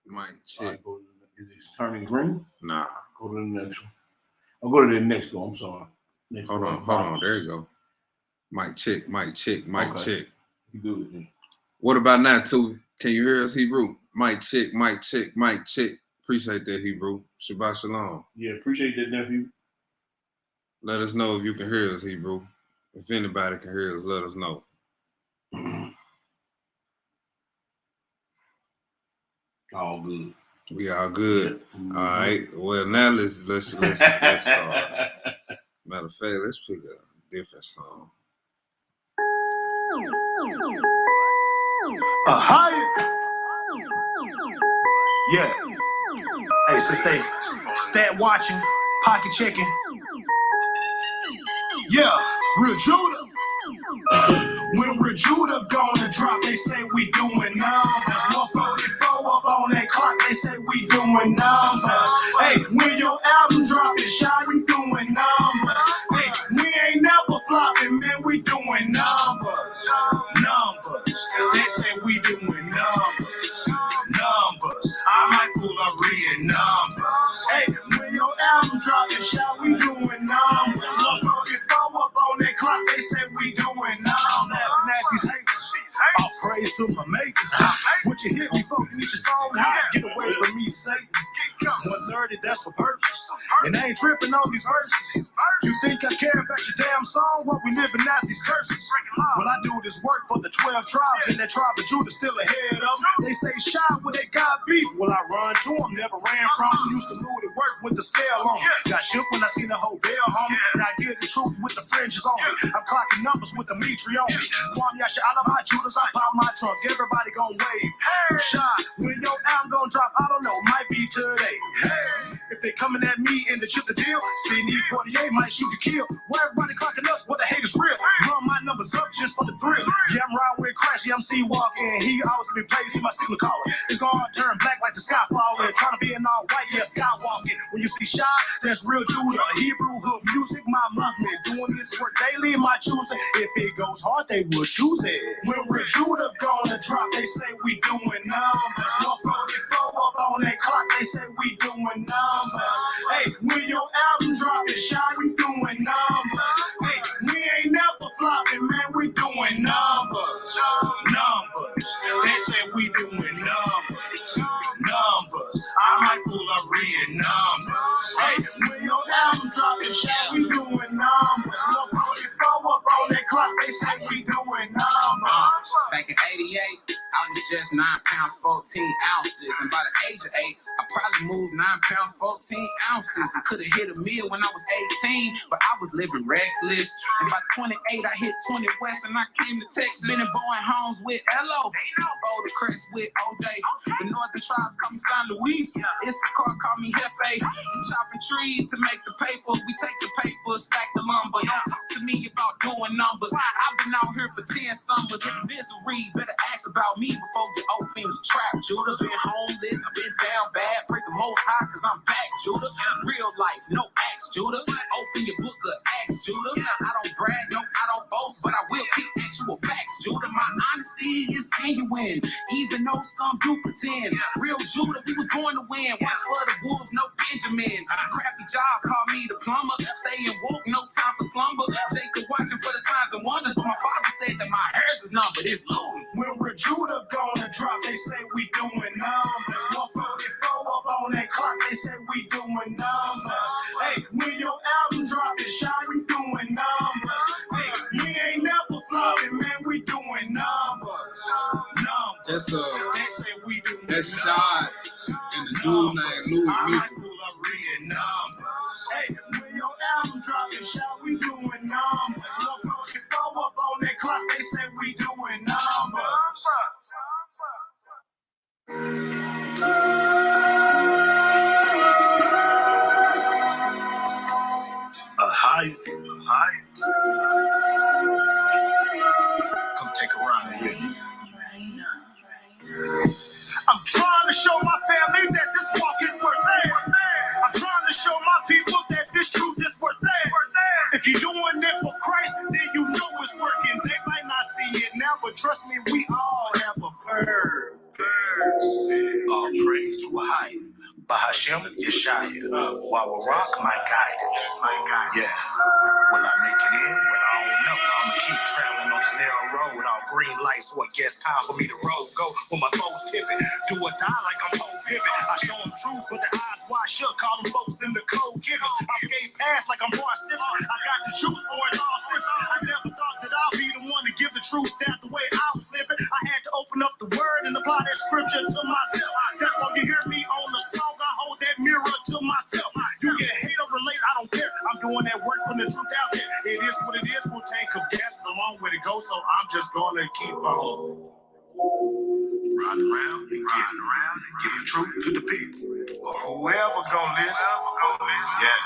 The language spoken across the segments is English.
Mic check. Right, is it turning green? Nah. Go to the next one. I'll go to the next one. I'm sorry. Next hold on. There you go. Mic check. Okay. Check. You do it then. What about now, too? Can you hear us, Hebrew? Mic check. Appreciate that, Hebrew. Shabbat shalom. Yeah, appreciate that, nephew. Let us know if you can hear us, Hebrew. If anybody can hear us, let us know. All good. We all good. Mm-hmm. All right. Well, now let's start. Matter of fact, let's pick a different song. Yeah. Hey, so stay stat watching, pocket checking. Yeah, real Judah. When real Judah gonna drop, they say we doing numbers. 144 up on that clock, they say we doing numbers. Hey, when your album drop, it shy, we doing numbers. Hey, we ain't never flopping, man, we doing numbers. They say we doing numbers. I might pull a real numbers. Hey, when your album drop, it shy, we doing numbers. 144 up on that clock, they say we doing numbers. All praise to my maker. What you hit me for? You need your song high. Get away from me, Satan. 130, that's for purchase. And I ain't tripping on these verses. You think I care about your damn song? While we living out these curses. Well, I do this work for the 12 tribes, and that tribe of Judah still ahead of them. They say shy when they got beef. Well, I run to them, never ran from them. Used to move to work with the scale on me. Got shook when I seen the whole bell, homie. Now I get the truth with the fringes on me. I'm clocking numbers with the Mitri on me. Kwame Yasha, out of my Judas, I pop my trunk. Everybody gon' wave. Shy, when your album gon' drop, I don't know, might be today. If they coming at me and the chip the deal, Sydney 48 might shoot to kill. Why everybody clocking us? What the hate is real? Run my numbers up just for the thrill. Yeah, I'm riding with Crash, yeah, I'm C-walking. He always been playing, see my signal caller. It's gonna turn black like the sky falling. Trying to be in all white, yeah, skywalking. When you see Shy, that's real Judah. Hebrew hood music, my movement. Doing this work daily, my choosing. If it goes hard, they will choose it. When we're Judah gonna drop, they say we doing numbers. 144 up on that clock, they say we doing numbers. Hey, when your album drop, it Shy, we doing numbers. Hey, we ain't never flopping, man, we doing numbers. They say we doing numbers. I might pull a real numbers. Hey, when your album drop, it Shy, we doing numbers. 144 up on that clock, they say we doing numbers. Back in 88, I was just 9 pounds, 14 ounces. And by the age of 8, I probably moved 9 pounds, 14 ounces. And could have hit a meal when I was 18, but I was living reckless. And by 28, I hit 20 West and I came to Texas. Been in Bowen Homes with L.O. Boulder Crest with O.J. The Northern Tribes call me San Luis. Issachar call me Jefe. Chopping trees to make the paper. We take the paper, stack the lumber. Don't talk to me about doing numbers. I've been out here for 10 summers. It's misery. Better ask about me before you open the trap, Judah. Been homeless, I've been down bad. Praise the Most High, cause I'm back, Judah. Real life, no acts, Judah. Open your book of Acts, Judah. I don't brag, no, I don't boast, but I will keep actual facts, Judah. My honesty is genuine, even though some do pretend. Real Judah, we was born to win. Watch for the wolves, no Benjamins. Crappy job, call me the plumber. Staying woke, no time for slumber. Jacob watching for the signs and wonders, but my father said that my hairs is numbered. It's Louis. When we're Judah gonna drop, they say we doing numbers. 144 up on that clock, they say we doing numbers. Hey, when your album drop, it Shy, we doing numbers. Hey, we ain't never flopping, man, we doing numbers. That's They say we doing that's numbers. Shy and the dude named Louis I might Music. pull a real numbers. Hey, when your album drop, it Shy, we doing numbers. 144 up on that clock, they say we doing numbers. Come take a ride with me. I'm trying to show my family that this walk is worth it. I'm trying to show my people that this truth is worth it. If you're doing it for Christ, then you know it's working. They might not see it now, but trust me, we all have a purpose. praise to a higher. Bahashem Yeshaya. Wawarak, my guidance. Yeah. Will I make it in? Well, I don't know. I'ma keep traveling on this narrow road. All green lights, so I guess time for me to roll. Go when my foes tipping. Do or die like I'm whole pivot. I show them truth, but the eyes wide shut. Call them folks in the cold givers. I skate past like I'm Bar Simpson. I got the juice for it all Simpson. I never thought that I'll be the one to give the truth. That's the way I was living. I had to open up the word and apply that scripture to myself. That's why you hear me on the song. I hold that mirror to myself. You get hate or relate, I don't care. I'm doing that work when the truth out there. It is what it is. We'll take a gas, a long way to go. So I'm just gonna keep on riding around and giving the truth to the people or whoever gonna listen. Yeah,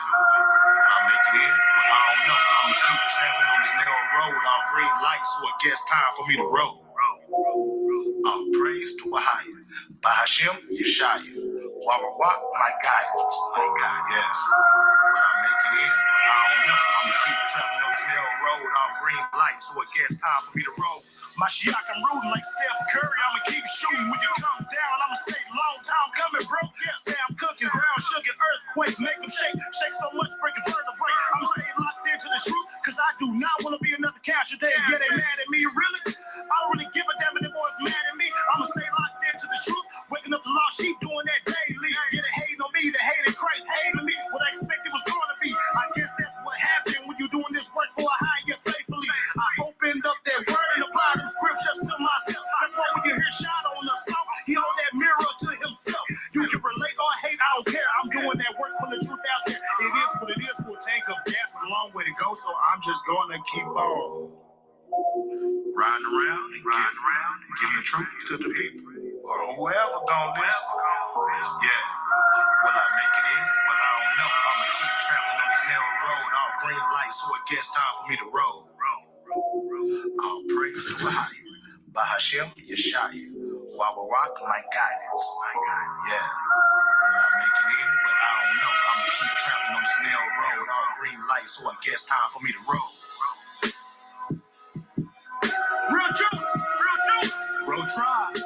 I'll make it in. Well, I don't know. I'ma keep traveling on this narrow road, all green lights, so I guess time for me to roll. All praise to a higher. Bahashem Yeshaya. Warawak, my guidance. Yeah. Will I make it in? Well, I don't know. I'ma keep traveling on this narrow road, all green lights, so I guess time for me to roll. Mashiach, I'm rooting like Steph Curry. I'ma keep shooting. When you come down, I'ma say long time coming, bro. Say I'm cooking, ground sugar, earthquake, make them shake so much, break a vertebrae. I'ma stay locked into the truth, cause I do not want to be another casualty. Yeah, they mad at me, really? I don't really give a damn if the boys mad at me. I'ma stay locked into the truth, waking up the lost sheep, doing that daily. Yeah, they hating on me, they hating Christ, hating me. What I expected was going to be. I guess that's what happened when you're doing this work for a higher faithfully. I opened up that word and applied them scriptures to myself. That's why when you hear shot on the song, he hold that mirror to himself. You can relate or hate, I don't care. I'm doing that work when the truth out there. It is what it is. We'll take a gas, a long way to go. So I'm just gonna keep on riding around and giving the truth to the people or whoever gonna listen. Yeah. Will I make it in? Well, I don't know. I'ma keep traveling on this narrow road, all green lights, so it gets time for me to roll. All praise to a higher. Bahashem Yeshaya. Wawarak, my guidance. Yeah. Will I make it in? Well, I don't know. I'ma keep traveling on this narrow road, all green lights, so it gets time for me to roll. Real truth. Road tribe.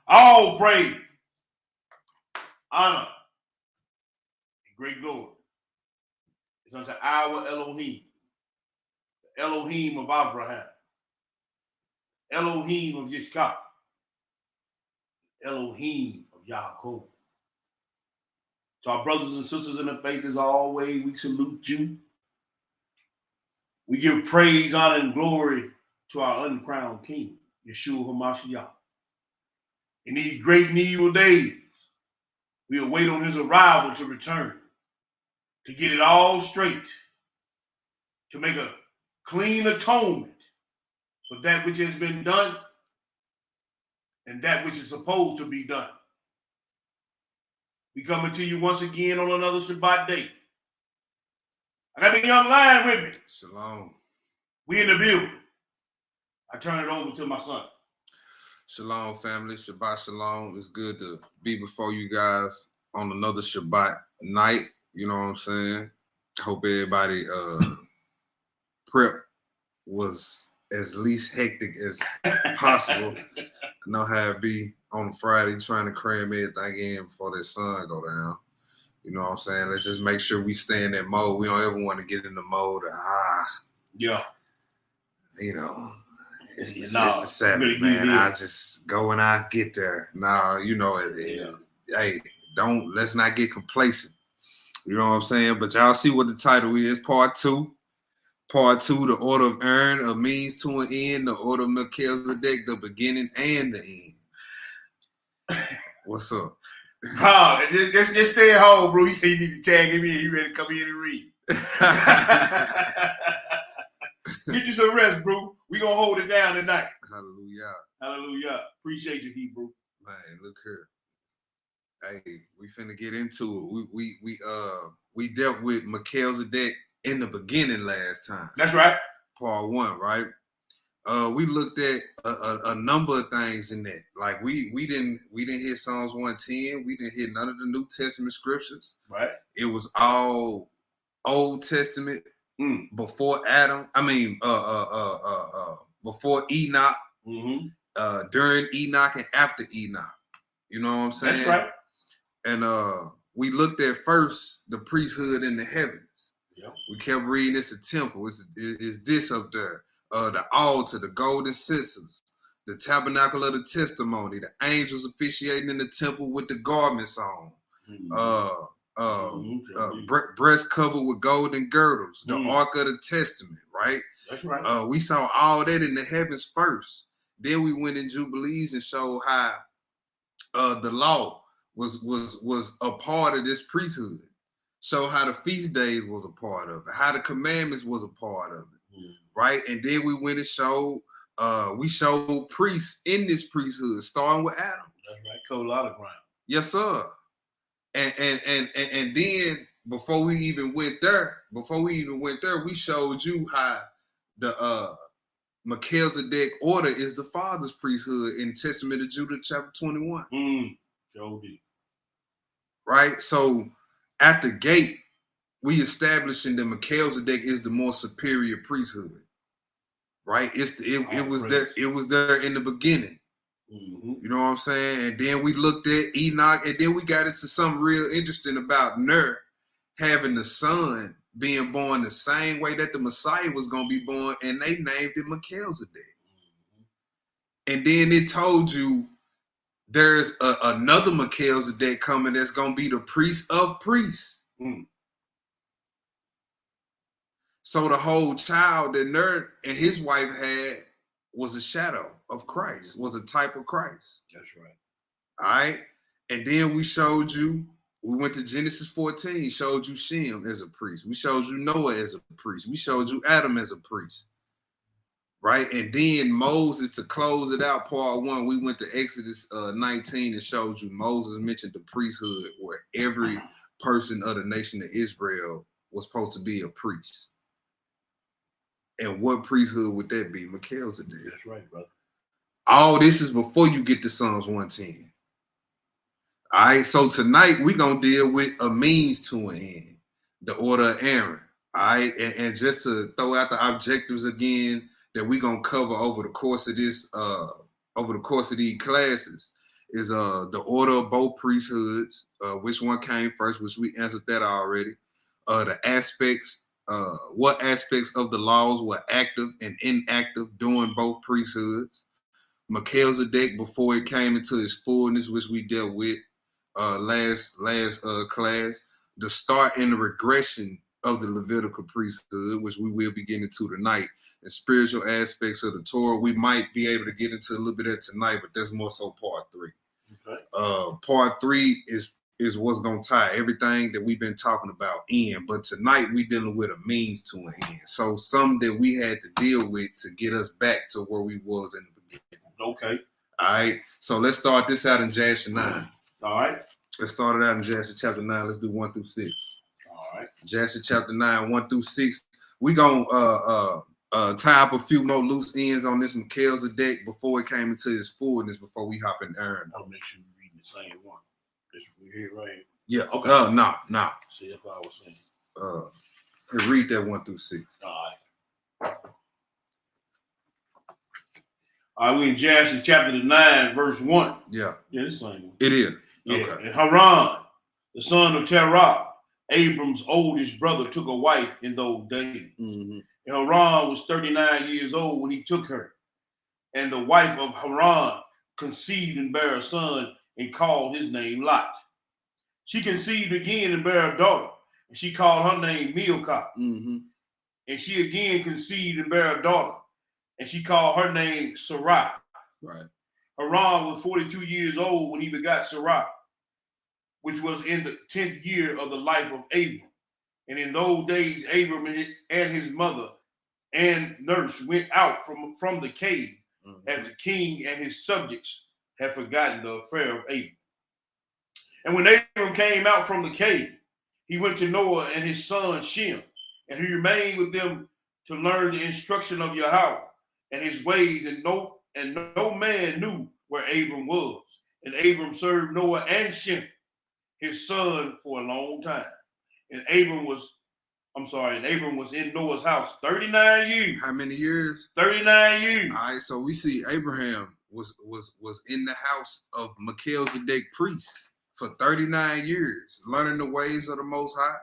All praise, honor, and great glory is unto our Elohim, the Elohim of Abraham, Elohim of Yishkak, Elohim of Yaakov. To our brothers and sisters in the faith, as always, we salute you. We give praise, honor, and glory to our uncrowned King, Yeshua HaMashiach. In these great and evil days, we await on his arrival to return, to get it all straight, to make a clean atonement for that which has been done and that which is supposed to be done. We coming to you once again on another Shabbat day. I got the young lion with me. Shalom. We in the building. I turn it over to my son. Shalom, family. Shabbat shalom. It's good to be before you guys on another Shabbat night. You know what I'm saying? Hope everybody prep was as least hectic as possible. I know how it be on Friday trying to cram everything in before that sun go down. You know what I'm saying? Let's just make sure we stay in that mode. We don't ever want to get in the mode of, Yeah. you know, it's the Nah, Sabbath, man. I just go when I get there. Nah, you know it. Hey, let's not get complacent. You know what I'm saying? But y'all see what the title is, part 2. Part 2, the Order of Aaron, a means to an end, the Order of Melchizedek, the beginning and the end. What's up? Just stay at home, bro. He said you need to tag him in. He ready to come in and read. Get you some rest, bro. We gonna hold it down tonight. Hallelujah. Hallelujah. Appreciate you, Hebrew. Man, look here. Hey, we finna get into it. We dealt with Melchizedek in the beginning last time. That's right. Part 1, right? We looked at a number of things in that. Like we didn't hit Psalms 110. We didn't hit none of the New Testament scriptures. Right. It was all Old Testament before Adam. I mean, before Enoch, during Enoch, and after Enoch. You know what I'm saying? That's right. And we looked at first the priesthood in the heavens. Yep. We kept reading it's the temple. Is this up there? The altar, the golden censers, the tabernacle of the testimony, the angels officiating in the temple with the garments on, breast covered with golden girdles, the ark of the testament, right? That's right. We saw all that in the heavens first. Then we went in Jubilees and showed how the law was a part of this priesthood. Show how the feast days was a part of it, how the commandments was a part of it. Right, and then we went and showed. We showed priests in this priesthood, starting with Adam. That's right. Covered a lot of ground. Yes, sir. And then before we even went there, we showed you how the Melchizedek order is the father's priesthood in Testament of Judah, chapter 21. Right. So at the gate, we establishing that Melchizedek is the more superior priesthood. Right, it was there in the beginning. You know what I'm saying? And then we looked at Enoch, and then we got into something real interesting about Ner having the son being born the same way that the Messiah was going to be born, and they named it Melchizedek. And then it told you there's another Melchizedek coming that's going to be the priest of priests. So the whole child that Ner and his wife had was a shadow of Christ, was a type of Christ. That's right. All right. And then we showed you, we went to Genesis 14, showed you Shem as a priest. We showed you Noah as a priest. We showed you Adam as a priest. Right. And then Moses, to close it out, part 1, we went to Exodus 19 and showed you Moses mentioned the priesthood where every person of the nation of Israel was supposed to be a priest. And what priesthood would that be? Melchizedek. That's right, brother. All this is before you get to Psalms 110. All right, so tonight we're going to deal with a means to an end, the order of Aaron. All right, and just to throw out the objectives again that we're going to cover over the course of this, over the course of these classes is the order of both priesthoods, which one came first, which we answered that already, the aspects, what aspects of the laws were active and inactive during both priesthoods. Melchizedek before it came into its fullness, which we dealt with last class. The start and the regression of the Levitical priesthood, which we will be getting into tonight. And spiritual aspects of the Torah, we might be able to get into a little bit of tonight, but that's more so part 3. Okay. Part 3 is what's going to tie everything that we've been talking about in. But tonight we dealing with a means to an end. So something that we had to deal with to get us back to where we was in the beginning. Okay. All right. So let's start this out in Jasher 9. All right. Let's start it out in Jasher chapter 9. Let's do 1 through 6. All right. Jasher chapter 9, 1 through 6. We going to tie up a few more loose ends on this Melchizedek before it came into his fullness, before we hop in Aaron. I'll make sure we read the same one. We hear right. Yeah. Okay. No. See, that's what I was saying. Read that 1 through 6. All right. All right, we in Jasher chapter 9, verse 1. Yeah. Yeah, this same one. It is. Yeah. Okay. And Haran, the son of Terah, Abram's oldest brother, took a wife in those days. Mm-hmm. And Haran was 39 years old when he took her. And the wife of Haran conceived and bare a son and called his name Lot. She conceived again and bare a daughter, and she called her name Milcah. Mm-hmm. And she again conceived and bare a daughter, and she called her name Sarai. Right. Haran was 42 years old when he begot Sarai, which was in the 10th year of the life of Abram. And in those days, Abram and his mother and nurse went out from the cave, as the king and his subjects had forgotten the affair of Abram. And when Abram came out from the cave, he went to Noah and his son Shem, and he remained with them to learn the instruction of Yahweh. and his ways, and no man knew where Abram was. And Abram served Noah and Shem, his son, for a long time. And Abram was in Noah's house 39 years. How many years? 39 years. All right, so we see Abraham was in the house of Melchizedek priest for 39 years, learning the ways of the Most High.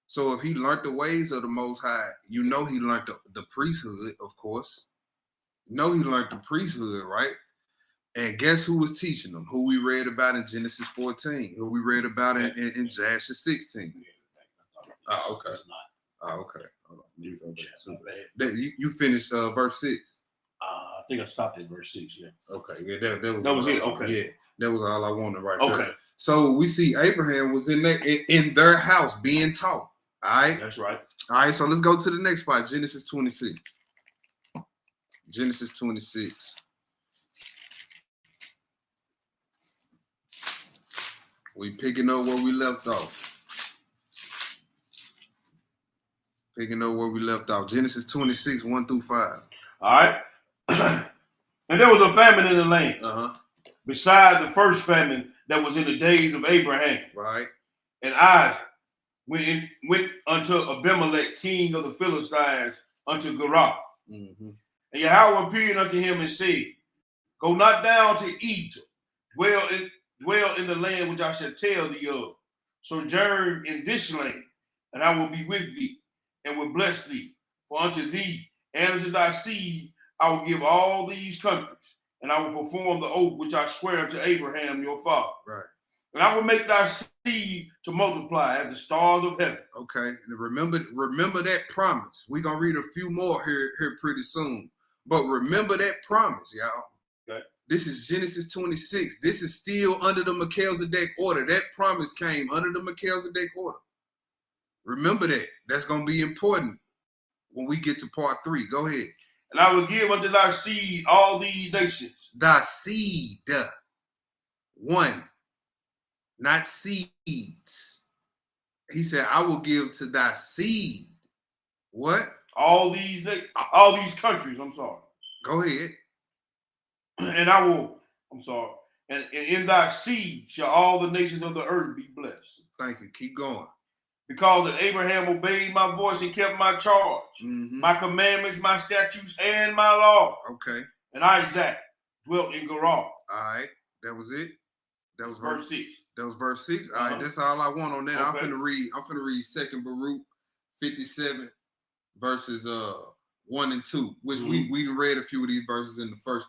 So if he learned the ways of the Most High, you know he learned the priesthood, of course. You know he learned the priesthood, right? And guess who was teaching them? Who we read about in Genesis 14, who we read about in Jasher 16. Oh, okay. Oh, okay. Hold on. You finished verse 6. I think I stopped at verse 6. Yeah. Okay. Yeah, that was it. Okay. Yeah, that was all I wanted right okay. there. So we see Abraham was in their house being taught. All right. That's right. All right. So let's go to the next part. Genesis 26. Genesis 26. We picking up where we left off. Genesis 26, 1 through 5. All right. And there was a famine in the land. Beside the first famine that was in the days of Abraham. Right. And Isaac went unto Abimelech, king of the Philistines, unto Gerar. Mm-hmm. And Yahweh appeared unto him and said, Go not down to Egypt, dwell in the land which I shall tell thee of. Sojourn in this land, and I will be with thee, and will bless thee. For unto thee and unto thy seed I will give all these countries, and I will perform the oath which I swear unto Abraham your father. Right. And I will make thy seed to multiply as the stars of heaven. Okay. And remember that promise. We're gonna read a few more here pretty soon. But remember that promise, y'all. Okay. This is Genesis 26. This is still under the Melchizedek order. That promise came under the Melchizedek order. Remember that. That's going to be important when we get to part 3. Go ahead. And I will give unto thy seed all these nations. Thy seed. One. Not seeds. He said, I will give to thy seed. What? All these countries, I'm sorry. Go ahead. And I will, and in thy seed shall all the nations of the earth be blessed. Thank you. Keep going. Because that Abraham obeyed my voice and kept my charge, my commandments, my statutes, and my law. Okay. And Isaac dwelt in Gerar. All right. That was it. That was verse 6. That was verse 6. All right. That's all I want on that. Okay. I'm finna read 2 Baruch 57 verses 1 and 2, which we read a few of these verses in the first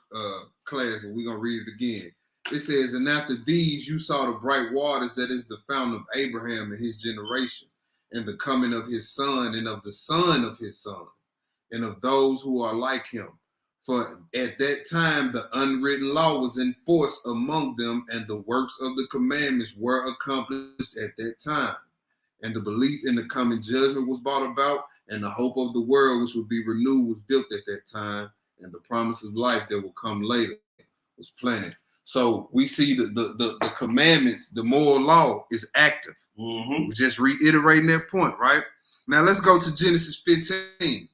class, but we're gonna read it again. It says, and after these you saw the bright waters, that is the fountain of Abraham and his generation, and the coming of his son, and of the son of his son, and of those who are like him. For at that time the unwritten law was in force among them, and the works of the commandments were accomplished at that time. And the belief in the coming judgment was brought about, and the hope of the world which would be renewed was built at that time, and the promise of life that will come later was planted. So we see the commandments, the moral law is active. We're just reiterating that point, right? Now let's go to Genesis 15.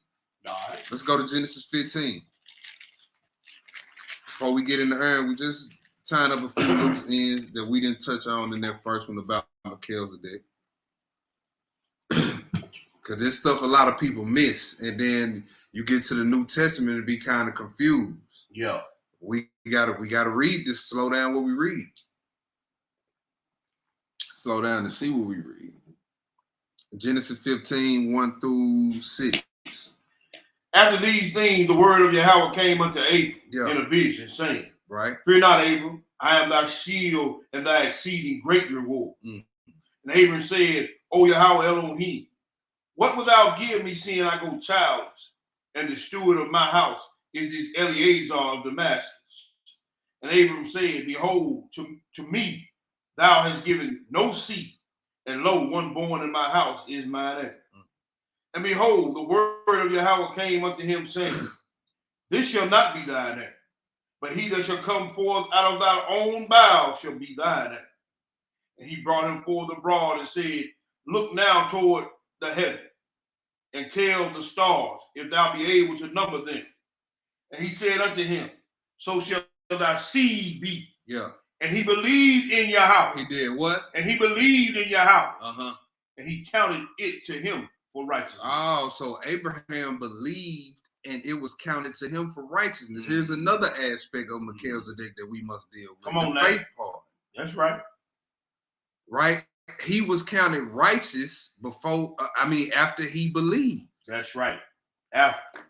All right. Let's go to Genesis 15. Before we get in the urn, we just tying up a few loose ends that we didn't touch on in that first one about Melchizedek. Because this stuff a lot of people miss, and then you get to the New Testament and be kind of confused. Yeah. We gotta read this. Slow down what we read. Slow down to see what we read. Genesis 15, 1 through 6. After these things, the word of Yahweh came unto Abram in a vision, saying, right. Fear not, Abram, I am thy shield and thy exceeding great reward. And Abram said, O Yahweh Elohim, what wilt thou give me, seeing I go childless? And the steward of my house is this Eleazar of Damascus. And Abram said, Behold, to me thou hast given no seed, and lo, one born in my house is mine heir. And behold, the word of Yahweh came unto him, saying, This shall not be thine heir, but he that shall come forth out of thy own bowels shall be thine heir. And he brought him forth abroad and said, Look now toward the heaven, and tell the stars, if thou be able to number them. And he said unto him, so shall thy seed be. Yeah. And he believed in Yahweh. He did what? And he believed in Yahweh. Uh-huh. And he counted it to him for righteousness. Oh, so Abraham believed and it was counted to him for righteousness. Here's another aspect of Melchizedek that we must deal with. Come on, the now. faith part. That's right. Right? He was counted righteous after he believed. That's right. After.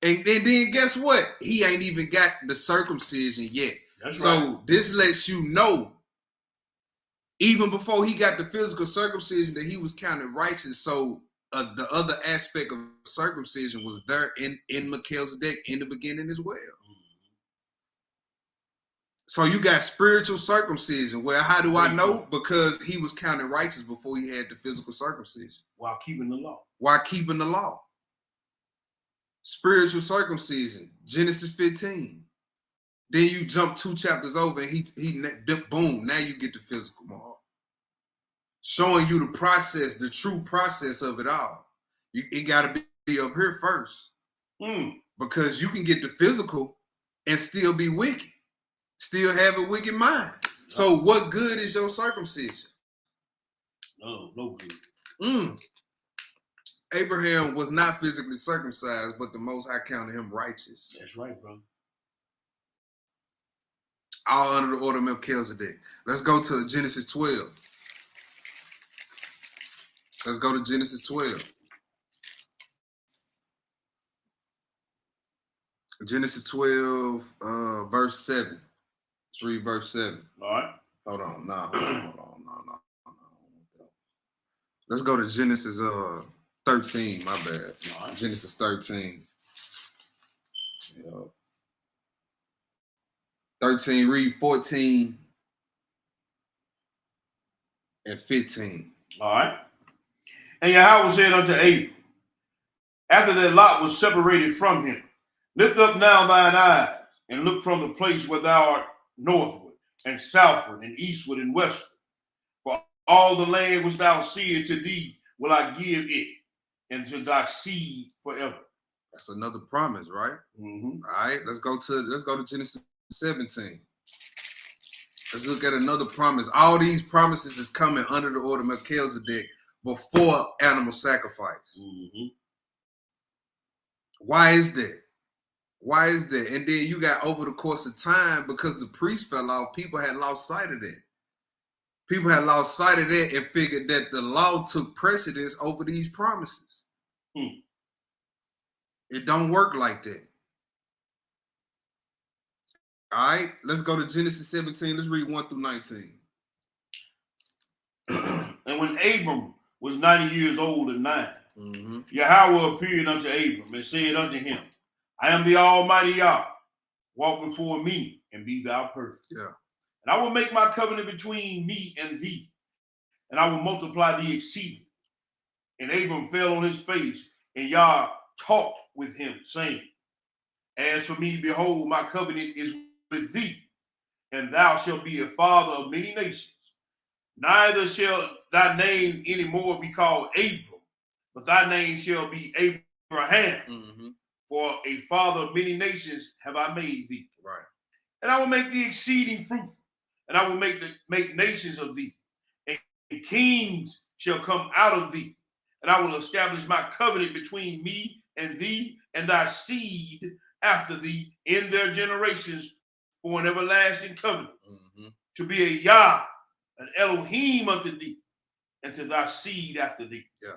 And then guess what? He ain't even got the circumcision yet. That's so right. This lets you know, even before he got the physical circumcision, that he was counted righteous. So the other aspect of circumcision was there in Melchizedek in the beginning as well. So you got spiritual circumcision. Well, how do I know? Because he was counted righteous before he had the physical circumcision. While keeping the law. While keeping the law. Spiritual circumcision, Genesis 15. Then you jump 2 chapters over and he boom, now you get the physical mark. Showing you the process, the true process of it all. It got to be up here first. Because you can get the physical and still be wicked. Still have a wicked mind. So what good is your circumcision? No good. Abraham was not physically circumcised, but the Most High counted him righteous. That's right, bro. All under the order of Melchizedek. Let's go to Genesis 12. Let's go to Genesis 12. Genesis 12, verse 7. Let's read verse 7. All right. Hold on. No. Let's go to Genesis 13. My bad. Right. Genesis 13. Yep. 13, read 14 and 15. All right. And Yahweh said unto Abram, after that Lot was separated from him, lift up now thine eyes, and look from the place where thou art northward, and southward, and eastward, and westward. For all the land which thou seest, to thee will I give it, and to thy seed forever. That's another promise, right? Mm-hmm. All right, let's go to Genesis 17. Let's look at another promise. All these promises is coming under the order of Melchizedek before animal sacrifice. Mm-hmm. Why is that? Why is that? And then you got over the course of time, because the priest fell off, people had lost sight of that. People had lost sight of that and figured that the law took precedence over these promises. It don't work like that. All right, let's go to Genesis 17. Let's read 1 through 19. And when Abram was 90 years old and 9, Yahweh appeared unto Abram and said unto him, I am the Almighty Yah. Walk before me and be thou perfect. Yeah. And I will make my covenant between me and thee, and I will multiply thee exceedingly. And Abram fell on his face, and Yah talked with him, saying, as for me, behold, my covenant is with thee, and thou shalt be a father of many nations. Neither shall thy name any more be called Abram, but thy name shall be Abraham. For a father of many nations have I made thee. Right. And I will make thee exceeding fruitful, and I will make nations of thee, and kings shall come out of thee. And I will establish my covenant between me and thee and thy seed after thee in their generations for an everlasting covenant, to be a Yah, an Elohim unto thee, and to thy seed after thee. Yeah.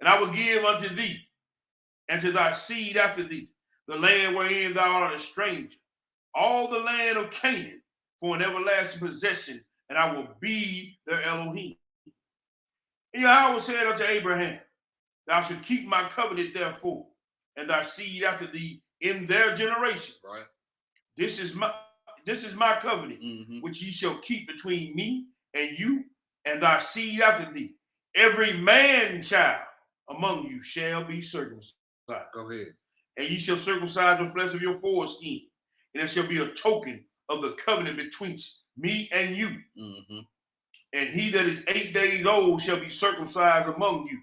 And I will give unto thee and to thy seed after thee the land wherein thou art a stranger, all the land of Canaan for an everlasting possession, and I will be their Elohim. And Yahweh said unto Abraham, thou shalt keep my covenant therefore, and thy seed after thee in their generation. Right. This is my covenant, which ye shall keep between me and you and thy seed after thee. Every man child among you shall be circumcised. Go ahead. And ye shall circumcise the flesh of your foreskin, and it shall be a token of the covenant between me and you. And he that is 8 days old shall be circumcised among you.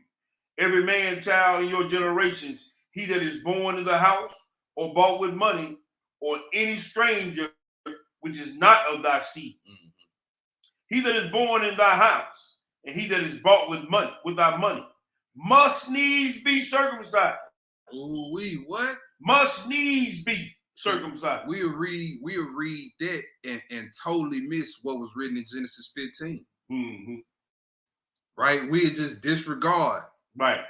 Every man child in your generations, he that is born in the house or bought with money, or any stranger which is not of thy seed. Mhm. He that is born in thy house, and he that is bought with thy money, must needs be circumcised. Ooh, what? Must needs be circumcised. We'll read that and totally miss what was written in Genesis 15. Mm-hmm. Right? We'll just disregard. Right.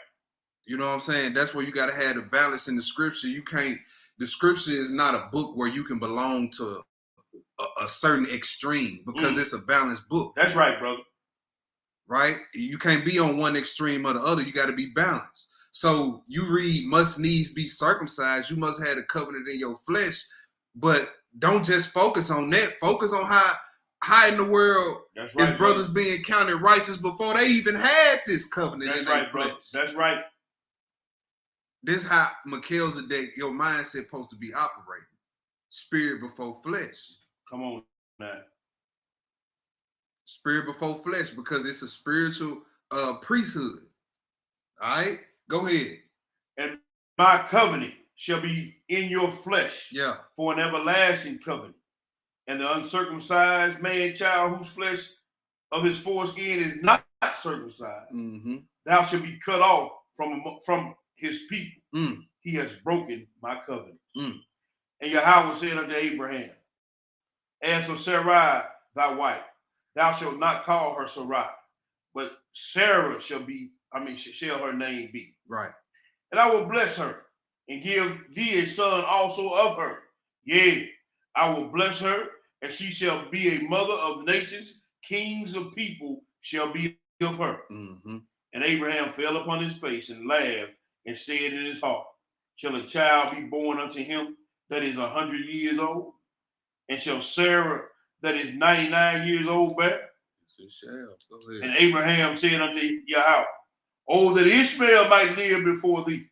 You know what I'm saying? That's where you got to have the balance in the scripture. The scripture is not a book where you can belong to a certain extreme because it's a balanced book. That's right, brother. Right? You can't be on one extreme or the other. You got to be balanced. So you read must needs be circumcised. You must have the covenant in your flesh, but don't just focus on that. Focus on how in the world his brothers being counted righteous before they even had this covenant in their flesh. That's right. This is how Melchizedek, your mindset supposed to be operating. Spirit before flesh. Come on, man. Spirit before flesh, because it's a spiritual priesthood. All right? Go ahead. And my covenant shall be in your flesh. Yeah. For an everlasting covenant. And the uncircumcised man child whose flesh of his foreskin is not circumcised, thou shalt be cut off from his people. He has broken my covenant. And Yahweh said unto Abraham, as for Sarai, thy wife, thou shalt not call her Sarai, but Sarah shall her name be. Right. And I will bless her and give thee a son also of her. Yea, I will bless her, and she shall be a mother of nations. Kings of people shall be of her. And Abraham fell upon his face and laughed and said in his heart, shall a child be born unto him that is 100 years old? And shall Sarah that is 99 years old bear? It shall. Go ahead. And Abraham said unto Yahweh, oh, that Ishmael might live before thee.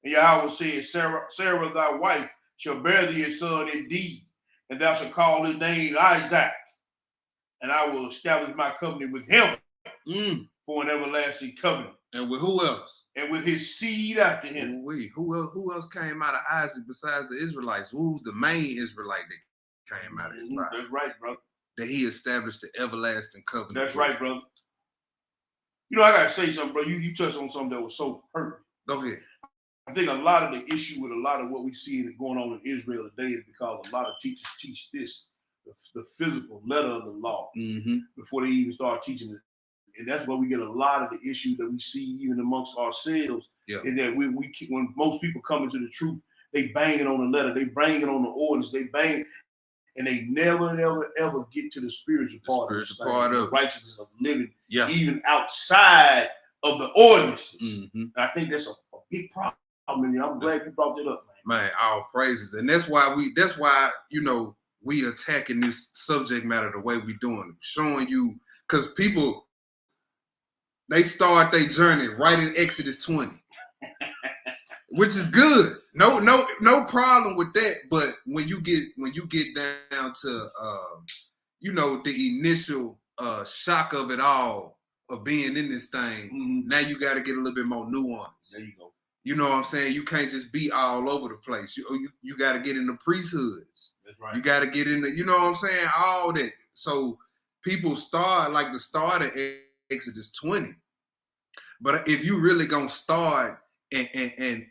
And Yahweh said, Sarah thy wife shall bear thee a son indeed, and thou shalt call his name Isaac. And I will establish my covenant with him for an everlasting covenant. And with who else? And with his seed after him. Who else came out of Isaac besides the Israelites? Who's the main Israelite that came out of his Bible? That's right, brother. That he established the everlasting covenant. That's right, brother. You know, I gotta say something, bro. You touched on something that was so perfect. Go ahead. I think a lot of the issue with a lot of what we see going on in Israel today is because a lot of teachers teach this, the physical letter of the law, before they even start teaching it. And that's where we get a lot of the issue that we see even amongst ourselves. Yeah. Is that when most people come into the truth, they bang it on the letter, they bang it on the ordinance, they bang, and they never, ever get to the spiritual part of the righteousness of living, even outside of the ordinances. And I think that's a big problem. I'm glad you brought that up, man. Man, all praises. And that's why we attacking this subject matter the way we doing it, showing you, because people, they start their journey right in Exodus 20, which is good. No problem with that. But when you get down to the initial shock of it all, of being in this thing, now you got to get a little bit more nuance. There you go. You know what I'm saying? You can't just be all over the place. You got to get in the priesthoods. That's right. You got to get in the, you know what I'm saying? All that. So people start like the start of Exodus 20. But if you really gonna start and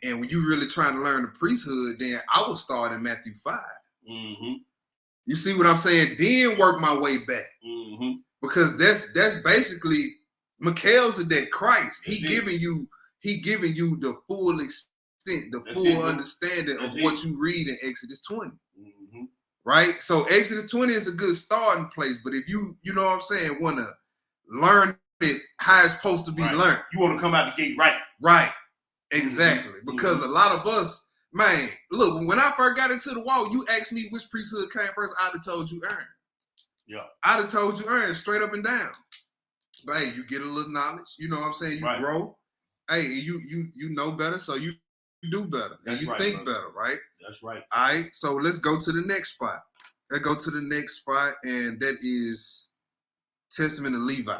when you really trying to learn the priesthood, then I will start in Matthew 5. You see what I'm saying? Then work my way back. Because that's basically Melchizedek, Christ. He giving you the full extent, the full understanding of what you read in Exodus 20. Right? So Exodus 20 is a good starting place. But if you know what I'm saying, want to learn it how it's supposed to be learned. You want to come out the gate right. Right. Exactly. Because a lot of us, man, look, when I first got into the walk, you asked me which priesthood came first, I'd have told you Aaron. Yeah. I'd have told you Aaron, straight up and down. But hey, you get a little knowledge. You know what I'm saying? You grow. Hey, you know better, so you do better. And you think better, right? That's right. All right. So let's go to the next spot. Let's go to the next spot, and that is Testament of Levi.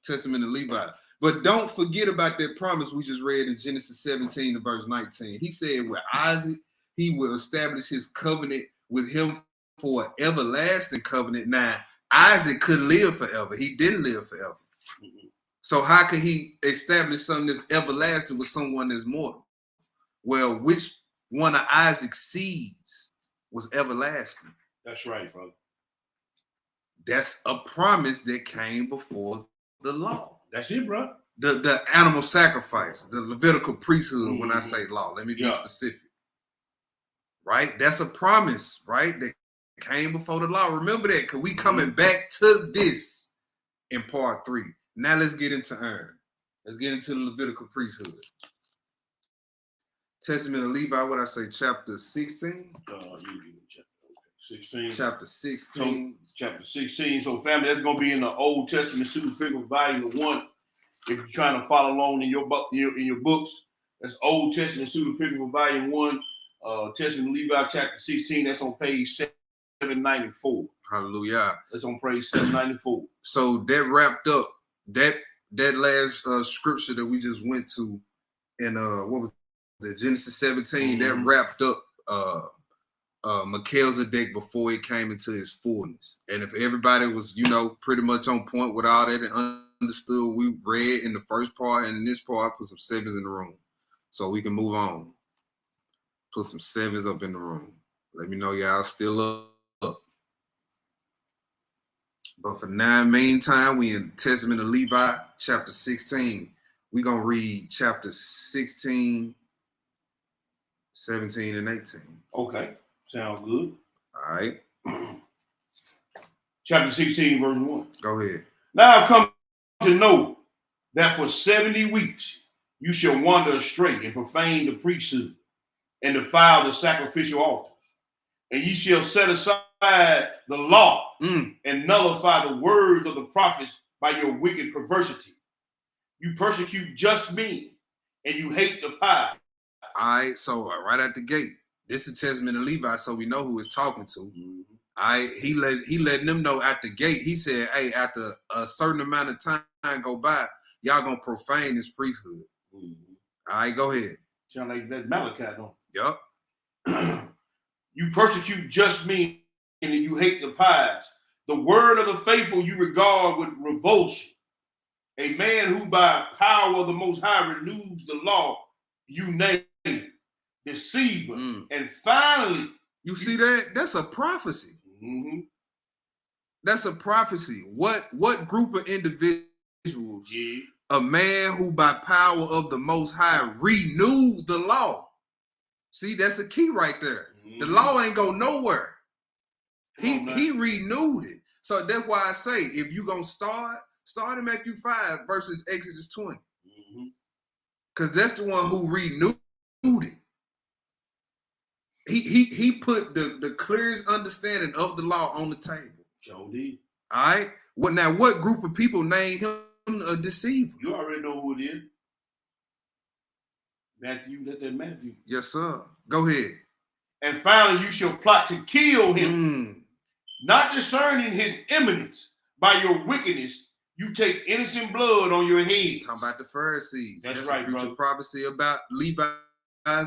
Testament of Levi. But don't forget about that promise we just read in Genesis 17 and verse 19. He said with Isaac, he will establish his covenant with him for an everlasting covenant. Now, Isaac could live forever. He didn't live forever. Mm-hmm. So how could he establish something that's everlasting with someone that's mortal? Well, which one of Isaac's seeds was everlasting? That's right, brother. That's a promise that came before the law. That's it, bro. The animal sacrifice, the Levitical priesthood, when I say law, let me be specific. Right? That's a promise, right? That came before the law. Remember that, because we coming back to this in part 3. Now let's get into Aaron. Let's get into the Levitical priesthood. Testament of Levi, what I say, chapter 16? 16. Chapter 16. So, chapter 16. So, family, that's going to be in the Old Testament Super Pilgrim Volume 1. If you're trying to follow along in your books, that's Old Testament Super Pilgrim Volume 1. Testament of Levi, chapter 16. That's on page 794. Hallelujah. That's on page 794. So that wrapped up that last scripture that we just went to in what was the Genesis 17. That wrapped up Melchizedek before it came into his fullness. And if everybody was, pretty much on point with all that and understood, we read in the first part and in this part, put some 7s in the room so we can move on. Put some 7s up in the room. Let me know y'all still up. But for now, meantime, we in Testament of Levi, chapter 16. We're going to read chapter 16, 17, and 18. Okay. Sounds good. All right. Chapter 16, verse 1. Go ahead. Now I've come to know that for 70 weeks you shall wander astray and profane the priesthood and defile the sacrificial altars. And ye shall set aside the law and nullify the words of the prophets by your wicked perversity. You persecute just men and you hate the pious. All right, so right at the gate, this is the Testament of Levi, so we know who he's talking to. All right, he letting them know at the gate. He said, hey, after a certain amount of time go by, y'all gonna profane this priesthood. All right, go ahead. Sound like that Malachi, don't it? Yup. You persecute just men and you hate the pious. The word of the faithful you regard with revulsion. A man who by power of the Most High renews the law, you name deceiver. And finally, you see that? That's a prophecy. That's a prophecy. What group of individuals? A man who by power of the Most High renewed the law. See, that's a key right there. The law ain't go nowhere. He renewed it. So that's why I say, if you gonna start in Matthew 5 versus Exodus 20. Because that's the one who renewed it. He put the clearest understanding of the law on the table. Sure did. All right. What group of people named him a deceiver? You already know who it is. Matthew, that's that Matthew. Yes, sir. Go ahead. And finally, you shall plot to kill him, not discerning his imminence by your wickedness. You take innocent blood on your head. Talking about the Pharisees. That's right, a future brother. prophecy about Levi's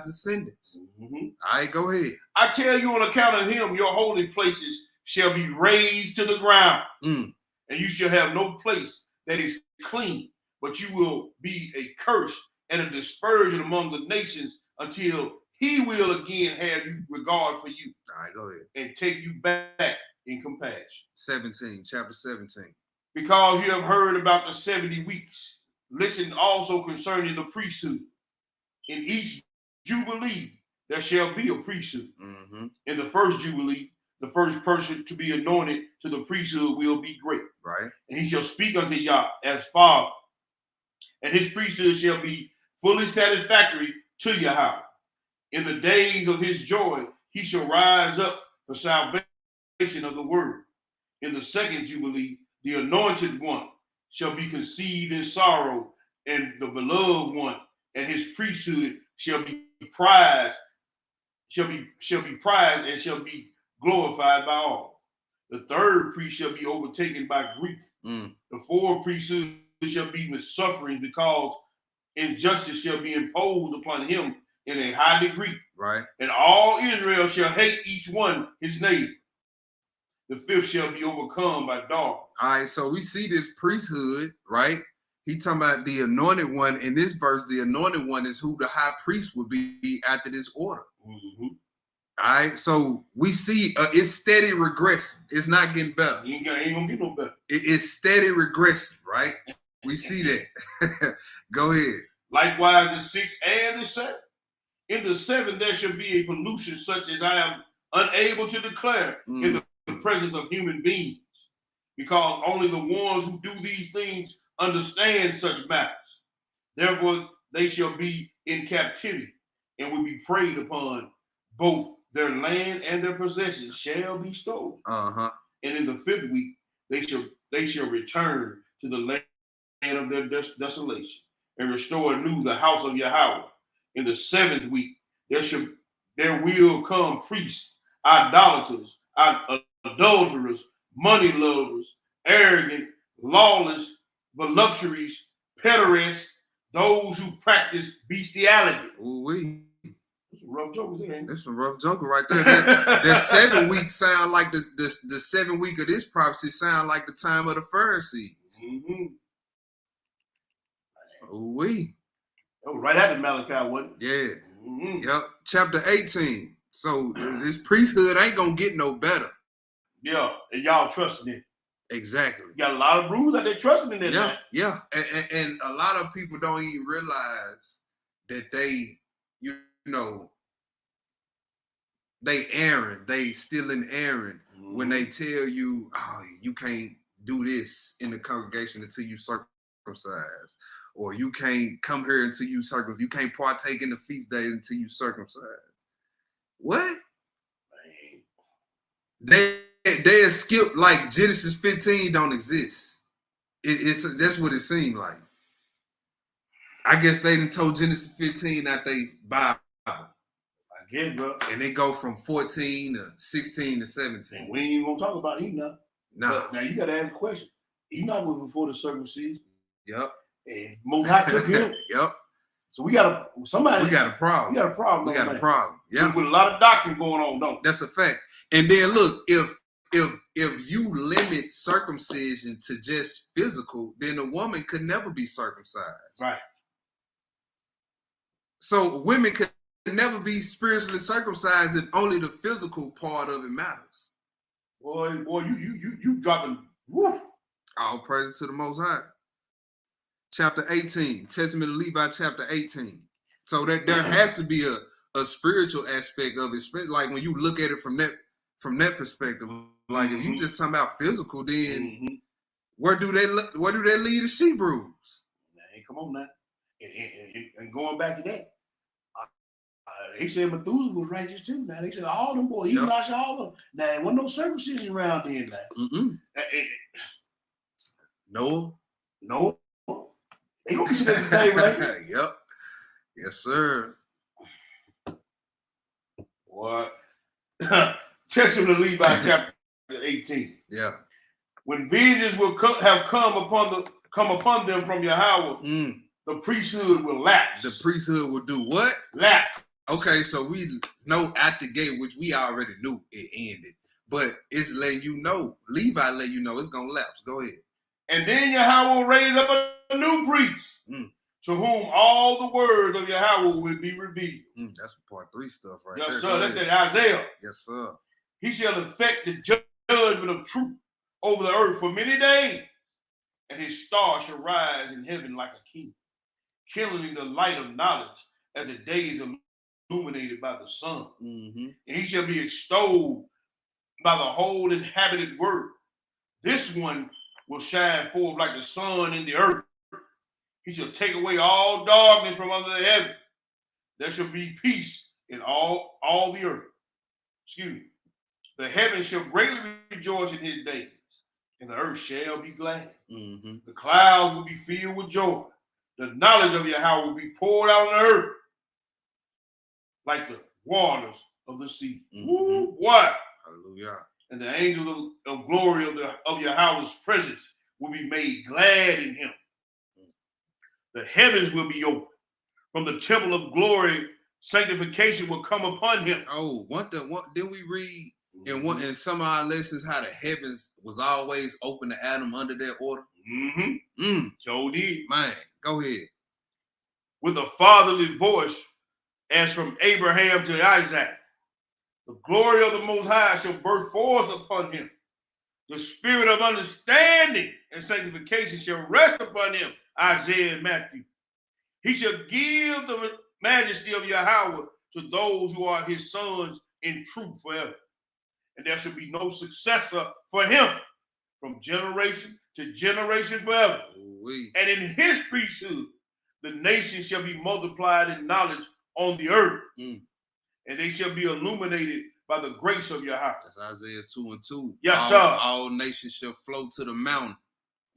descendants. All right, go ahead. I tell you, on account of him, your holy places shall be razed to the ground, and you shall have no place that is clean, but you will be a curse and a dispersion among the nations until he will again have you regard for you. All right, go ahead. And take you back in compassion. 17, chapter 17. Because you have heard about the 70 weeks. Listen also concerning the priesthood. In each jubilee, there shall be a priesthood. In the first jubilee, the first person to be anointed to the priesthood will be great. Right. And he shall speak unto Yah as Father. And his priesthood shall be fully satisfactory to Yahweh. In the days of his joy, he shall rise up for salvation of the world. In the second jubilee, the anointed one shall be conceived in sorrow, and the beloved one, and his priesthood shall be prized, and shall be glorified by all. The third priest shall be overtaken by grief. The fourth priesthood shall be with suffering, because injustice shall be imposed upon him in a high degree. Right. And all Israel shall hate each one his neighbor. The fifth shall be overcome by darkness. All right, so we see this priesthood, right? He talking about the anointed one. In this verse, the anointed one is who the high priest will be after this order. Mm-hmm. All right, so we see it's steady regressing. It's not getting better. Ain't gonna get no better. It's steady regressing, right? We see that. Go ahead. Likewise, the sixth and the seventh. In the seventh, there shall be a pollution such as I am unable to declare in the presence of human beings, because only the ones who do these things understand such matters. Therefore, they shall be in captivity and will be preyed upon. Both their land and their possessions shall be stolen. Uh-huh. And in the fifth week, they shall return to the land of their desolation and restore anew the house of Yahweh. In the seventh week, there will come priests, idolaters, adulterers, money lovers, arrogant, lawless, voluptuaries, pederasts, those who practice bestiality. Ooh-wee. Rough jokers, ain't That's some rough joker right there. That 7 week sound like the 7 week of this prophecy sound like the time of the Pharisees. Mm-hmm. Ooh-wee. That was right after Malachi, wasn't it? Yeah. Mm-hmm. Yep. Chapter 18. So this priesthood ain't gonna get no better. Yeah, and y'all trusting it. Exactly. You got a lot of rules out there trusting in it. Yeah, Man. yeah. And a lot of people don't even realize that they, you know, they erring. They still in erring when they tell you, oh, you can't do this in the congregation until you circumcised. Or you can't come here until you circumcised. You can't partake in the feast days until you circumcised. What? They skip like Genesis 15 don't exist. That's what it seemed like. I guess they done told Genesis 15 out they Bible. I guess, bro. And they go from 14 to 16 to 17. And we ain't even gonna talk about Enoch. No. Now you gotta ask a question. Enoch was before the circumcision. Yep. And Most High took him. Yep. So we got a problem. We got a problem. We got a problem. Yeah. With a lot of doctrine going on, don't we? That's a fact. And then look, if you limit circumcision to just physical, then a woman could never be circumcised. Right. So women could never be spiritually circumcised if only the physical part of it matters. Boy, you dropping. Woo. All praise to the Most High. Chapter 18, Testament of Levi, chapter 18. So that there has to be a spiritual aspect of it, like when you look at it from that perspective. Like if you just talking about physical, then where do they lead the Hebrews? Hey, come on now, and going back to that, they said Methuselah was righteous too. Now they said all them boys, he notched all of them. Now there wasn't no circumcision around then. Now, no, they gonna be sitting at the table, right? Yep, yes, sir. What? Testament of Levi, chapter 18. Yeah. When vengeance will have come upon them from Yahweh, the priesthood will lapse. The priesthood will do what? Lapse. Okay, so we know at the gate, which we already knew it ended, but it's letting you know. Levi let you know it's gonna lapse. Go ahead. And then Yahweh will raise up a new priest, to whom all the words of Yahweh will be revealed. That's part 3 stuff right there. Yes, sir. That's that Isaiah. Yes, sir. He shall effect the judgment of truth over the earth for many days, and his star shall rise in heaven like a king, kindling the light of knowledge as the day is illuminated by the sun. And he shall be extolled by the whole inhabited world. This one will shine forth like the sun in the earth. He shall take away all darkness from under the heaven. There shall be peace in all the earth. Excuse me. The heavens shall greatly rejoice in his days, and the earth shall be glad. The clouds will be filled with joy. The knowledge of Yahweh will be poured out on the earth like the waters of the sea. What? Hallelujah. And the angels of glory of Yahweh's presence will be made glad in him. The heavens will be open. From the temple of glory, sanctification will come upon him. Oh, did we read in some of our lessons how the heavens was always open to Adam under their order? So did. Man, go ahead. With a fatherly voice, as from Abraham to Isaac, the glory of the Most High shall burst forth upon him. The spirit of understanding and sanctification shall rest upon him. Isaiah and Matthew. He shall give the majesty of Yahweh to those who are his sons in truth forever. And there shall be no successor for him from generation to generation forever. Ooh-wee. And in his priesthood, the nations shall be multiplied in knowledge on the earth. And they shall be illuminated by the grace of Yahweh. That's Isaiah 2:2. Yes, sir. All nations shall flow to the mountain.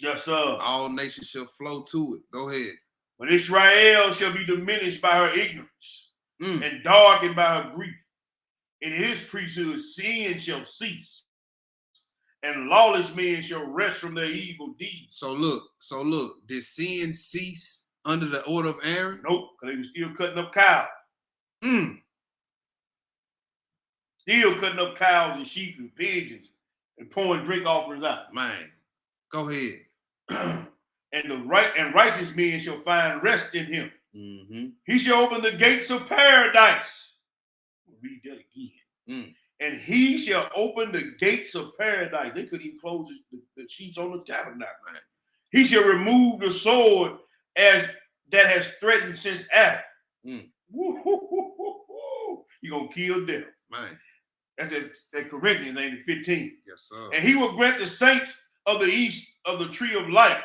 Yes, sir. All nations shall flow to it. Go ahead. But Israel shall be diminished by her ignorance and darkened by her grief. In his priesthood, sin shall cease, and lawless men shall rest from their evil deeds. So look, did sin cease under the order of Aaron? Nope, because they were still cutting up cows. Still cutting up cows and sheep and pigeons and pouring drink offerings out. Man, go ahead. And righteous men shall find rest in him. He shall open the gates of paradise. Read that again. And he shall open the gates of paradise. They couldn't even close the sheets on the tabernacle. He shall remove the sword as that has threatened since Adam. You're going to kill death. Man. That's at Corinthians 8:15. Yes, sir. And he will grant the saints of the east of the tree of life.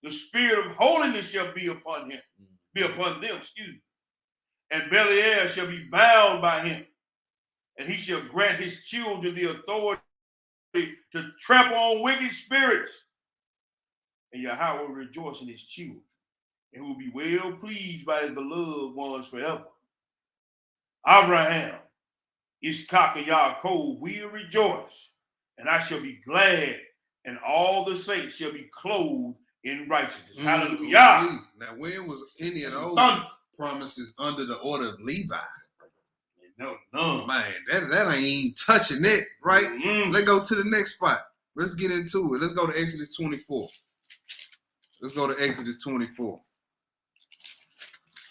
The spirit of holiness shall be upon him. Be upon them, excuse me. And Belial shall be bound by him. And he shall grant his children the authority to trample on wicked spirits. And Yahweh will rejoice in his children, and will be well pleased by his beloved ones forever. Abraham, Ishak, and Yaakov will rejoice, and I shall be glad, and all the saints shall be clothed in righteousness. Hallelujah. Now, when was any of those promises under the order of Levi? No. Man, that ain't even touching it, right? Let's go to the next spot. Let's get into it. Let's go to Exodus 24.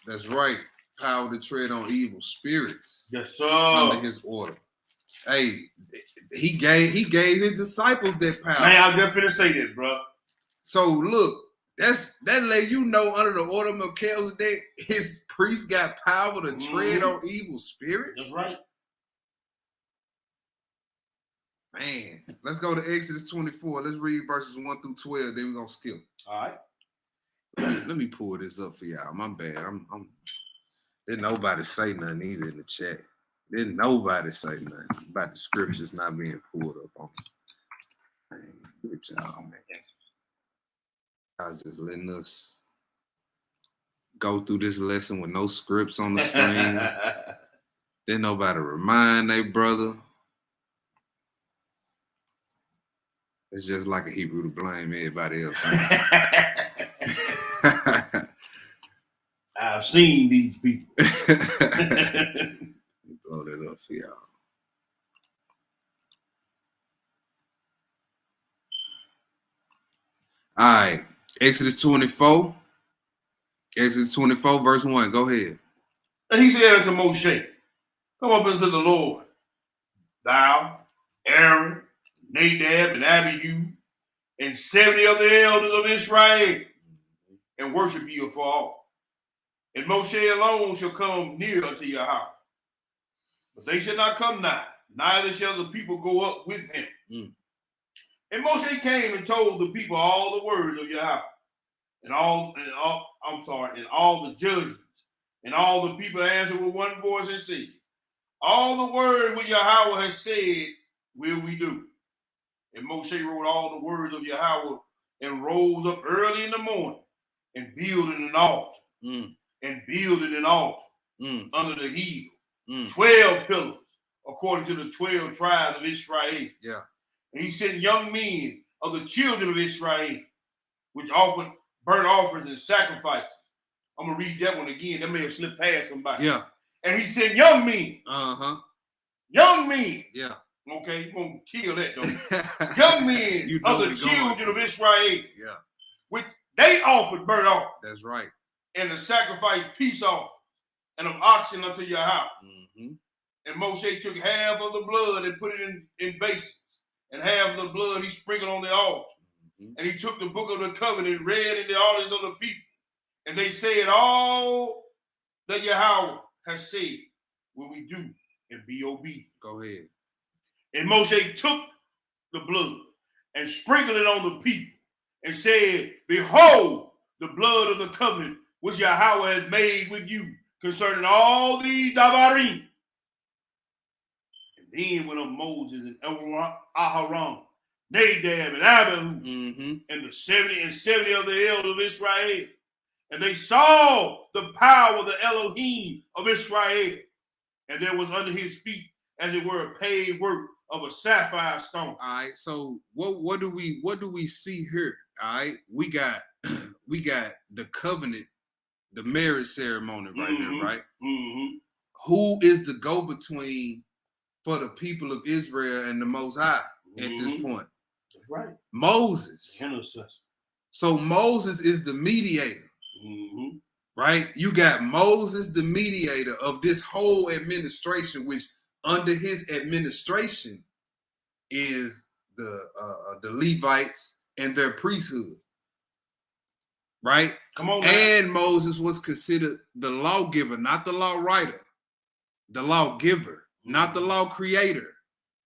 That's right. Power to tread on evil spirits. Yes, sir. Under his order. Hey, he gave his disciples that power. Man, I was just finna say that, bro. So look, that let you know under the order of Melchizedek, his priest got power to tread on evil spirits. That's right. Man, let's go to Exodus 24. Let's read verses 1 through 12. Then we're gonna skip. All right. Let me pull this up for y'all. My bad. Didn't nobody say nothing either in the chat. Didn't nobody say nothing about the scriptures not being pulled up on me. Man, good job, man. I was just letting us go through this lesson with no scripts on the screen. Didn't nobody remind their brother. It's just like a Hebrew to blame everybody else. I've seen these people. Blow that up for y'all. All right. Exodus 24. Exodus 24, verse 1. Go ahead. And he said unto Moshe, come up unto the Lord, thou, Aaron, Nadab, and Abihu, and 70 of the elders of Israel, and worship ye afar off. And Moshe alone shall come near unto your house. But they shall not come nigh, neither shall the people go up with him. And Moshe came and told the people all the words of Yahweh, and all the judgments. And all the people answered with one voice and said, all the words which Yahweh has said will we do. And Moshe wrote all the words of Yahweh and rose up early in the morning and builded an altar. And builded an altar under the hill. 12 pillars, according to the 12 tribes of Israel. Yeah. And he sent young men of the children of Israel, which offered burnt offerings and sacrifices. I'm gonna read that one again. That may have slipped past somebody. Yeah. And he said, young men. Uh-huh. Young men. Yeah. Okay, you're gonna kill that though. Young men You know of the children of Israel. Yeah. Which they offered burnt offerings. That's right. And the sacrifice peace offerings and of oxen unto your house. Mm-hmm. And Moshe took half of the blood and put it in basins. And half of the blood he sprinkled on the altar. Mm-hmm. And he took the book of the covenant and read in the audience of the people. And they said, all that Yahweh has said will we do and be obedient. Go ahead. And Moshe took the blood and sprinkled it on the people and said, behold, the blood of the covenant which Yahweh has made with you concerning all the Davarim. And then went up Moses and Aharon, Nadab and Abihu, mm-hmm. and the 70 of the elders of Israel. And they saw the power of the Elohim of Israel. And there was under his feet, as it were, a paved work of a sapphire stone. All right. So what do we see here? All right. We got the covenant, the marriage ceremony right mm-hmm. here, right? Mm-hmm. Who is the go-between for the people of Israel and the Most High at this point? That's right. Moses. Intercessor. So Moses is the mediator. Mm-hmm. Right? You got Moses, the mediator of this whole administration, which under his administration is the Levites and their priesthood. Right? Come on, man. And Moses was considered the lawgiver, not the law writer. The lawgiver, not the law creator,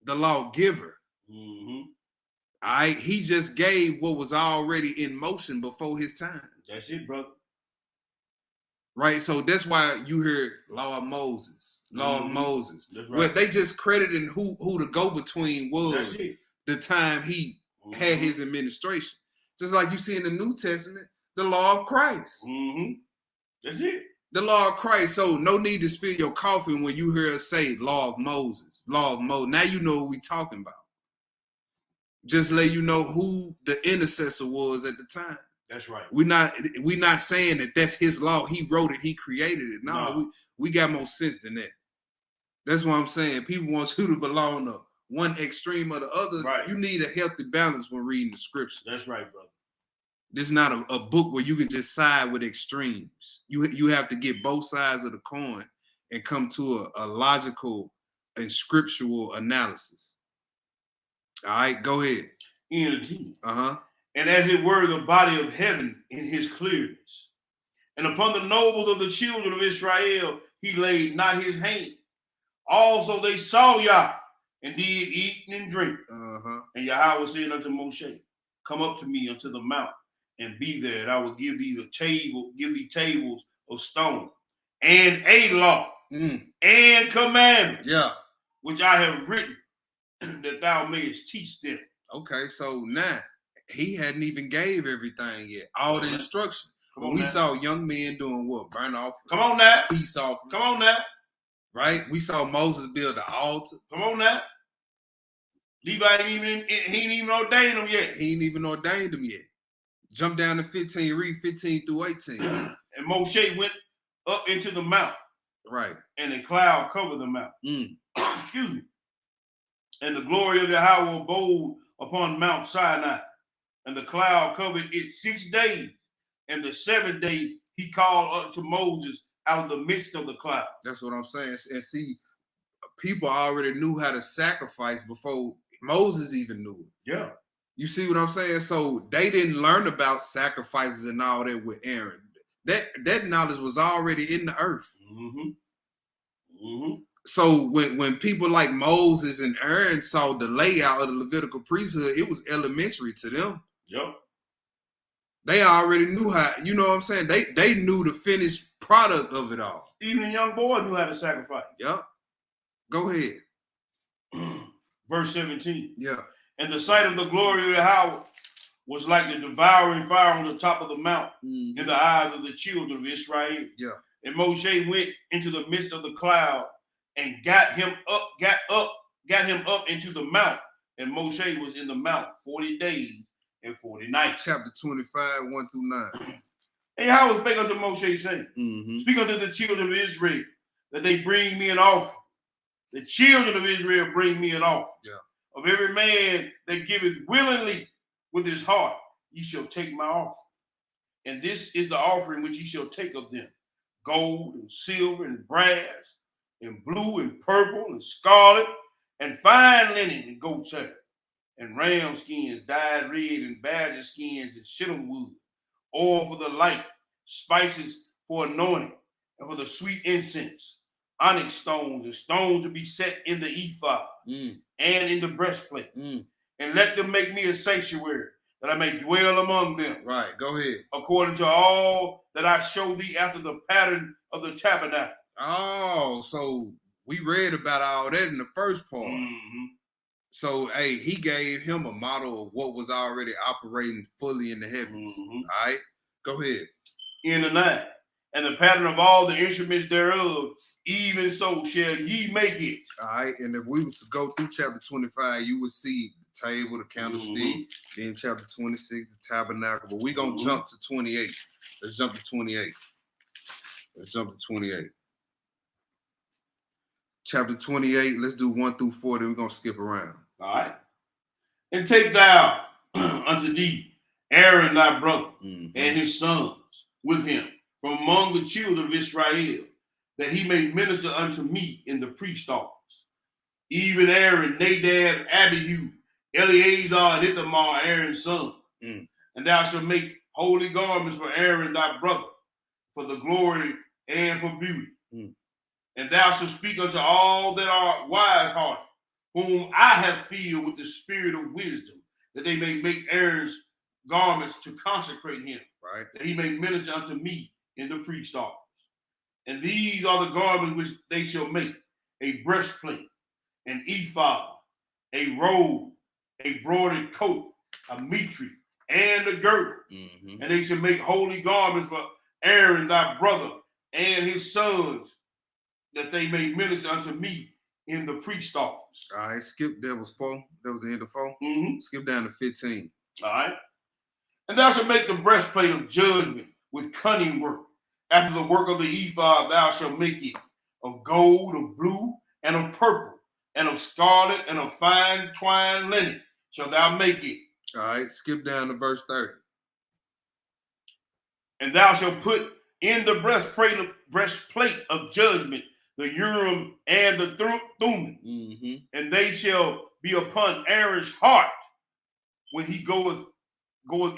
the lawgiver. Mm-hmm. All right? He just gave what was already in motion before his time. That's it, brother. Right, so that's why you hear Law of Moses, Law of Moses. That's right. Well, they just crediting who the go-between was the time he had his administration. Just like you see in the New Testament, the Law of Christ. Mm-hmm. That's it. The Law of Christ. So no need to spill your coffee when you hear us say Law of Moses, Law of Moses. Now you know what we talking about. Just let you know who the intercessor was at the time. That's right. We're not saying that that's his law. He wrote it. He created it. No. We got more sense than that. That's what I'm saying. People want you to belong to one extreme or the other. Right. You need a healthy balance when reading the scripture. That's right, brother. This is not a book where you can just side with extremes. You have to get both sides of the coin and come to a logical and scriptural analysis. All right, go ahead. NG. Uh-huh. And as it were the body of heaven in his clearness. And upon the nobles of the children of Israel, he laid not his hand. Also they saw Yah, and did eat and drink. Uh-huh. And Yahweh said unto Moshe, come up to me unto the mount, and be there, and I will give thee tables of stone, and a law, and commandments, which I have written, that thou mayest teach them. Okay, so now he hadn't even gave everything yet. All the instruction. But we saw young men doing what? Burnt offering. Come on now. Peace offering. Come on now. Right? We saw Moses build the altar. Come on now. Levi he ain't even ordained them yet. He ain't even ordained them yet. Jump down to 15, read 15 through 18. And Moshe went up into the mount. Right. And a cloud covered the mount. Excuse me. And the glory of Yahweh abode upon Mount Sinai. And the cloud covered it 6 days. And the 7th day he called up to Moses out of the midst of the cloud. That's what I'm saying. And see, people already knew how to sacrifice before Moses even knew it. Yeah. You see what I'm saying? So they didn't learn about sacrifices and all that with Aaron. That knowledge was already in the earth. So when people like Moses and Aaron saw the layout of the Levitical priesthood, it was elementary to them. Yep. They already knew how, you know what I'm saying? They knew the finished product of it all. Even a young boy knew how to sacrifice. Yep. Go ahead. Verse 17. Yeah. And the sight of the glory of Yahweh was like the devouring fire on the top of the mount in the eyes of the children of Israel. Yeah. And Moshe went into the midst of the cloud and got him up into the mount. And Moshe was in the mount 40 days and 40 nights. Chapter 25, 1 through 9. And Yahweh spake unto Moshe, saying, Speak unto the children of Israel, that they bring me an offering. The children of Israel bring me an offering. Yeah. Of every man that giveth willingly with his heart, ye shall take my offering. And this is the offering which ye shall take of them: gold and silver and brass, and blue and purple and scarlet, and fine linen and goat's hair, and ram skins dyed red, and badger skins and shittim wood, oil for the light, spices for anointing, and for the sweet incense, onyx stones and stones to be set in the ephod and in the breastplate. And let them make me a sanctuary, that I may dwell among them. Right, go ahead. According to all that I show thee after the pattern of the tabernacle. Oh, so we read about all that in the first part. So, hey, he gave him a model of what was already operating fully in the heavens. All right, go ahead. In the 9. And the pattern of all the instruments thereof, even so shall ye make it. All right, and if we was to go through chapter 25, you would see the table, the candlestick, then chapter 26, the tabernacle. But we're going to jump to 28. Let's jump to 28. Let's jump to 28. Chapter 28, let's do 1 through 4, then we're going to skip around. All right. And take thou unto thee Aaron thy brother and his sons with him from among the children of Israel, that he may minister unto me in the priest office. Even Aaron, Nadab, Abihu, Eleazar, and Ithamar, Aaron's son. And thou shalt make holy garments for Aaron thy brother, for the glory and for beauty. And thou shalt speak unto all that are wise-hearted, whom I have filled with the spirit of wisdom, that they may make Aaron's garments to consecrate him, right, that he may minister unto me in the priest office. And these are the garments which they shall make: a breastplate, an ephod, a robe, a broidered coat, a mitre, and a girdle. And they shall make holy garments for Aaron thy brother and his sons, that they may minister unto me in the priest office. All right, skip. That was 4. That was the end of 4. Skip down to 15. All right. And thou shalt make the breastplate of judgment with cunning work. After the work of the ephod, thou shalt make it of gold, of blue, and of purple, and of scarlet, and of fine twined linen shalt thou make it. All right, skip down to verse 30. And thou shalt put in the breastplate of judgment the Urim and the Thummim, and they shall be upon Aaron's heart when he goeth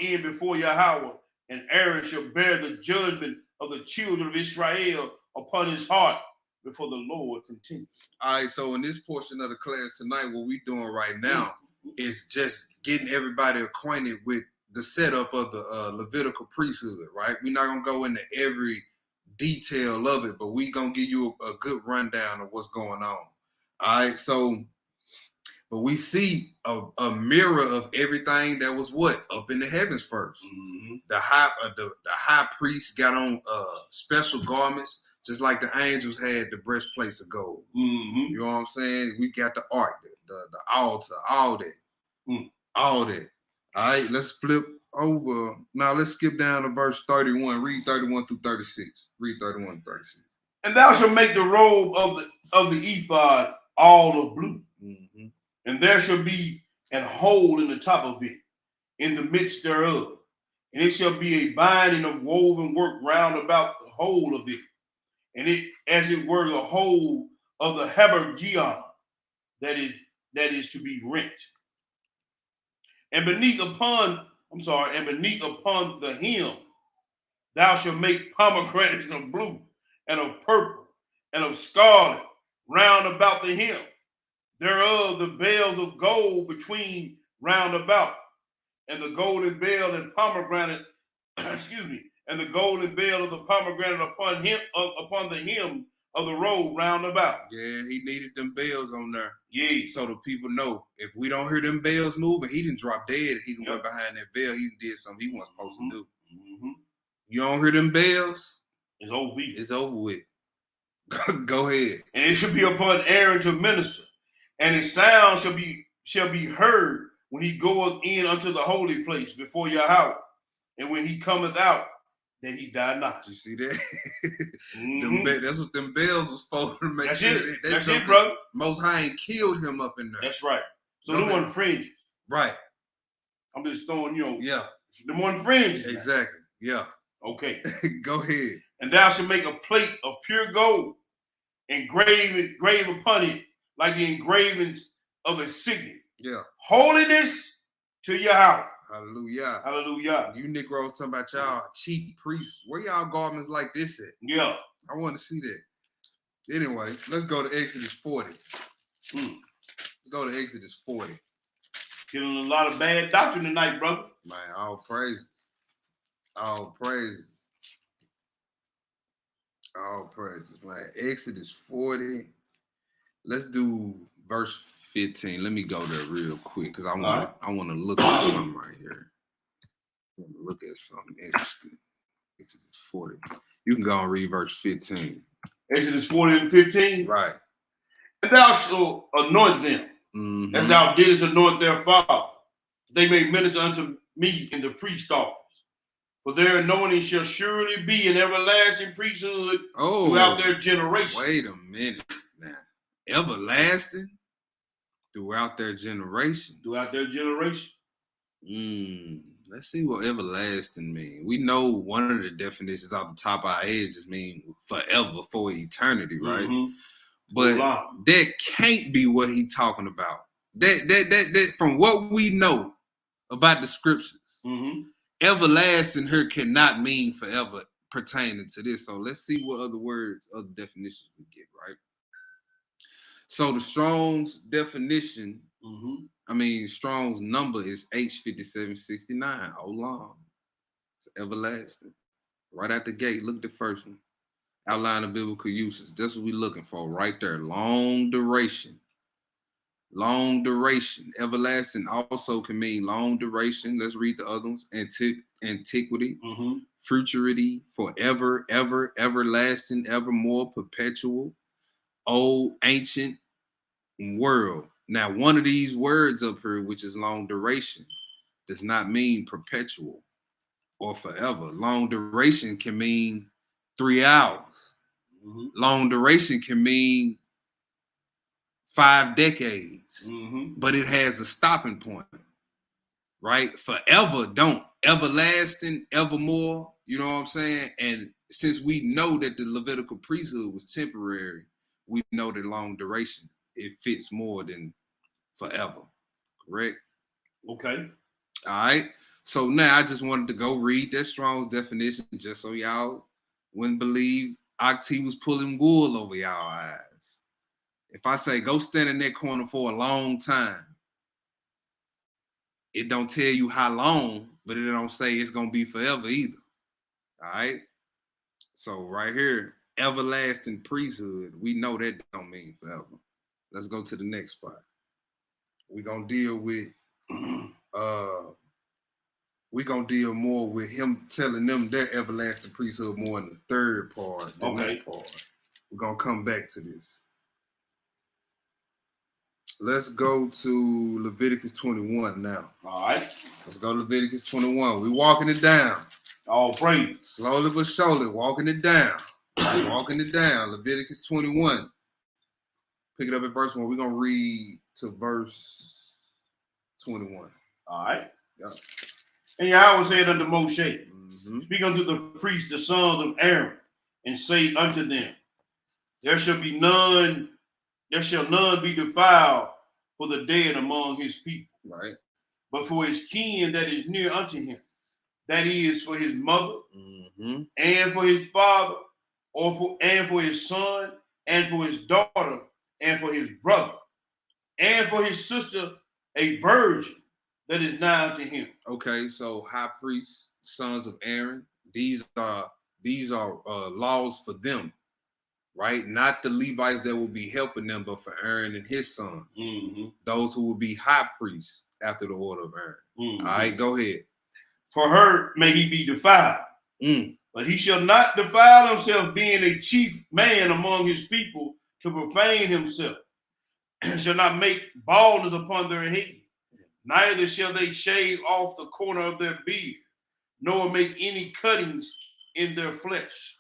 in before Yahweh, and Aaron shall bear the judgment of the children of Israel upon his heart before the Lord continues. All right, so in this portion of the class tonight, what we're doing right now is just getting everybody acquainted with the setup of the Levitical priesthood, right? We're not going to go into every detail of it, but we're going to give you a good rundown of what's going on. All right, so, but we see a mirror of everything that was what? Up in the heavens first. The high priest got on special garments, just like the angels had the breastplates of gold. You know what I'm saying? We got the ark, the altar, all that. All that. All right, let's flip over. Now let's skip down to verse 31. Read 31 through 36. Read 31 to 36. And thou shalt make the robe of the ephod all of blue. And there shall be an hole in the top of it, in the midst thereof. And it shall be a binding of woven work round about the whole of it. And it, as it were, the whole of the habergeon that is to be rent. And beneath upon the hem, thou shalt make pomegranates of blue, and of purple, and of scarlet, round about the hem. Thereof the bells of gold between round about, and the golden bell and pomegranate, and the golden bell of the pomegranate upon the hem of the robe round about. Yeah, he needed them bells on there. Yeah. So the people know if we don't hear them bells moving, he didn't drop dead. He didn't went behind that veil. He did something he wasn't supposed to do. You don't hear them bells? It's over with. It's over with. Go ahead. And it should be upon Aaron to minister, and his sound shall be heard when he goeth in unto the holy place before your house, and when he cometh out, that he die not. You see that? Mm-hmm. That's what them bells was for, to make That's sure it. that That's it, brother. Most High ain't killed him up in there. That's right. So Go them ahead. one fringes. Right. I'm just throwing, you know. Yeah. Them one fringes. Exactly. Now. Yeah. Okay. Go ahead. And thou shalt make a plate of pure gold, engrave upon it like the engravings of a signet. Yeah. Holiness to your house. Hallelujah. Hallelujah. You Negroes talking about y'all chief priests. Where y'all garments like this at? Yeah. I want to see that. Anyway, let's go to Exodus 40. Let's go to Exodus 40. Getting a lot of bad doctrine tonight, brother. Man, all praises. All praises. All praises, man. Exodus 40. Let's do verse 15. Let me go there real quick because I want to look at something right here. I want to look at something interesting. Exodus 40. You can go and read verse 15. Exodus 40 and 15. Right. And thou shalt anoint them, as thou didst anoint their father. They may minister unto me in the priest office. For their anointing shall surely be an everlasting priesthood throughout their generation. Wait a minute now. Everlasting throughout their generation. Throughout their generation. Let's see what everlasting means. We know one of the definitions off the top of our head just mean forever, for eternity, right? Mm-hmm. But that can't be what he's talking about. That from what we know about the scriptures, everlasting here cannot mean forever pertaining to this. So let's see what other words, other definitions we get, right? So the Strong's definition, Strong's number is H5769. Hold on. It's everlasting. Right out the gate, look at the first one. Outline of biblical uses. That's what we're looking for right there. Long duration. Long duration. Everlasting also can mean long duration. Let's read the other ones. Antiquity. Futurity. Forever. Ever. Everlasting. Evermore. Perpetual. Old. Ancient. World. Now, one of these words up here, which is long duration, does not mean perpetual or forever. Long duration can mean 3 hours. Long duration can mean 5 decades, but it has a stopping point, right? Forever don't. Everlasting, evermore, you know what I'm saying? And since we know that the Levitical priesthood was temporary, we know that long duration, it fits more than forever, correct? Okay. All right. So now I just wanted to go read that Strong's definition just so y'all wouldn't believe Octi was pulling wool over y'all eyes. If I say go stand in that corner for a long time, it don't tell you how long, but it don't say it's gonna be forever either. All right. So right here, everlasting priesthood, we know that don't mean forever. Let's go to the next spot. We're gonna deal with we're gonna deal more with him telling them their everlasting priesthood more in the third part than this part. We're gonna come back to this. Let's go to Leviticus 21 now. All right. Let's go to Leviticus 21. We're walking it down. All praise. Slowly but surely, walking it down. Walking it down. Leviticus 21. Pick it up at verse 1. We're gonna read to verse 21. All right. Yeah. And Yahweh said unto Moshe, speak unto the priests, the sons of Aaron, and say unto them, there shall none be defiled for the dead among his people. Right. But for his kin that is near unto him, that is for his mother, and for his father, and for his son, and for his daughter, and for his brother, and for his sister, a virgin that is nigh unto him. Okay, so high priests, sons of Aaron, these are laws for them, right? Not the Levites that will be helping them, but for Aaron and his sons, those who will be high priests after the order of Aaron. All right, go ahead. For her may he be defiled, but he shall not defile himself, being a chief man among his people, to profane himself, shall not make baldness upon their head, Neither shall they shave off the corner of their beard, nor make any cuttings in their flesh.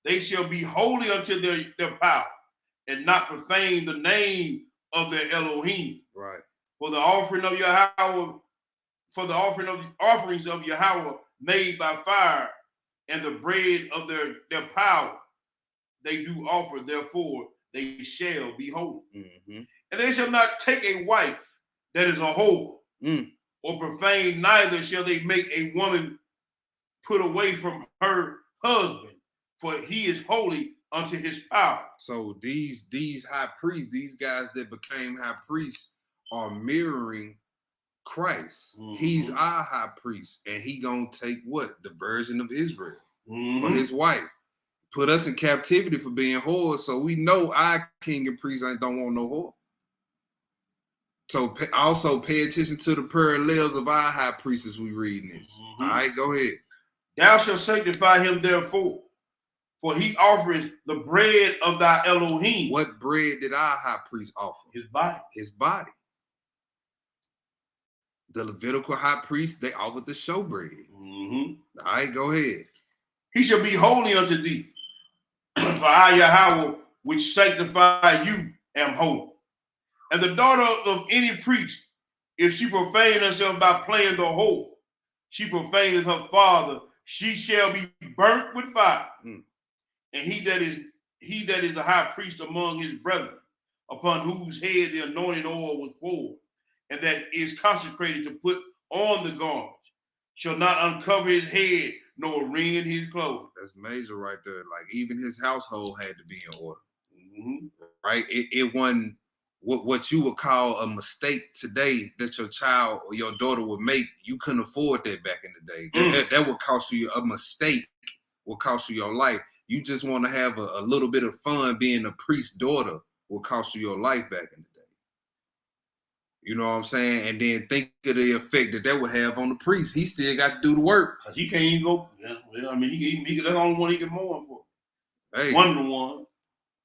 They shall be holy unto their power, and not profane the name of their Elohim. Right. For the offering of Yahweh, for the offering of the offerings of Yahweh made by fire, and the bread of their power, they do offer, therefore they shall be holy. And they shall not take a wife that is a whore, or profane, neither shall they make a woman put away from her husband, for he is holy unto his power. So these high priests, these guys that became high priests, are mirroring Christ. He's our high priest, and he gonna take what? The virgin of Israel for his wife. Put us in captivity for being whores, so we know our king and priest don't want no whore. So also pay attention to the parallels of our high priest as we read this. All right, go ahead. Thou shalt sanctify him therefore, for he offereth the bread of thy Elohim. What bread did our high priest offer? His body. His body. The Levitical high priest, they offered the showbread. All right, go ahead. He shall be holy unto thee, for I, Yahweh, which sanctify you, am holy. And the daughter of any priest, if she profane herself by playing the whore, she profaneth her father, she shall be burnt with fire. And he that is a high priest among his brethren, upon whose head the anointing oil was poured, and that is consecrated to put on the garments, shall not uncover his head nor rend his clothes. That's major right there. Like even his household had to be in order. Right? It wasn't what you would call a mistake today that your child or your daughter would make. You couldn't afford that back in the day. That would cost you a mistake, will cost you your life. You just want to have a little bit of fun being a priest's daughter will cost you your life back in the day. You know what I'm saying? And then think of the effect that would have on the priest. He still got to do the work. Because he can't even go. Yeah, I mean, he that's the only one he can mourn for. Hey. One to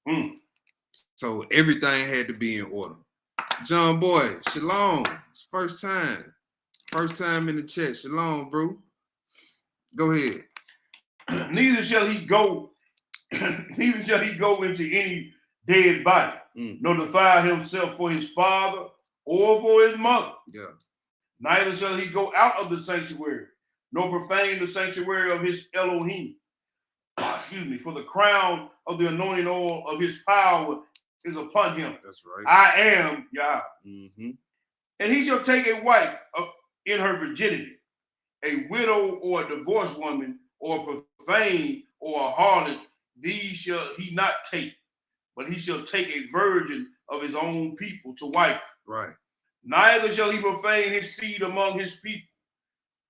one. So everything had to be in order. John Boy, shalom. It's first time. First time in the chat. Shalom, bro. Go ahead. Neither shall he go into any dead body, nor defile himself for his father or for his mother. Yeah. Neither shall he go out of the sanctuary, nor profane the sanctuary of his Elohim. Excuse me, for the crown of the anointing oil of his power is upon him. That's right. I am Yah. And he shall take a wife in her virginity, a widow or a divorced woman, or a profane or a harlot. These shall he not take, but he shall take a virgin of his own people to wife. Right. Neither shall he profane his seed among his people,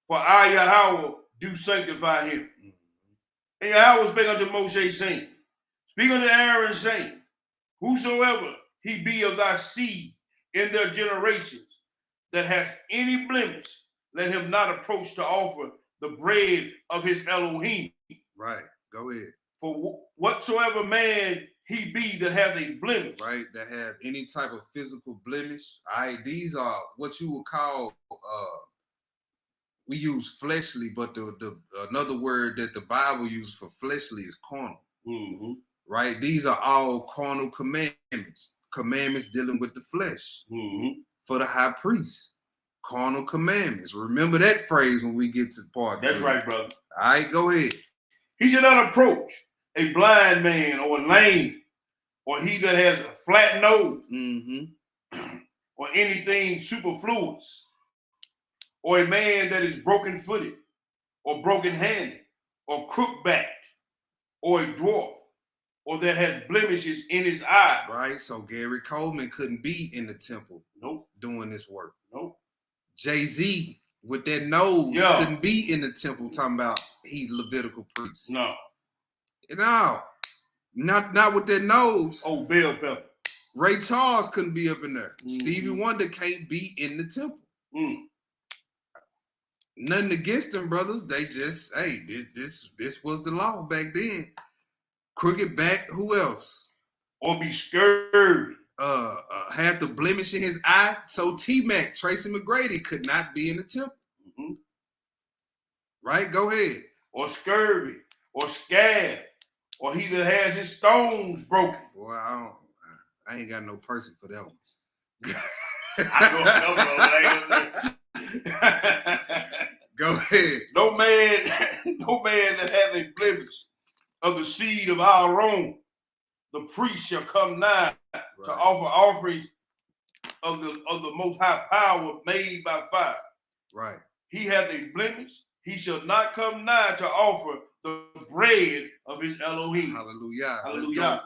for I, Yahweh, do sanctify him. And Yahweh spake unto Moshe, saying, Speak unto Aaron, saying, Whosoever he be of thy seed in their generations that hath any blemish, let him not approach to offer the bread of his Elohim. Right. Go ahead. For whatsoever man he be that hath a blemish. Right. That have any type of physical blemish. All right. These are what you would call, we use fleshly, but the another word that the Bible uses for fleshly is carnal. Right. These are all carnal commandments. Commandments dealing with the flesh. For the high priest. Carnal commandments. Remember that phrase when we get to the part. That's right, brother. All right, go ahead. He should not approach a blind man or a lame, or he that has a flat nose, or anything superfluous, or a man that is broken-footed, or broken-handed, or crook-backed, or a dwarf, or that has blemishes in his eye. Right, so Gary Coleman couldn't be in the temple doing this work. Jay-Z with that nose couldn't be in the temple talking about he Levitical priest. No, not with that nose. Oh, bell pepper. Ray Charles couldn't be up in there. Stevie Wonder can't be in the temple. Nothing against them brothers. They just, hey, this was the law back then. Crooked back, who else? Or be scurvy. had the blemish in his eye, so T-Mac, Tracy McGrady, could not be in the temple. Mm-hmm. Right? Go ahead. Or scurvy, or scab, or he that has his stones broken. Boy, I ain't got no person for that one. Go ahead. No man that have a blemish of the seed of our own, the priest shall come nigh to offer offerings of the most high power made by fire. Right. He hath a blemish, he shall not come nigh to offer the bread of his Elohim. Hallelujah. Hallelujah.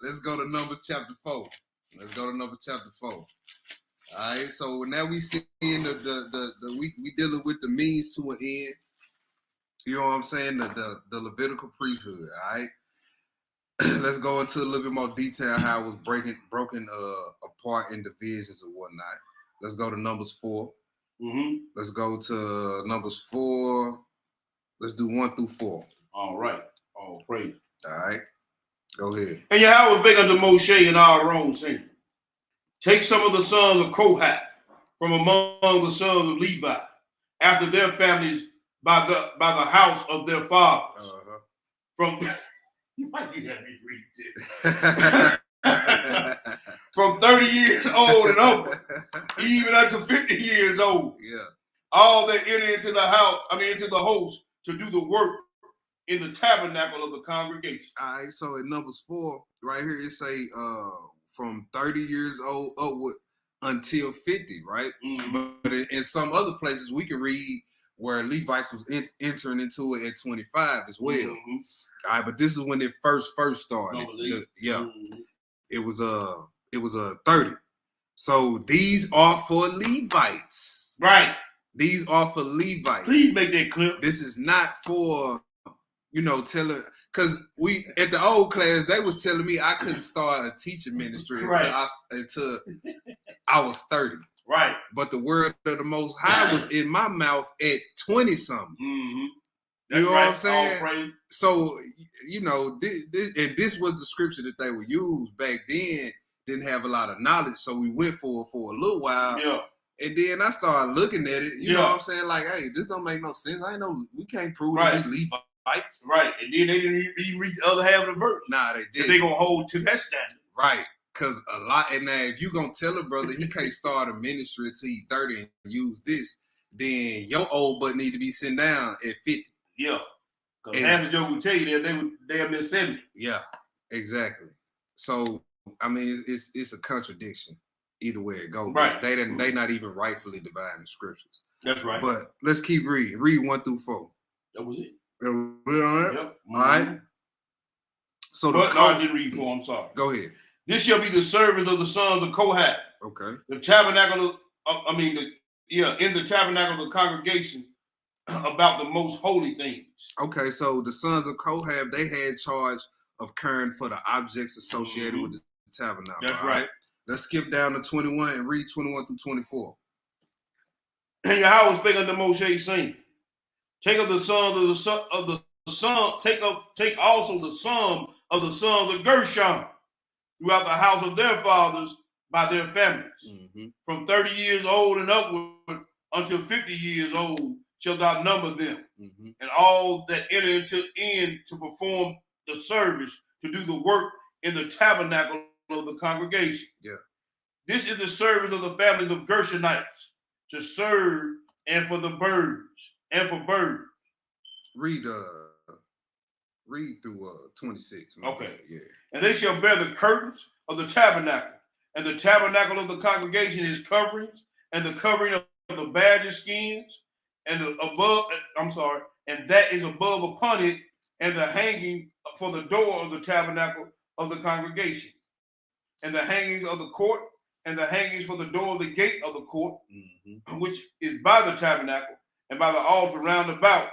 Let's go to Numbers chapter 4. Let's go to Numbers chapter 4. All right. So now we see in we dealing with the means to an end. You know what I'm saying? The Levitical priesthood. All right. Let's go into a little bit more detail how it was broken apart in divisions and whatnot. Let's go to Numbers 4. Mm-hmm. Let's go to Numbers 4. Let's do 1 through 4. All right. All praise. All right. Go ahead. And Yahweh spake unto Moshe and Aaron, saying, take some of the sons of Kohath from among the sons of Levi, after their families by the house of their fathers. Uh-huh. From you might have me read this. From 30 years old and over, even up to 50 years old. Yeah. All that enter into the host to do the work in the tabernacle of the congregation. All right, so in Numbers 4, right here it say from 30 years old upward until 50, right? Mm-hmm. But in some other places we can read where Levites was entering into it at 25 as well. Mm-hmm. All right, but this is when it first started. Mm-hmm. It was a 30. So these are for Levites. Right. These are for Levites. Please make that clear. This is not for, telling, because we at the old class, they was telling me I couldn't start a teaching ministry until I was 30. Right. But the word of the Most High was in my mouth at 20 something. Mm-hmm. You know what I'm saying? So, this was the scripture that they would use back then. Didn't have a lot of knowledge, so we went for a little while. Yeah. And then I started looking at it. You know what I'm saying? Like, hey, this don't make no sense. I know we can't prove that we Levites. Right. And then they didn't even read the other half of the verse. Nah, they did. They gonna hold to that standard. Right. Because a lot, and now if you gonna tell a brother he can't start a ministry until he's 30 and use this, then your old butt need to be sitting down at 50. Yeah. Because half the joke will tell you that they would damn near 70. Yeah, exactly. So I mean, it's a contradiction either way it goes. Right. They not even rightfully dividing the scriptures. That's right. But let's keep reading. Read 1 through 4. That was it. All right. Yep. Mm-hmm. All right. So I didn't read 4. I'm sorry. Go ahead. This shall be the service of the sons of Kohath. Okay. The tabernacle in the tabernacle of the congregation about the most holy things. Okay, so the sons of Kohath, they had charge of caring for the objects associated with the tabernacle. That's right. Let's skip down to 21 and read 21 through 24. And Yahweh spake unto Moshe, saying, take also the sum of the sons of Gershon throughout the house of their fathers by their families. Mm-hmm. From 30 years old and upward until 50 years old shalt thou number them, mm-hmm. and all that enter in to perform the service, to do the work in the tabernacle of the congregation. Yeah. This is the service of the families of Gershonites, to serve and for the birds, and for birds. Read through 26. Okay. Yeah. And they shall bear the curtains of the tabernacle, and the tabernacle of the congregation is coverings, and the covering of the badger skins, and that is above upon it, and the hanging for the door of the tabernacle of the congregation, and the hangings of the court, and the hangings for the door of the gate of the court, mm-hmm. which is by the tabernacle, and by the altar round about,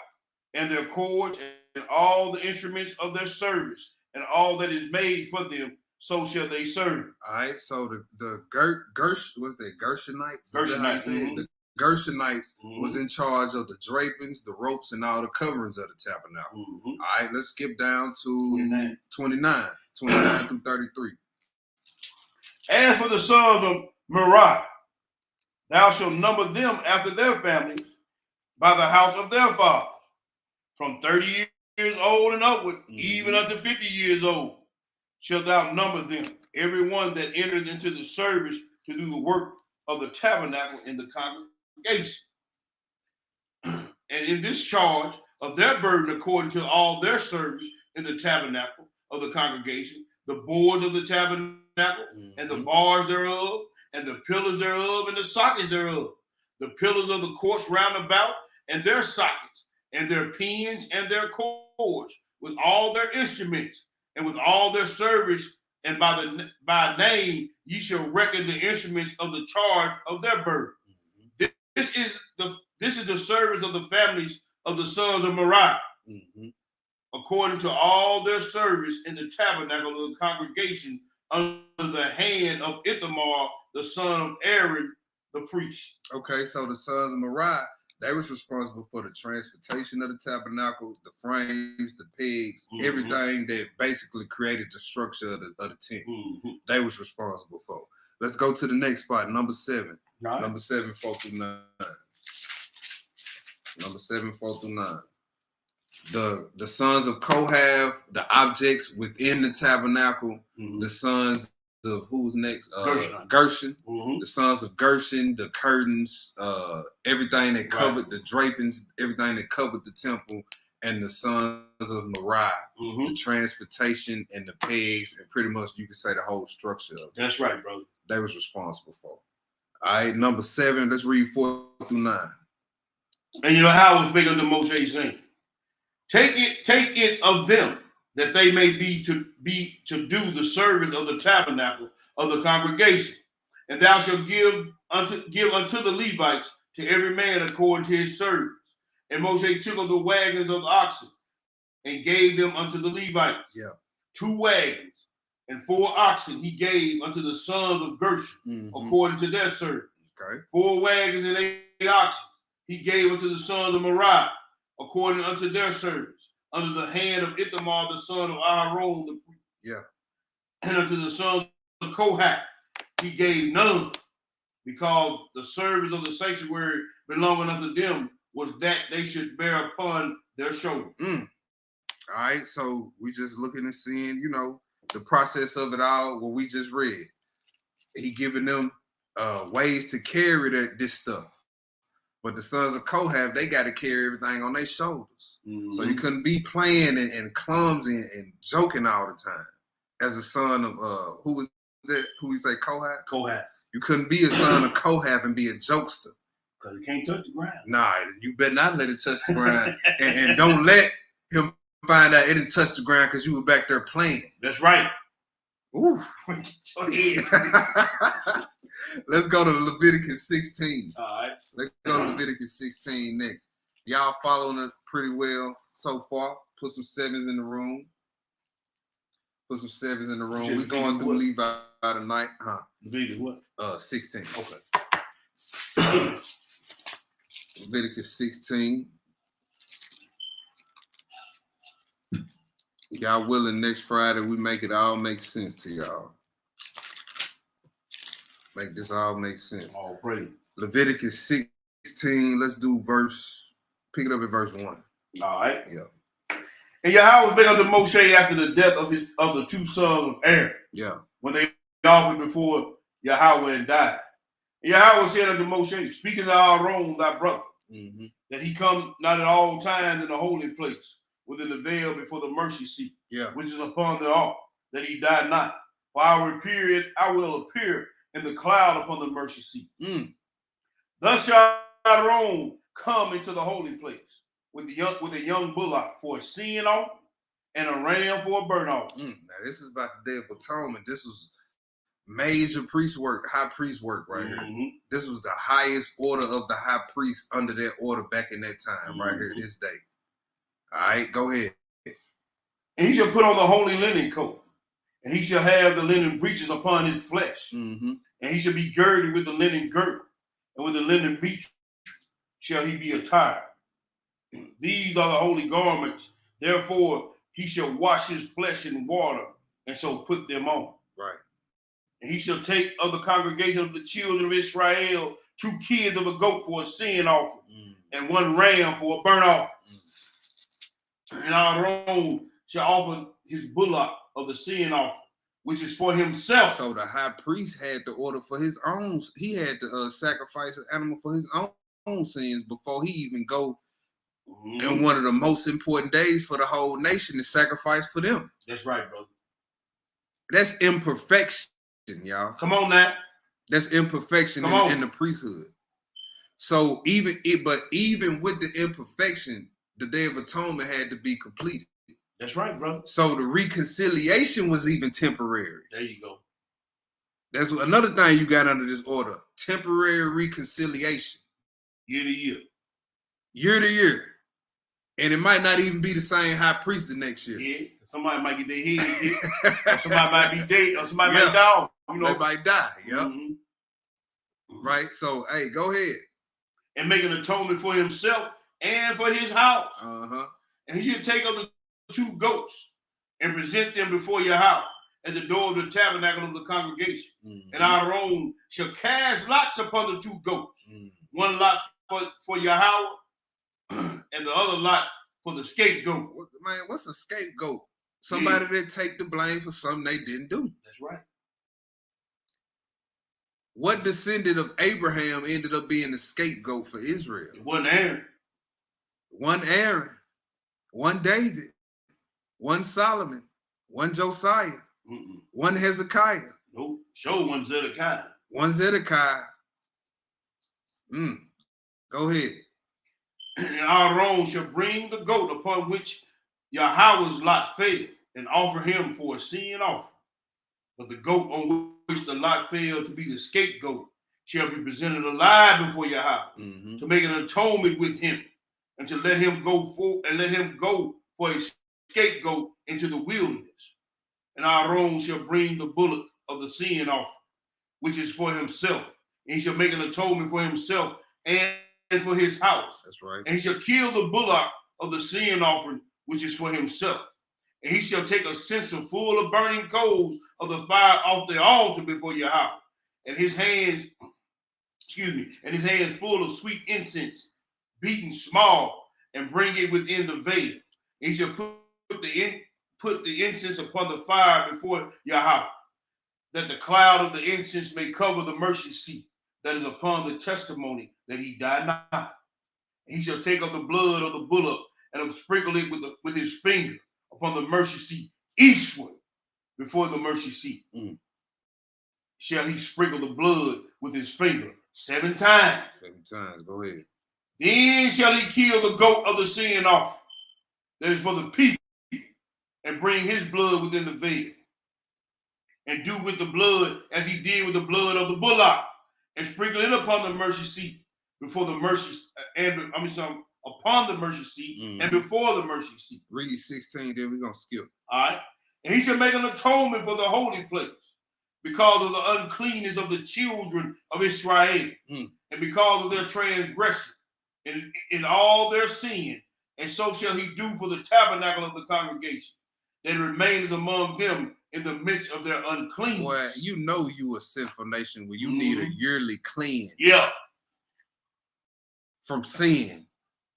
and their cords, and all the instruments of their service, and all that is made for them, so shall they serve. All right, so the Gershonites? Gershonites. Mm-hmm. The Gershonites mm-hmm. was in charge of the drapings, the ropes, and all the coverings of the tabernacle. Mm-hmm. All right, let's skip down to 29 through 33. As for the sons of Merari, thou shalt number them after their families by the house of their fathers, from 30 years old and upward, even unto 50 years old, shalt thou number them, every one that entered into the service to do the work of the tabernacle in the congregation. And in this charge of their burden, according to all their service in the tabernacle of the congregation, the boards of the tabernacle, and the bars thereof, and the pillars thereof, and the sockets thereof, the pillars of the courts round about, and their sockets, and their pins, and their cords, with all their instruments, and with all their service, and by name ye shall reckon the instruments of the charge of their burden. This is the service of the families of the sons of Merari, according to all their service in the tabernacle of the congregation, under the hand of Ithamar, the son of Aaron, the priest. Okay, so the sons of Merari, they was responsible for the transportation of the tabernacle, the frames, the pegs, everything that basically created the structure of the tent. They was responsible for. Let's go to the next spot, number 7. Right. Number 7, 4 through 9. Number 7, 4 through 9. The sons of Kohath, the objects within the tabernacle, the sons of who's next? Gershon. The sons of Gershon, the curtains, everything that covered the drapings, everything that covered the temple, and the sons of Merari, the transportation and the pegs, and pretty much you could say the whole structure of it. That's right, brother. They was responsible for. All right, number 7, let's read 4 through 9. And you know how it was bigger than Moshe saying, take it of them, that they may be to do the service of the tabernacle of the congregation, and thou shalt give unto the Levites to every man according to his service. And Moshe took of the wagons of the oxen and gave them unto the Levites. 2 wagons and 4 oxen he gave unto the sons of Gershon according to their service. 4 wagons and 8 oxen he gave unto the sons of Merari according unto their service, under the hand of Ithamar the son of Aaron the priest. And unto the sons of Kohath he gave none, because the service of the sanctuary belonging unto them was that they should bear upon their shoulder. All right, so we just looking and seeing, you know, the process of it all, what we just read. He giving them ways to carry this stuff. But the sons of Kohath, they got to carry everything on their shoulders. So you couldn't be playing and clumsy and joking all the time. As a son of, who was that? Who we say, Kohath? Kohath. You couldn't be a son of Kohath and be a jokester. Because it can't touch the ground. Nah, you better not let it touch the ground. and don't let him find out it didn't touch the ground because you were back there playing. That's right. Ooh. Let's go to Leviticus 16. All right. Let's go to Leviticus 16 next. Y'all following it pretty well so far. Put some 7s in the room. We're going through Levi tonight. Leviticus what? 16. Okay. Leviticus 16. Y'all willing next Friday we make it all make sense to y'all. Make this all make sense. All praise. Leviticus 16. Let's do pick it up at verse 1. All right. Yeah. And Yahweh was big unto Moshe after the death of the 2 sons of Aaron. Yeah. When they offered before Yahweh and died. And Yahweh said unto Moshe, speaking to Aaron thy brother, that he come not at all times in the holy place, within the veil before the mercy seat, which is upon the ark, that he die not. For I will appear in the cloud upon the mercy seat. Thus shall Aaron come into the holy place with a young bullock for a sin offering and a ram for a burnt offering. Now this is about the Day of Atonement. This was major priest work, high priest work right here. This was the highest order of the high priest under that order back in that time, right here, this day. All right, go ahead. And he shall put on the holy linen coat, and he shall have the linen breeches upon his flesh, and he shall be girded with the linen girdle, and with the linen meat shall he be attired. These are the holy garments. Therefore, he shall wash his flesh in water, and so put them on. Right. And he shall take of the congregation of the children of Israel 2 kids of a goat for a sin offering, and 1 ram for a burnt offering. And Aaron shall offer his bullock of the sin offering, which is for himself. So the high priest had to order for his own. He had to sacrifice an animal for his own sins before he even go. And one of the most important days for the whole nation is sacrifice for them. That's right, brother. That's imperfection, y'all. Come on now. That's imperfection in the priesthood. So even with the imperfection, the Day of Atonement had to be completed. That's right, brother. So the reconciliation was even temporary. There you go. That's another thing you got under this order: temporary reconciliation. Year to year. Year to year. And it might not even be the same high priest the next year. Yeah. Somebody might get their head hit. Or somebody might be dead. Or somebody might die. You know, they might die. Yep. Right. So, hey, go ahead. And make an atonement for himself and for his house. And he should take of the 2 goats and present them before your house at the door of the tabernacle of the congregation. And Aaron shall cast lots upon the 2 goats. 1 lot for your house, and the other lot for the scapegoat. Man, what's a scapegoat? Somebody that take the blame for something they didn't do. That's right. What descendant of Abraham ended up being the scapegoat for Israel? It wasn't Aaron. 1 Aaron, 1 David, 1 Solomon, 1 Josiah, 1 Hezekiah. Nope. Show 1 Zedekiah. 1 Zedekiah. Go ahead. And Aaron shall bring the goat upon which Yahweh's lot fell, and offer him for a sin offering. But the goat on which the lot fell to be the scapegoat shall be presented alive before Yahweh, to make an atonement with him, and to let him go for a scapegoat into the wilderness. And Aaron shall bring the bullock of the sin offering, which is for himself, and he shall make an atonement for himself and for his house. That's right. And he shall kill the bullock of the sin offering, which is for himself. And he shall take a censer full of burning coals of the fire off the altar before your house, and his hands full of sweet incense, beaten small, and bring it within the veil. And he shall put the incense upon the fire before your house, that the cloud of the incense may cover the mercy seat that is upon the testimony that he died not. And he shall take of the blood of the bullock and sprinkle it with his finger upon the mercy seat eastward before the mercy seat. Shall he sprinkle the blood with his finger 7 times. 7 times. Go ahead. Then shall he kill the goat of the sin offering that is for the people, and bring his blood within the veil, and do with the blood as he did with the blood of the bullock, and sprinkle it upon the mercy seat before the mercy, upon the mercy seat and before the mercy seat. Read 16, then we're going to skip. All right. And he shall make an atonement for the holy place because of the uncleanness of the children of Israel, and because of their transgression and in all their sin. And so shall he do for the tabernacle of the congregation that remaineth among them in the midst of their uncleanness. Well, you know you a sinful nation where you need a yearly cleanse. Yeah. From sin.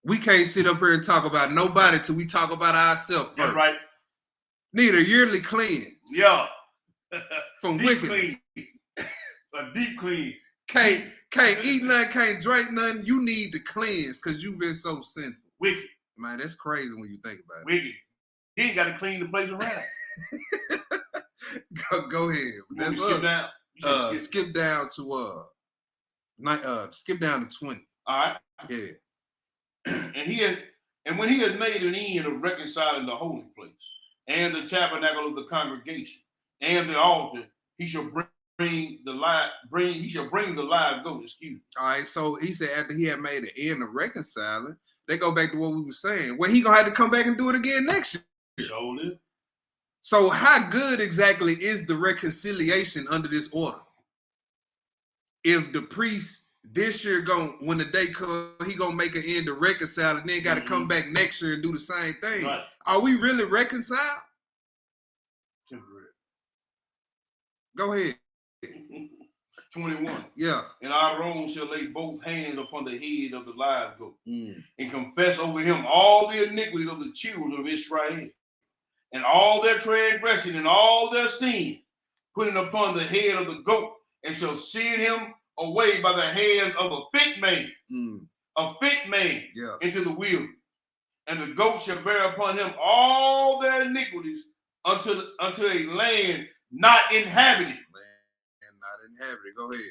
We can't sit up here and talk about nobody till we talk about ourselves first. That's right. Need a yearly cleanse. Yeah. From deep wickedness. clean. A deep clean. Can't eat nothing, can't drink nothing. You need to cleanse because you've been so sinful. Wicked. Man, that's crazy when you think about it. Wicked. He ain't got to clean the place around. Go ahead. That's skip down. Skip down to skip down to 20. All right. Yeah. And when he has made an end of reconciling the holy place and the tabernacle of the congregation and the altar, he shall bring the live goat. Excuse me. All right. So he said after he had made an end of reconciling, they go back to what we were saying. Well, he gonna have to come back and do it again next year. So how good exactly is the reconciliation under this order? If the priest this year when the day comes, he gonna make an end to reconcile and then got to come back next year and do the same thing. Right. Are we really reconciled? Temporary. Go ahead. 21. Yeah. And Aaron shall lay both hands upon the head of the live goat Mm. and confess over him all the iniquities of the children of Israel and all their transgression and all their sin, putting upon the head of the goat, and shall send him away by the hand of a fit man, Yeah. into the wilderness. And the goat shall bear upon him all their iniquities unto a land not inhabited. Land not inhabited. Go ahead.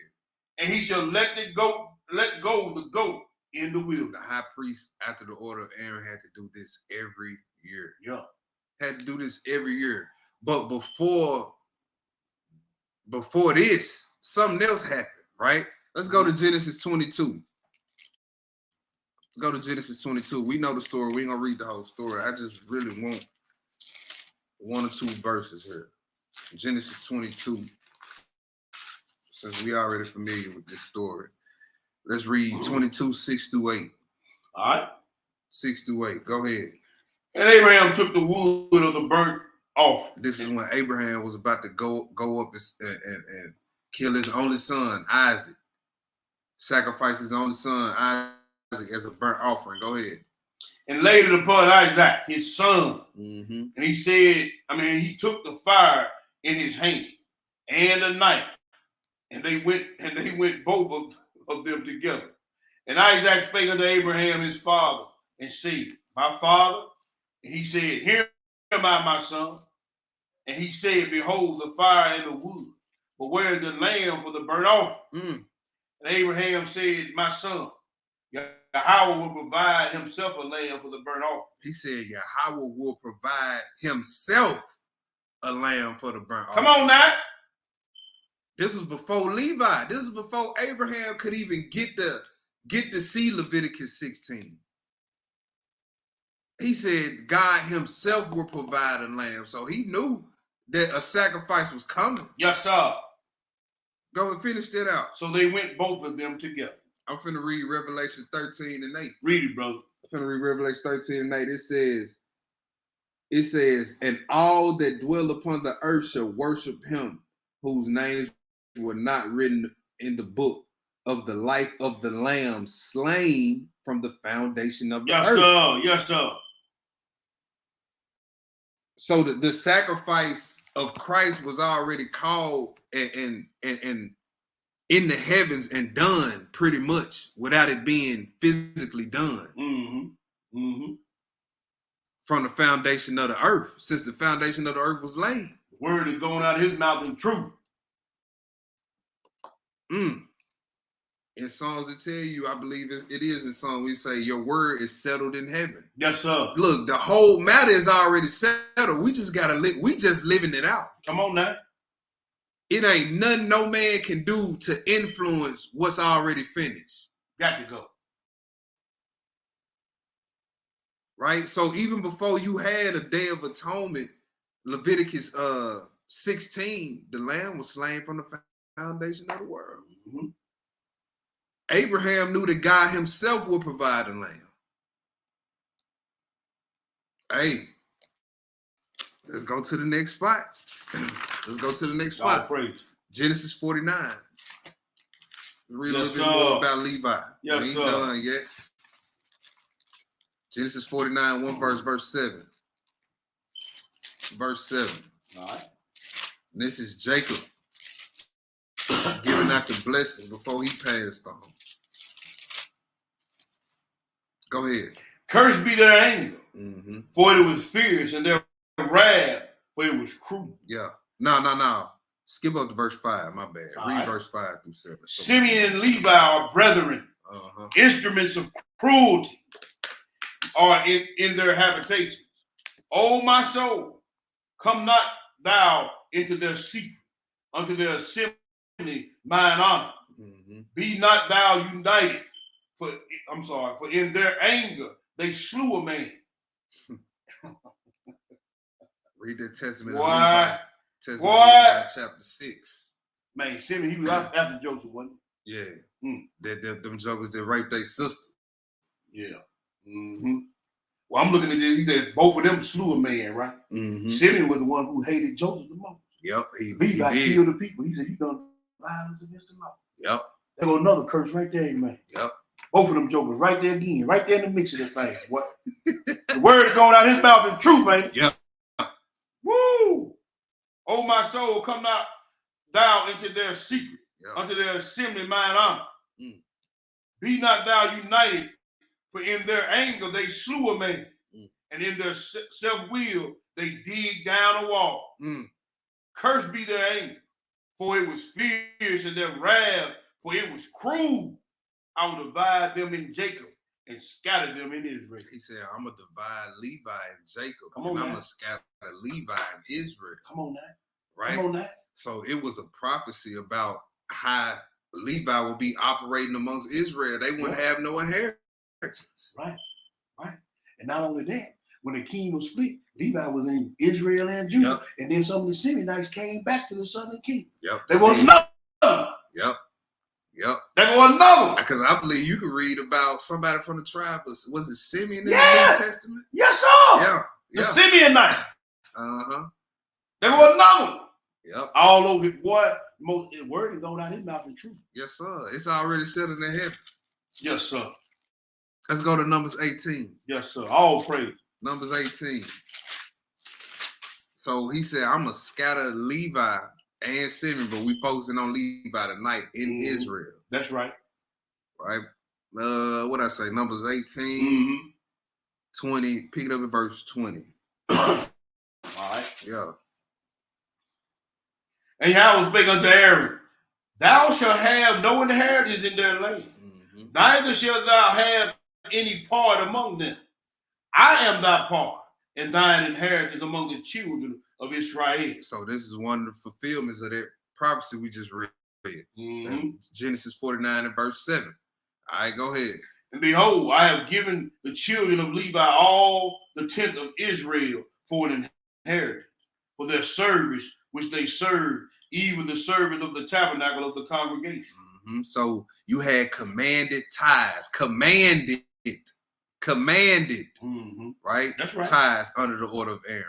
And he shall let go the goat in the wilderness. The high priest, after the order of Aaron, had to do this every year. Yeah. Had to do this every year. But before this, something else happened, right? Let's go to Genesis 22. Let's go to Genesis 22. We know the story. We ain't gonna read the whole story. I just really want one or two verses here. Genesis 22. Since we already familiar with this story. Let's read 22, 6 through 8. All right. 6 through 8. Go ahead. And Abraham took the wood of the burnt offering. This is when Abraham was about to go up and kill his only son, Isaac. Sacrifice his only son, Isaac, as a burnt offering. Go ahead. And laid it upon Isaac, his son. Mm-hmm. And he said, he took the fire in his hand and a knife. And they went both of them together. And Isaac spake unto Abraham his father, and said, My father. And he said, Here am I, my son. And he said, Behold, the fire and the wood, but where is the lamb for the burnt offering? And Abraham said, My son, Yahweh will provide himself a lamb for the burnt offering. He said, Yahweh will provide himself a lamb for the burnt offering. Come on now. This was before Levi. This was before Abraham could even get to see Leviticus 16. He said God himself will provide a lamb. So he knew that a sacrifice was coming. Yes, sir. Go and finish that out. So they went both of them together. I'm finna read Revelation 13 and 8. Read it, brother. I'm finna read Revelation 13 and 8. It says, and all that dwell upon the earth shall worship him, whose names were not written in the book of the life of the Lamb slain from the foundation of the earth. Sir. Yes, sir. So the sacrifice of Christ was already called and in the heavens and done pretty much without it being physically done. Mm-hmm. Mm-hmm. From the foundation of the earth, since the foundation of the earth was laid. The word is going out of his mouth in truth. In Psalms it tell you, I believe it is in Psalms, we say your word is settled in heaven. Yes, sir. Look, the whole matter is already settled. We just gotta live. We just living it out. Come on now. It ain't nothing no man can do to influence what's already finished. Got to go. Right? So even before you had a Day of Atonement, Leviticus 16, the lamb was slain from the foundation of the world. Mm-hmm. Abraham knew that God himself would provide a lamb. Hey, let's go to the next spot. Let's go to the next spot. Praise. Genesis 49. Read a little bit sir. more about Levi. Yes, we ain't sir. done yet. Genesis 49, one verse 7. Verse 7. All right. And this is Jacob giving out the blessing before he passed on. Go ahead. Cursed be their anger, Mm-hmm. for it was fierce, and their wrath, for it was cruel. Yeah. No. Skip up to verse 5. My bad. All Read right. verse 5 through 7. Simeon and Levi are brethren, Uh-huh. instruments of cruelty are in their habitations. O my soul, come not thou into their secret, unto their assembly mine honor. Mm-hmm. Be not thou united, for in their anger they slew a man. Read the Testament What? of Levi. Testament What? of Levi, chapter 6. Man, Simeon, he was after Joseph, wasn't Yeah. Mm. Them jokers that raped their sister. he? Yeah. Mm-hmm. Well, I'm looking at this. He said both of them slew a man, right? Mm-hmm. Simeon was the one who hated Joseph the most. Yep. He Levi did. killed the people. He said, you done violence against the law. Yep. There go another curse right there, man. Yep. Both of them jokers right there again, right there in the mix of this thing. What? The word is going out his mouth in truth, man. Yep. Woo! Oh, my soul, come not thou into their secret, unto their assembly mine honor. Be not thou united, for in their anger they slew a man, and in their self-will they dig down a wall. Cursed be their anger, for it was fierce, and their wrath, for it was cruel. I will divide them in Jacob and scatter them in Israel. He said, I'm going to divide Levi and Jacob, Come on, and I'm now. going to scatter Levi and Israel. Come on now. Right? Come on now. So it was a prophecy about how Levi will be operating amongst Israel. They wouldn't have no inheritance. Right. And not only that, when the kingdom split, Levi was in Israel and Judah, and then some of the Simeonites came back to the southern kingdom. There was another. There was another. Because I believe you could read about somebody from the tribe. Was it Simeon in the New Testament? Yes, sir. Yeah. The Simeonites. Uh-huh. There was another. Yep. All over it, boy. Most word is going out his mouth in truth. Yes, sir. It's already settled in heaven. Yes, sir. Let's go to Numbers 18. Yes, sir. All praise. Numbers 18. So he said, I'm going to scatter Levi and Simeon, but we focusing on Levi tonight in Israel. That's right. Right? What I say? Numbers 18, 20. Pick it up at verse 20. All right. Yeah. And Yahweh spake unto Aaron, thou shalt have no inheritance in their land, neither shalt thou have any part among them. I am thy part, and thine inheritance among the children of Israel. So this is one of the fulfillments of that prophecy we just read. Genesis 49 and verse 7. All right, go ahead. And behold, I have given the children of Levi all the tenth of Israel for an inheritance, for their service which they served, even the service of the tabernacle of the congregation. So you had commanded tithes, commanded, right? That's right. Tithes under the order of Aaron.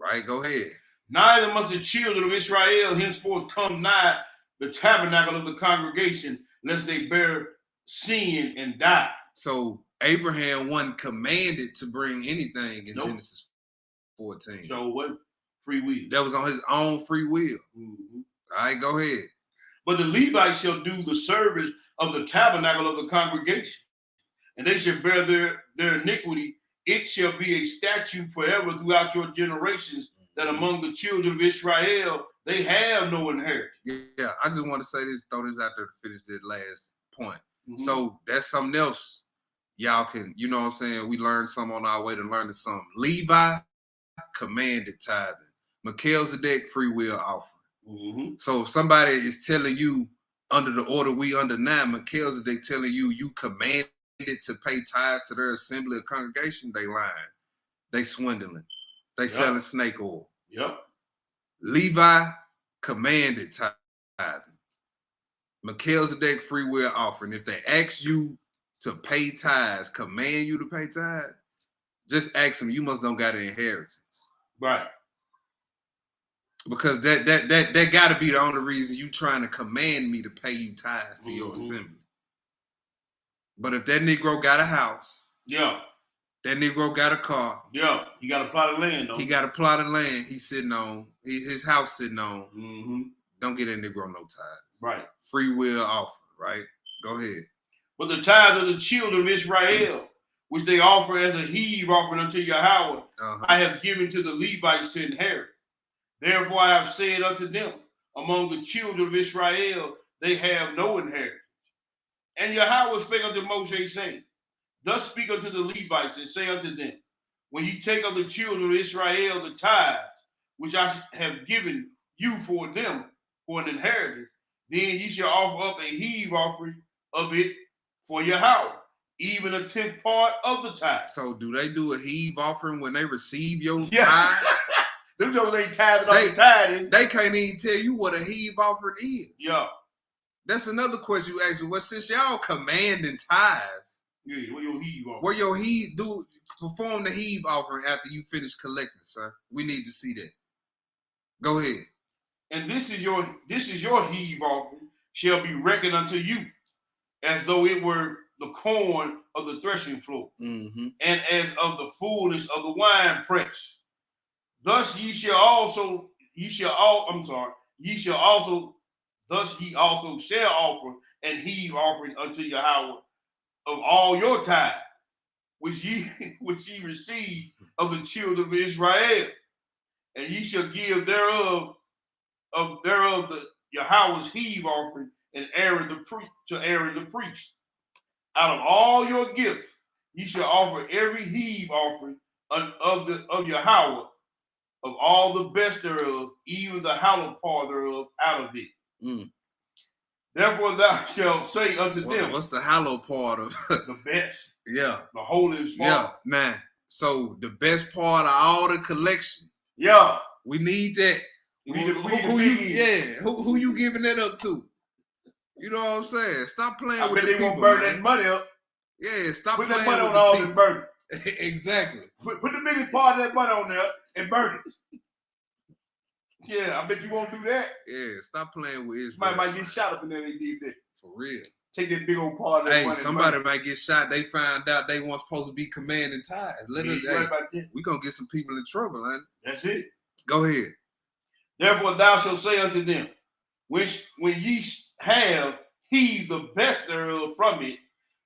Right, go ahead. Neither must the children of Israel henceforth come nigh the tabernacle of the congregation, lest they bear sin and die. So Abraham wasn't commanded to bring anything in Genesis 14. So what? Free will. That was on his own free will. All right, go ahead. But the Levites shall do the service of the tabernacle of the congregation, and they shall bear their iniquity. It shall be a statute forever throughout your generations, that among the children of Israel they have no inheritance. Yeah, I just want to say this, throw this out there to finish that last point. So that's something else y'all can, you know what I'm saying? We learned some on our way to learning something. Levi commanded tithing. Melchizedek free will offering. So if somebody is telling you under the order we under now, Melchizedek telling you commanded to pay tithes to their assembly of congregation, they lying. They swindling. They selling snake oil. Levi commanded tithing. Melchizedek free will offering. If they ask you to pay tithes, command you to pay tithes, just ask them, you must don't got an inheritance. Right. Because that got to be the only reason you trying to command me to pay you tithes to your assembly. But if that Negro got a house, that Negro got a car, he got a plot of land, though. He got a plot of land he's sitting on, his house sitting on. Don't get that Negro no tithes. Right. Free will offer, right? Go ahead. But the tithes of the children of Israel, which they offer as a heave offering unto Yahweh, I have given to the Levites to inherit. Therefore I have said unto them, among the children of Israel, they have no inheritance. And Yahweh spake unto Moshe, saying, thus speak unto the Levites, and say unto them, when you take of the children of Israel the tithes, which I have given you for them for an inheritance, then ye shall offer up a heave offering of it for Yahweh, even a 10th part of the tithe. So do they do a heave offering when they receive your tithe? Them jokers ain't tithing on the tithe. They can't even tell you what a heave offering is. Yeah. That's another question you ask. Well, since y'all commanding tithes, where your heave offering? Where your heave perform the heave offering after you finish collecting, sir. We need to see that. Go ahead. and this is your heave offering shall be reckoned unto you, as though it were the corn of the threshing floor, Mm-hmm. and as of the fullness of the wine press. Thus ye also shall offer an heave offering unto Yahweh of all your tithe, which ye receive of the children of Israel, and ye shall give thereof the Yahweh's heave offering and Aaron the priest. Out of all your gifts, ye shall offer every heave offering of Yahweh, of all the best thereof, even the hallowed part thereof, out of it. Mm. Therefore thou shalt say unto them, what's the hallowed part of the best, yeah, the holiest part. yeah, man. So the best part of all the collection. Yeah, we need that. Who you giving that up to? You know what I'm saying? Stop playing with the people. I bet they won't burn that money up. Yeah, stop playing that money with on all and burn it. Exactly. Put the biggest part of that money on there and burn it. Yeah, I bet you won't do that. Yeah, stop playing with Israel. Somebody might get shot up in there. They did that. For real. Take that big old part of that money. Hey, somebody might get shot. They find out they weren't supposed to be commanding tithes. We're going to get some people in trouble, man. That's it. Go ahead. Therefore thou shalt say unto them, when ye have heaved the best thereof from it,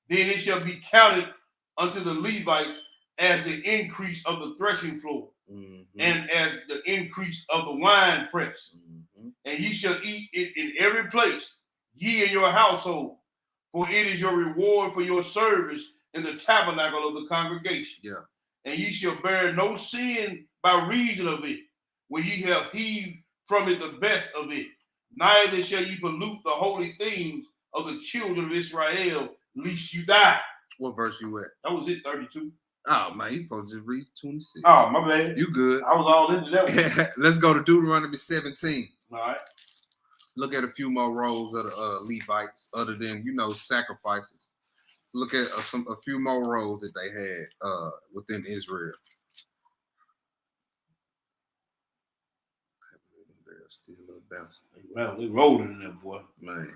then it shall be counted unto the Levites as the increase of the threshing floor, and as the increase of the wine press. And ye shall eat it in every place, ye and your household, for it is your reward for your service in the tabernacle of the congregation. Yeah. And ye shall bear no sin by reason of it, when ye have heaved from it the best of it. Neither shall ye pollute the holy things of the children of Israel, lest you die. What verse you at? That was it, 32. Oh, man, you supposed to just read 26. Oh, my bad. You good. I was all into that one. Let's go to Deuteronomy 17. All right. Look at a few more roles of the Levites, other than, sacrifices. Look at a few more roles that they had within Israel. Still a little bouncing. Well, we rolling in there, boy. Man.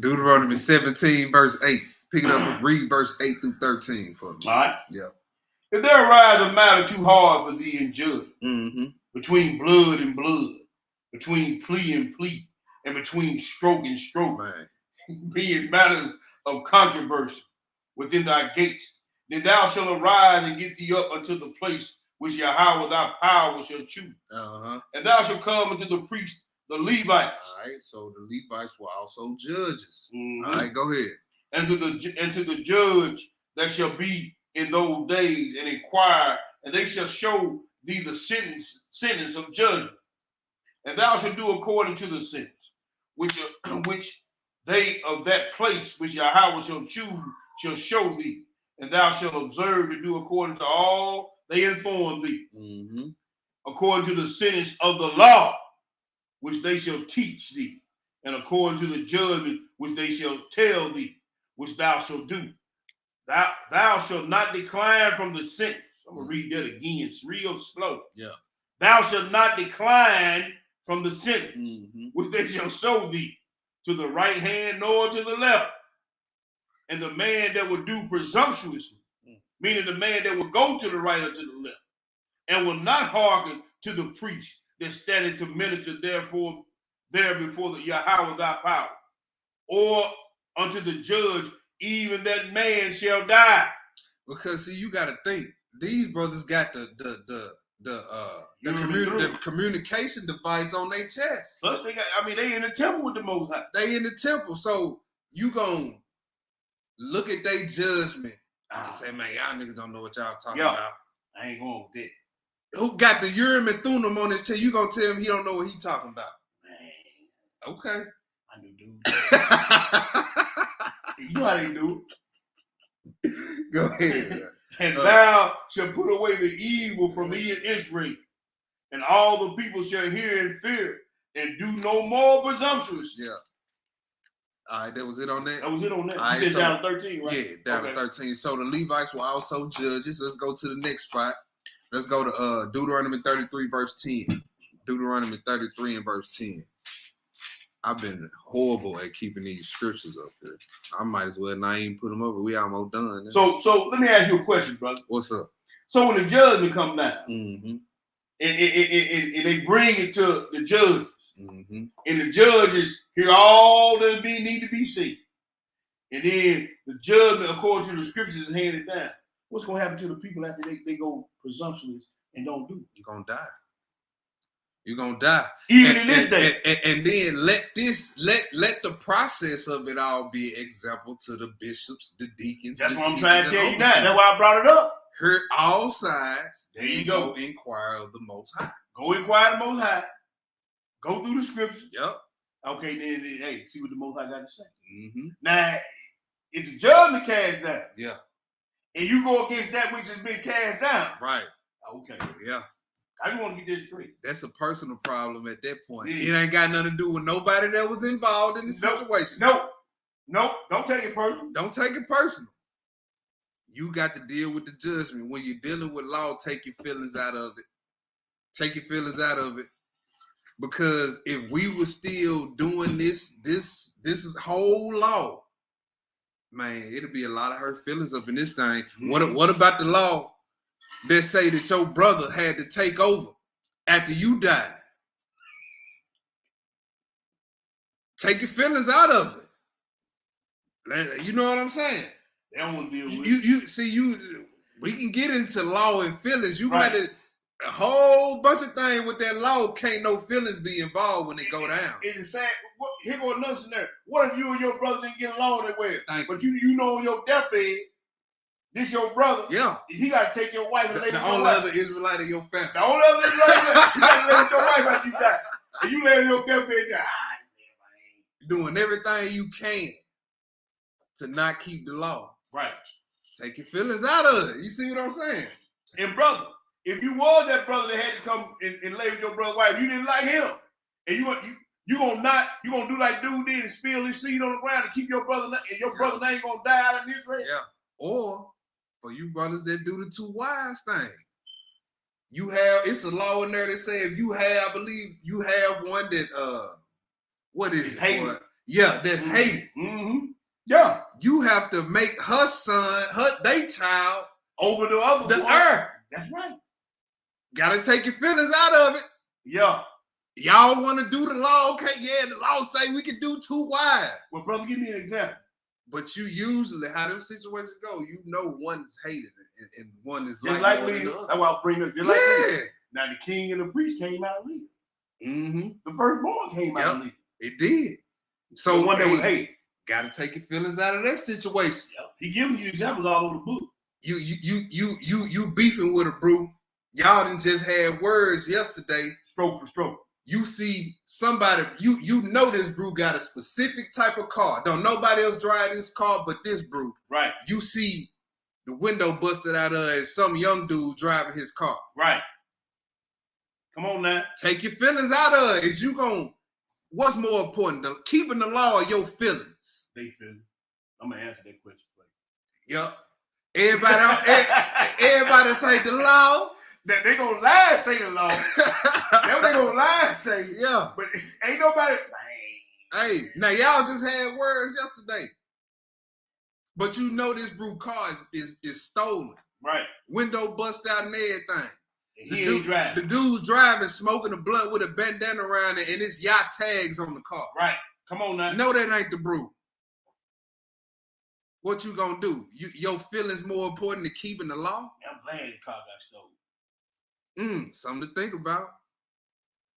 Deuteronomy 17, verse 8. Pick it up and read verse 8 through 13 for me. All right. Yeah. If there arise a matter too hard for thee in judgment, between blood and blood, between plea and plea, and between stroke and stroke, man, being matters of controversy within thy gates, then thou shalt arise and get thee up unto the place which Yahweh thy power shall choose. And thou shalt come unto the priests, the Levites. All right, so the Levites were also judges. All right, go ahead. And to the judge that shall be in those days, and inquire, and they shall show thee the sentence of judgment. And thou shalt do according to the sentence which they of that place which Yahweh shall choose shall show thee. And thou shalt observe to do according to all they inform thee, according to the sentence of the law which they shall teach thee, and according to the judgment which they shall tell thee, which thou shalt do. Thou shalt not decline from the sentence. I'm going to read that again. It's real slow. Yeah. Thou shalt not decline from the sentence which they shall show thee, to the right hand nor to the left. And the man that will do presumptuously, meaning the man that will go to the right or to the left, and will not hearken to the priest that standeth to minister there before the Yahweh thy power, or unto the judge, even that man shall die. Because see, you got to think these brothers got the communication device on their chest. Plus, they in the temple with the Most High. They in the temple, so you gonna look at their judgment and say, man, y'all niggas don't know what y'all talking about. I ain't going with that. Who got the Urim and Thummim on his chest? You gonna tell him he don't know what he talking about? Man. Okay. I knew, dude. You know how they do it. Go ahead. And thou shalt put away the evil from Israel, and all the people shall hear and fear, and do no more presumptuous. Yeah. All right, that was it on that? That was it on that. All right, you said down to 13, right? Yeah, down to 13. So the Levites were also judges. Let's go to the next spot. Let's go to Deuteronomy 33, verse 10. Deuteronomy 33 and verse 10. I've been horrible at keeping these scriptures up here. I might as well not even put them over. We almost done. So let me ask you a question, brother. What's up? So when the judgment come down, Mm-hmm. and they bring it to the judge, Mm-hmm. and the judges hear all that need to be said, and then the judgment, according to the scriptures, is handed down. What's going to happen to the people after they go presumptuous and don't do it? You're going to die. You're going to die. Even in this day. And then let the process of it all be example to the bishops, the deacons. That's the what I'm trying to tell you now. overseers. That's why I brought it up. Heard all sides. There you go. Inquire of the Most High. Go inquire the Most High. Go through the scriptures. Yep. Okay, then hey, see what the Most High got to say. Mm-hmm. Now, if the judgment cast down, Yeah. and you go against that which has been cast down, Right. okay. Yeah. I just want to get this straight. That's a personal problem at that point. Yeah. It ain't got nothing to do with nobody that was involved in the situation. Nope. Don't take it personal. Don't take it personal. You got to deal with the judgment. When you're dealing with law, take your feelings out of it. Take your feelings out of it. Because if we were still doing this whole law, man, it'll be a lot of hurt feelings up in this thing. Mm-hmm. What about the law that say that your brother had to take over after you died? Take your feelings out of it. You know what I'm saying? They don't want to deal with You we can get into law and feelings. You right. got a whole bunch of things with that law. Can't no feelings be involved when it go down. It's sad. Here go another scenario. What if you and your brother didn't get along that way? But you know on your deathbed, this your brother. Yeah. He got to take your wife and lay with the your only wife. other Israelite in your family. The only other Israelite, you got to lay with your wife after you die. And you lay on your deathbed, doing everything you can to not keep the law. Right. Take your feelings out of it. You see what I'm saying? And brother, if you was that brother that had to come and lay with your brother's wife, you didn't like him, and you gonna do like dude did and spill his seed on the ground and keep your brother and your brother name gonna die out of Israel. Yeah. Or for you brothers that do the two wives thing, it's a law in there that say if you have, I believe you have one that what is it's it? hated. Yeah, that's hated. Mm-hmm. Yeah. You have to make her son, they child, over the other the one. earth. That's right. Gotta take your feelings out of it. Yeah. Y'all want to do the law? Okay, yeah, the law say we can do two wives. Well, brother, give me an example. But you usually, how them situations go, you know one is hated and one is Just like like Leah. another. That's why I bring up. Just like Leah. Now the king and the priest came out of Leah. Mm-hmm. The firstborn came out of Leah. It did. So the one that was hated. Gotta take your feelings out of that situation. Yep. He giving you examples all over the book. You beefing with a brew. Y'all done just had words yesterday. Stroke for stroke. You see somebody, you know this brew got a specific type of car. Don't nobody else drive this car but this brew. Right. You see the window busted out of as some young dude driving his car. Right. Come on now. Take your feelings out of it. What's more important, keeping the law or your feelings? They feel. I'm gonna answer that question for you. Yep. Everybody say the law. They gonna lie and say the law. They gonna lie and say, yeah. But ain't nobody. Hey, now y'all just had words yesterday. But you know this brew car is stolen. Right. Window bust out and everything. He ain't driving. The dude's driving, smoking a blunt with a bandana around it, and it's yacht tags on the car. Right. Come on now. No, that ain't the brew. What you gonna do? Your feelings more important than keeping the law? I'm glad the car got stolen. Something to think about.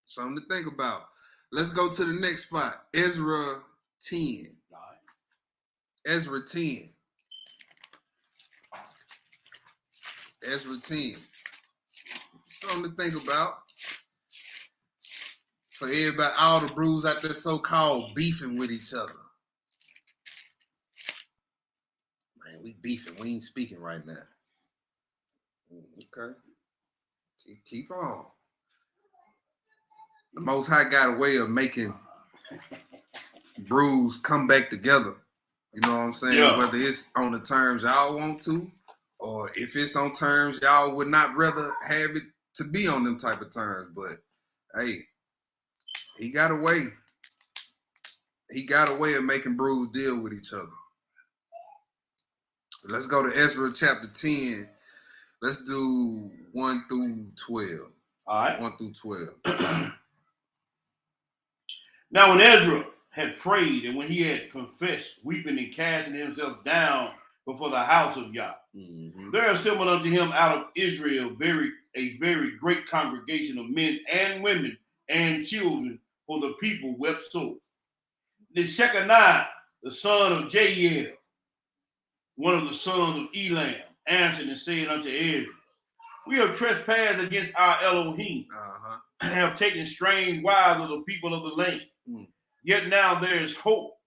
Something to think about. Let's go to the next spot. Ezra 10. All right. Ezra 10. Ezra 10. Something to think about. For everybody, all the brews out there so-called beefing with each other. Man, we beefing. We ain't speaking right now. Okay. Keep on. The Most High got a way of making brews come back together. You know what I'm saying? Yeah. Whether it's on the terms y'all want to, or if it's on terms y'all would not rather have it to be on them type of terms. But hey, he got a way. He got a way of making brews deal with each other. Let's go to Ezra chapter 10. Let's do 1 through 12. All right. 1 through 12. Now when Ezra had prayed and when he had confessed, weeping and casting himself down before the house of Yah, there assembled unto him out of Israel a very great congregation of men and women and children, for the people wept sore. Then Shechaniah, the son of Jael, one of the sons of Elam, answered and said unto Ezra, we have trespassed against our Elohim, and have taken strange wives of the people of the land. Yet now there is hope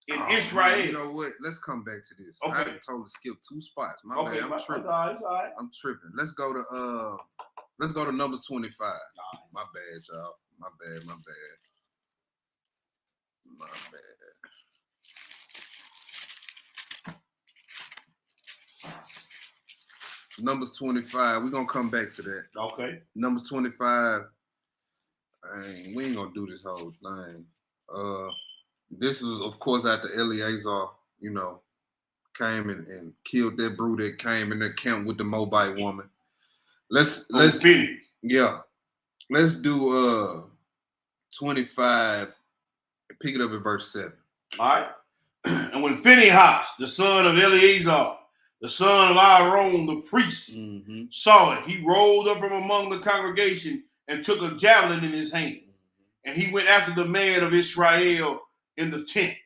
in Israel. Man, you know what? Let's come back to this. Okay. I totally skipped 2 spots. My Okay, bad. I'm tripping. all right. I'm tripping. Let's go to Numbers 25. My bad, y'all. My bad. Numbers 25. We're gonna come back to that. Okay. Numbers 25. We ain't gonna do this whole thing. This was, of course, after Eleazar, came and killed that brute that came in the camp with the Moabite woman. Let's finish. Yeah. Let's do 25 and pick it up at verse 7. All right. And when Phinehas, the son of Eleazar, the son of Aaron, the priest, saw it, he rolled up from among the congregation and took a javelin in his hand. And he went after the man of Israel in the tent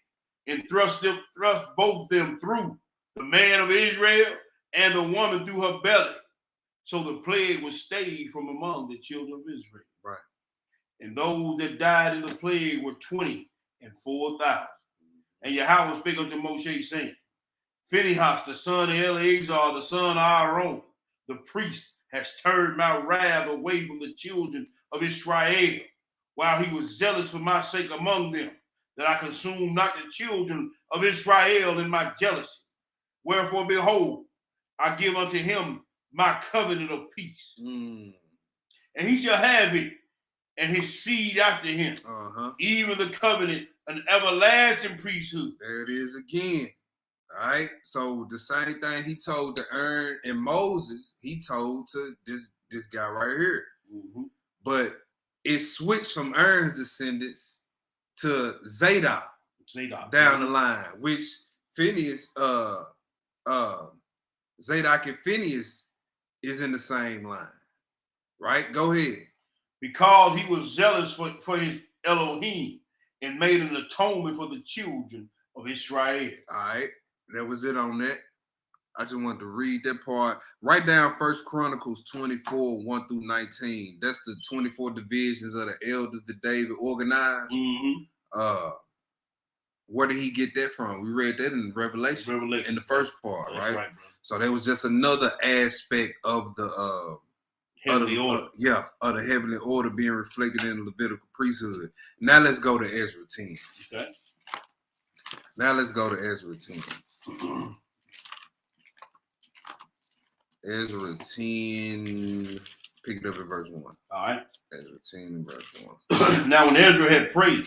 and thrust both them through, the man of Israel and the woman through her belly. So the plague was stayed from among the children of Israel. Right. And those that died in the plague were 24,000. And Yahweh spake unto Moshe, saying, Phinehas, the son of Eleazar, the son of Aaron, the priest, has turned my wrath away from the children of Israel, while he was zealous for my sake among them, that I consume not the children of Israel in my jealousy. Wherefore, behold, I give unto him my covenant of peace. And he shall have it, and his seed after him, even the covenant, an everlasting priesthood. There it is again. All right. So the same thing he told to Aaron and Moses, he told to this guy right here. But it switched from Aaron's descendants to Zadok down the line, which Phineas, Zadok and Phineas is in the same line. Right? Go ahead. Because he was zealous for his Elohim and made an atonement for the children of Israel. All right. That was it on that. I just wanted to read that part. Write down 1 Chronicles 24, 1 through 19. That's the 24 divisions of the elders that David organized. Where did he get that from? We read that in Revelation in the first part, That's right? Right, bro. So that was just another aspect of the heavenly order. Of the heavenly order being reflected in the Levitical priesthood. Now let's go to Ezra 10. Okay. Now let's go to Ezra 10. Ezra 10, pick it up at verse 1. All right. Ezra 10, verse 1. Now when Ezra had prayed,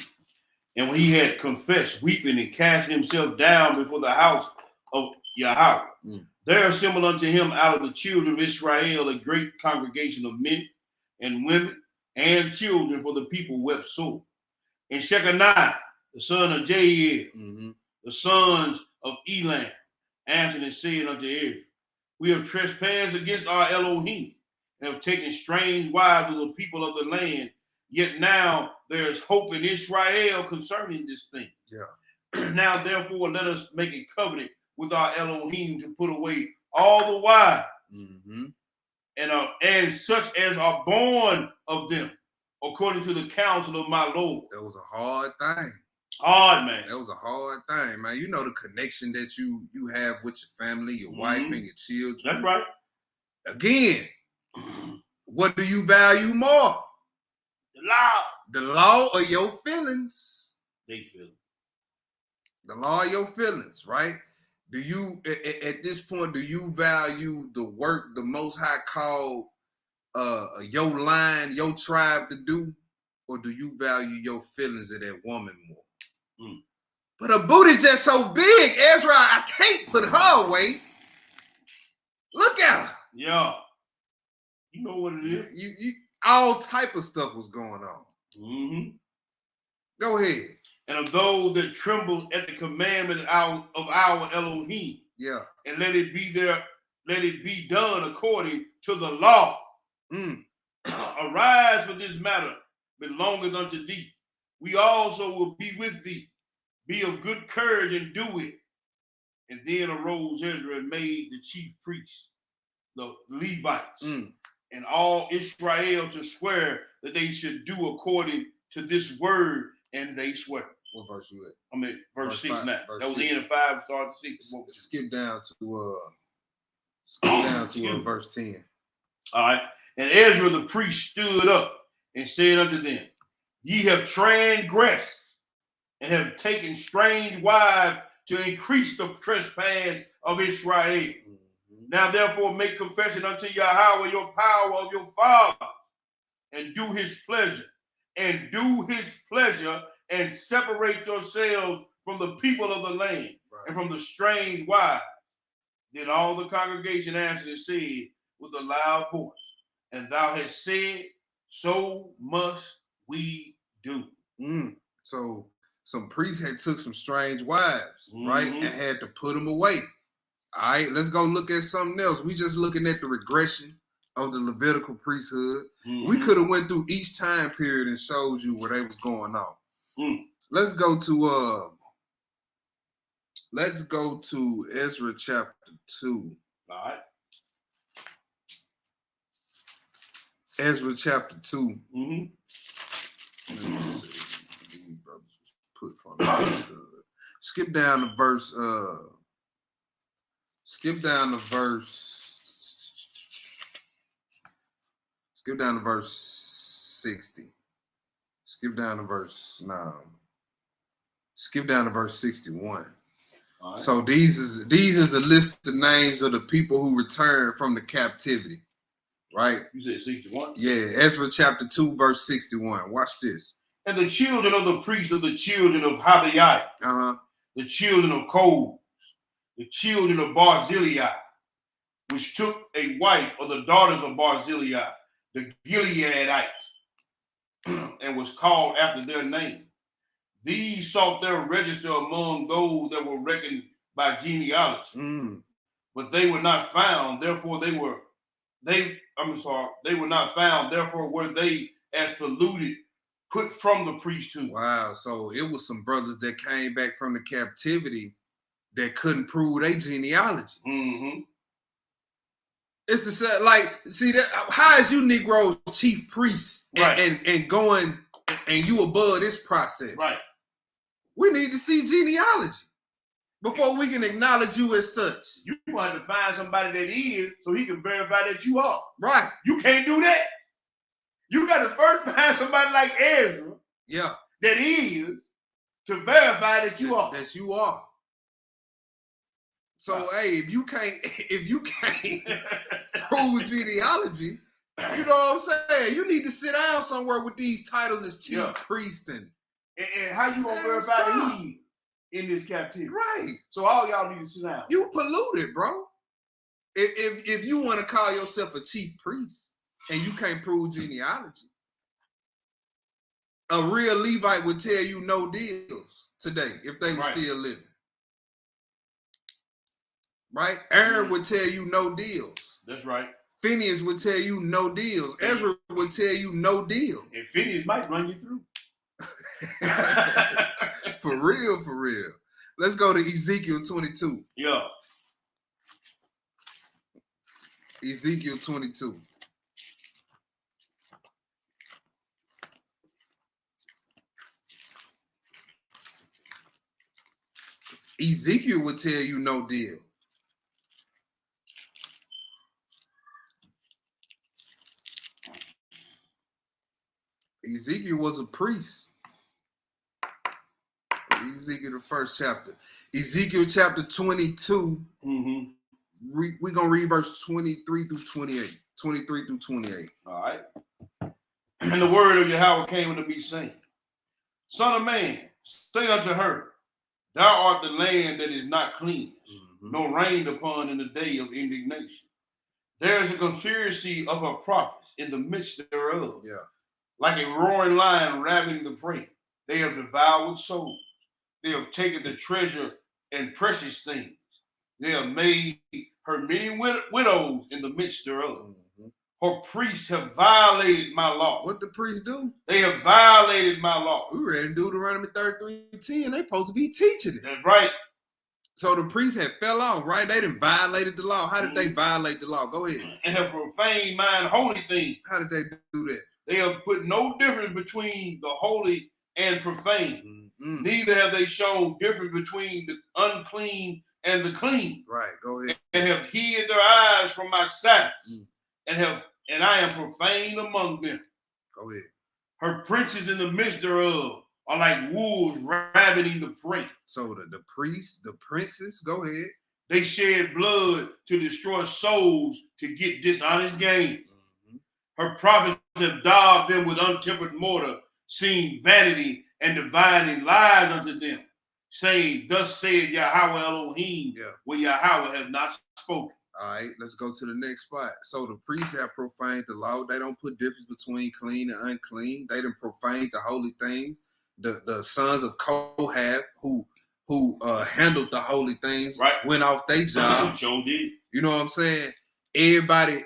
and when he had confessed, weeping and casting himself down before the house of Yahweh, there assembled unto him out of the children of Israel a great congregation of men and women and children, for the people wept sore. And Shechaniah, the son of Jael, the sons of Elam, answered and said unto Ezra, we have trespassed against our Elohim, and have taken strange wives of the people of the land. Yet now there is hope in Israel concerning this thing. Now therefore let us make a covenant with our Elohim to put away all the wives and such as are born of them, according to the counsel of my Lord. That was a hard thing. Hard, man. That was a hard thing, man. You know the connection that you have with your family, your wife, and your children. That's right. Again, what do you value more? The law or your feelings? They feel it. The law or your feelings, right? Do you, at this point, do you value the work the Most High called your line, your tribe to do or do you value your feelings of that woman more? Mm. But her booty just so big, Ezra, I can't put her away. Look at her. Yeah. You know what it is. You all type of stuff was going on. Mm-hmm. Go ahead. And of those that tremble at the commandment of our Elohim, Yeah. and let it be done according to the law. Mm. Arise, for this matter belongeth unto thee. We also will be with thee. Be of good courage and do it. And then arose Ezra and made the chief priests, the Levites, and all Israel to swear that they should do according to this word, and they swear. What verse you at? I'm at verse 6 5, now. verse That was 6. the end of 5, start 6. Skip down to verse 10. All right. And Ezra the priest stood up and said unto them, Ye have transgressed and have taken strange wives to increase the trespass of Israel. Mm-hmm. Now therefore make confession unto Yahweh your power of your father, and do his pleasure, and separate yourselves from the people of the land, right, and from the strange wives. Then all the congregation answered and said with a loud voice, And thou hast said, so must we do. So some priests had took some strange wives, right, and had to put them away. All right, let's go look at something else. We just looking at the regression of the Levitical priesthood. We could have went through each time period and showed you where they was going on. Let's go to Ezra chapter 2. All right. Ezra chapter 2. Mm-hmm. Let me see. These brothers put from the priesthood. Skip down to verse 60. Skip down to verse 61. Right. So these is a list of names of the people who returned from the captivity. Right? You said 61? Yeah, Ezra chapter 2, verse 61. Watch this. And the children of the priests of the children of Habiah, the children of Koz, the children of Barzillai, which took a wife of the daughters of Barzillai, the Gileadites, and was called after their name. These sought their register among those that were reckoned by genealogy, but they were not found. Therefore, they were not found. Therefore, were they as polluted, put from the priesthood. Wow. So it was some brothers that came back from the captivity that couldn't prove their genealogy. It's the same, like, see that how is you Negroes chief priests and going and you above this process? Right. We need to see genealogy before we can acknowledge you as such. You want to find somebody that is so he can verify that you are. Right. You can't do that. You got to first find somebody like Ezra. Yeah. That is to verify that you are. That you are. So hey, if you can't prove genealogy, you know what I'm saying? You need to sit down somewhere with these titles as chief priest and how you gonna verify that he in this captivity? Right. So all y'all need to sit down. You polluted, bro. If you want to call yourself a chief priest and you can't prove genealogy, a real Levite would tell you no deals today if they were still living. Right? Aaron would tell you no deals. That's right. Phineas would tell you no deals. Ezra would tell you no deal. And Phineas might run you through. For real. Let's go to Ezekiel 22. Yeah. Ezekiel 22. Ezekiel would tell you no deal. Ezekiel was a priest. Ezekiel, the first chapter. Ezekiel chapter 22. We're going to read verse 23 through 28. 23 through 28. All right. And the word of Yahweh came unto me, saying, Son of man, say unto her, Thou art the land that is not cleansed, nor rained upon in the day of indignation. There is a conspiracy of her prophets in the midst thereof, like a roaring lion ravening the prey. They have devoured souls. They have taken the treasure and precious things. They have made her many widows in the midst thereof. Her priests have violated my law. What the priests do? They have violated my law. We read in Deuteronomy 33:10. They supposed to be teaching it. That's right. So the priests had fell off, right? They didn't violated the law. How did they violate the law? Go ahead. And have profaned mine holy things. How did they do that? They have put no difference between the holy and profane. Neither have they shown difference between the unclean and the clean. Right, go ahead. And have hid their eyes from my Sabbaths, and I am profane among them. Go ahead. Her princes in the midst thereof are like wolves ravening the prey. So the priests, the princes, go ahead. They shed blood to destroy souls to get dishonest gain. Her prophets have daubed them with untempered mortar, seeing vanity and divining lies unto them, saying, Thus saith Yahweh Elohim, when Yahweh has not spoken. All right, let's go to the next spot. So the priests have profaned the law. They don't put difference between clean and unclean. They done profaned the holy things. The sons of Kohath who handled the holy things went off their job. Sure did. You know what I'm saying? Everybody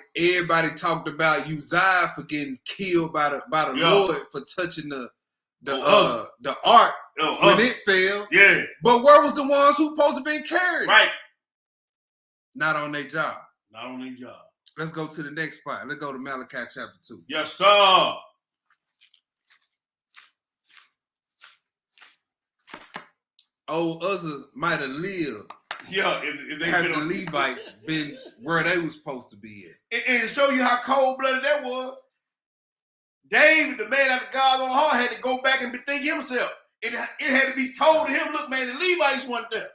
talked about Uzziah for getting killed by the Lord for touching the ark when it fell. Yeah. But where was the ones who supposed to be carried? Right. Not on their job. Not on their job. Let's go to the next part. Let's go to Malachi chapter 2. Yes, sir. Old Uzzah might have lived. Yeah, if they had the Levites been where they was supposed to be at. And to show you how cold-blooded that was, David, the man after God's own heart, had to go back and bethink himself. It had to be told to him, look, man, the Levites weren't there.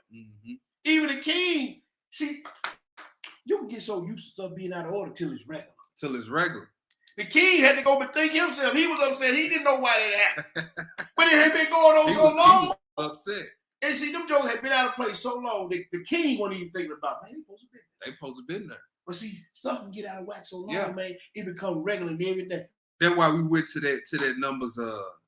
Even the king. See, you can get so used to stuff being out of order till it's regular. Till it's regular. The king had to go bethink himself. He was upset. He didn't know why that happened. But it had been going on so long. He was upset. And see, them jokes had been out of place so long, the king wasn't even thinking about, man, they supposed to be there. But see, stuff can get out of whack so long, man, it become regular every day. That's why we went to that Numbers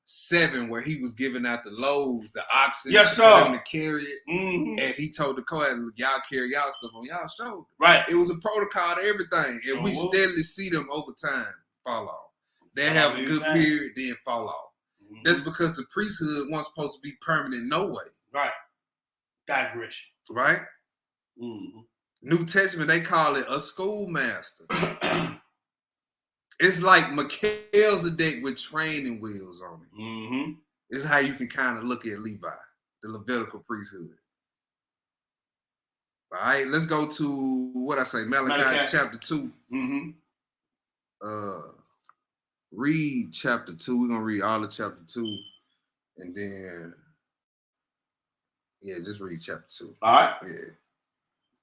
7 where he was giving out the loaves, the oxen, yes, for them to carry it. And he told the Kohath, y'all carry y'all stuff on y'all shoulder. Right. It was a protocol to everything. And we steadily see them over time fall off. They have a good period, then fall off. That's because the priesthood wasn't supposed to be permanent no way. Right. Digression. Right? New Testament, they call it a schoolmaster. It's like Melchizedek with training wheels on it. This is how you can kind of look at Levi, the Levitical priesthood. All right, let's go to what I say, Malachi chapter 2. Read chapter 2. We're gonna read all of chapter 2, and then just read chapter 2. All right. Yeah.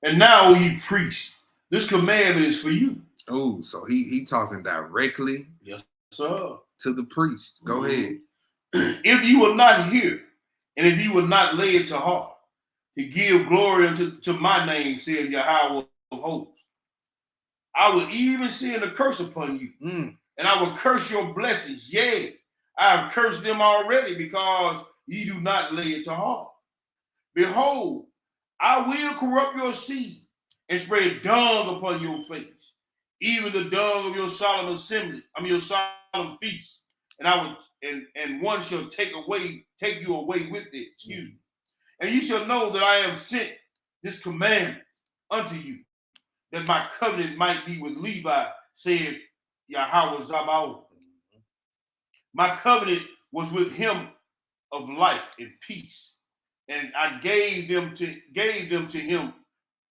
And now, ye priests, this commandment is for you. Oh, so he talking directly, yes, sir, to the priest. Go ahead. If you will not hear, and if you will not lay it to heart, to give glory unto my name, said Yahweh of hosts, I will even send a curse upon you, and I will curse your blessings. Yea, I have cursed them already, because ye do not lay it to heart. Behold, I will corrupt your seed and spread dung upon your face, even the dung of your solemn assembly, your solemn feast, and I will, and one shall take you away with it. Excuse me. And you shall know that I have sent this commandment unto you, that my covenant might be with Levi, said Yahweh Zabaoth. My covenant was with him of life and peace, and I gave them to him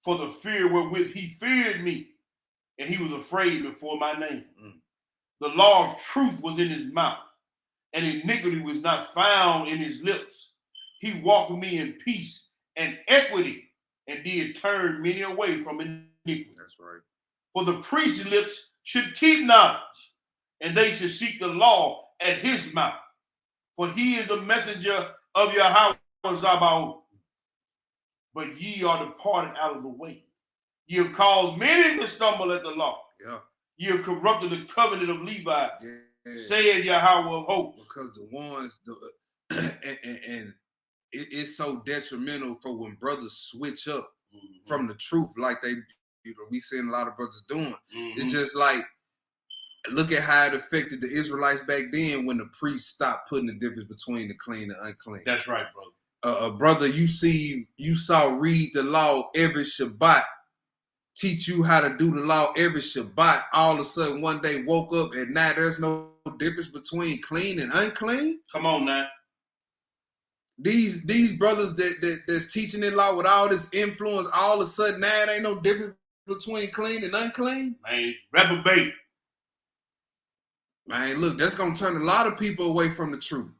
for the fear wherewith he feared me, and he was afraid before my name. The law of truth was in his mouth, and iniquity was not found in his lips. He walked with me in peace and equity, and did turn many away from iniquity. That's right. For the priest's lips should keep knowledge, and they should seek the law at his mouth. For he is the messenger of Yahweh Sabaoth. But ye are departed out of the way. Ye have caused many to stumble at the law. Yeah. Ye have corrupted the covenant of Levi, Yeah. said Yahweh of hosts. Because the ones, and it's so detrimental for when brothers switch up from the truth, like we seen a lot of brothers doing. It's just like, look at how it affected the Israelites back then when the priests stopped putting the difference between the clean and unclean. That's right, brother. Brother, you saw read the law every Shabbat, teach you how to do the law every Shabbat. All of a sudden, one day woke up and now there's no difference between clean and unclean. Come on now. These brothers that's teaching the law with all this influence, all of a sudden now there ain't no difference between clean and unclean. Man, reprobate. Man, look, that's gonna turn a lot of people away from the truth.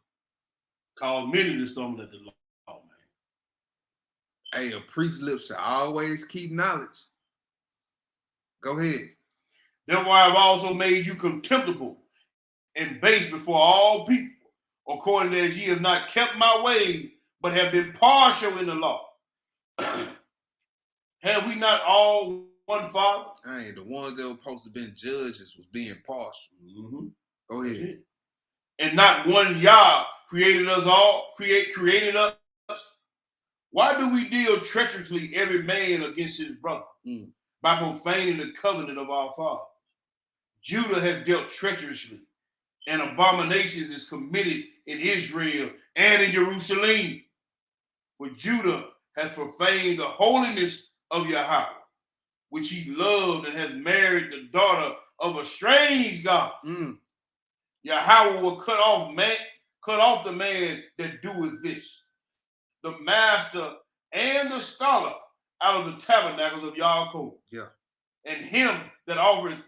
Cause many to stumble at the law, man. Hey, a priest's lips should always keep knowledge. Go ahead. Therefore I have also made you contemptible and base before all people, according as ye have not kept my way, but have been partial in the law. Have we not all one Father? Hey, the ones that were supposed to be judges was being partial. Go ahead. And not one Yah created us all, created us. Why do we deal treacherously every man against his brother by profaning the covenant of our fathers? Judah has dealt treacherously, and abominations is committed in Israel and in Jerusalem. For Judah has profaned the holiness of Yahweh, which he loved, and has married the daughter of a strange God. Yahweh will cut off the man that doeth this, the master and the scholar out of the tabernacles of Yaakov. Yeah. And him that offereth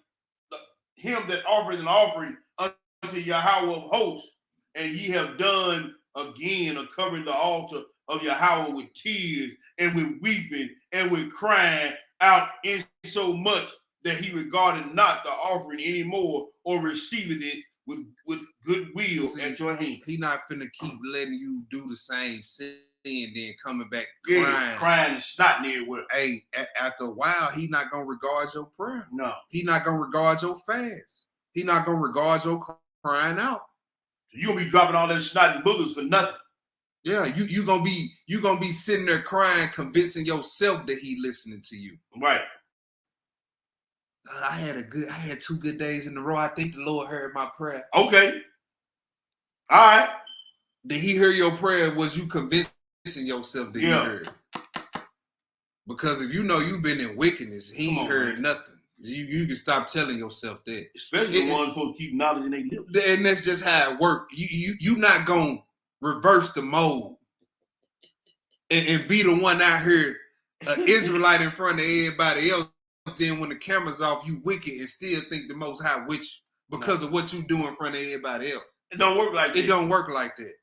an offering unto Yahweh of hosts, and ye have done again of covering the altar of Yahweh with tears and with weeping and with crying out, in so much that he regarded not the offering anymore, or receiveth it with good will at your hand. He not finna keep letting you do the same sin and then coming back crying and snotting everywhere. Hey, after a while, he not gonna regard your prayer. No. He not gonna regard your fast. He not gonna regard your crying out. You gonna be dropping all that snot and boogers for nothing. Yeah, you gonna be sitting there crying, convincing yourself that he listening to you. Right. I had 2 good days in a row. I think the Lord heard my prayer. Okay. All right. Did he hear your prayer? Was you convincing yourself that he heard? Because if you know you've been in wickedness, he ain't heard nothing. You can stop telling yourself that. Especially the ones supposed to keep knowledge in their lips. And that's just how it works. You not gonna reverse the mode and be the one out here, an Israelite in front of everybody else. Then when the camera's off, you wicked and still think the Most High with you because of what you do in front of everybody else. It don't work like that. It don't work like that.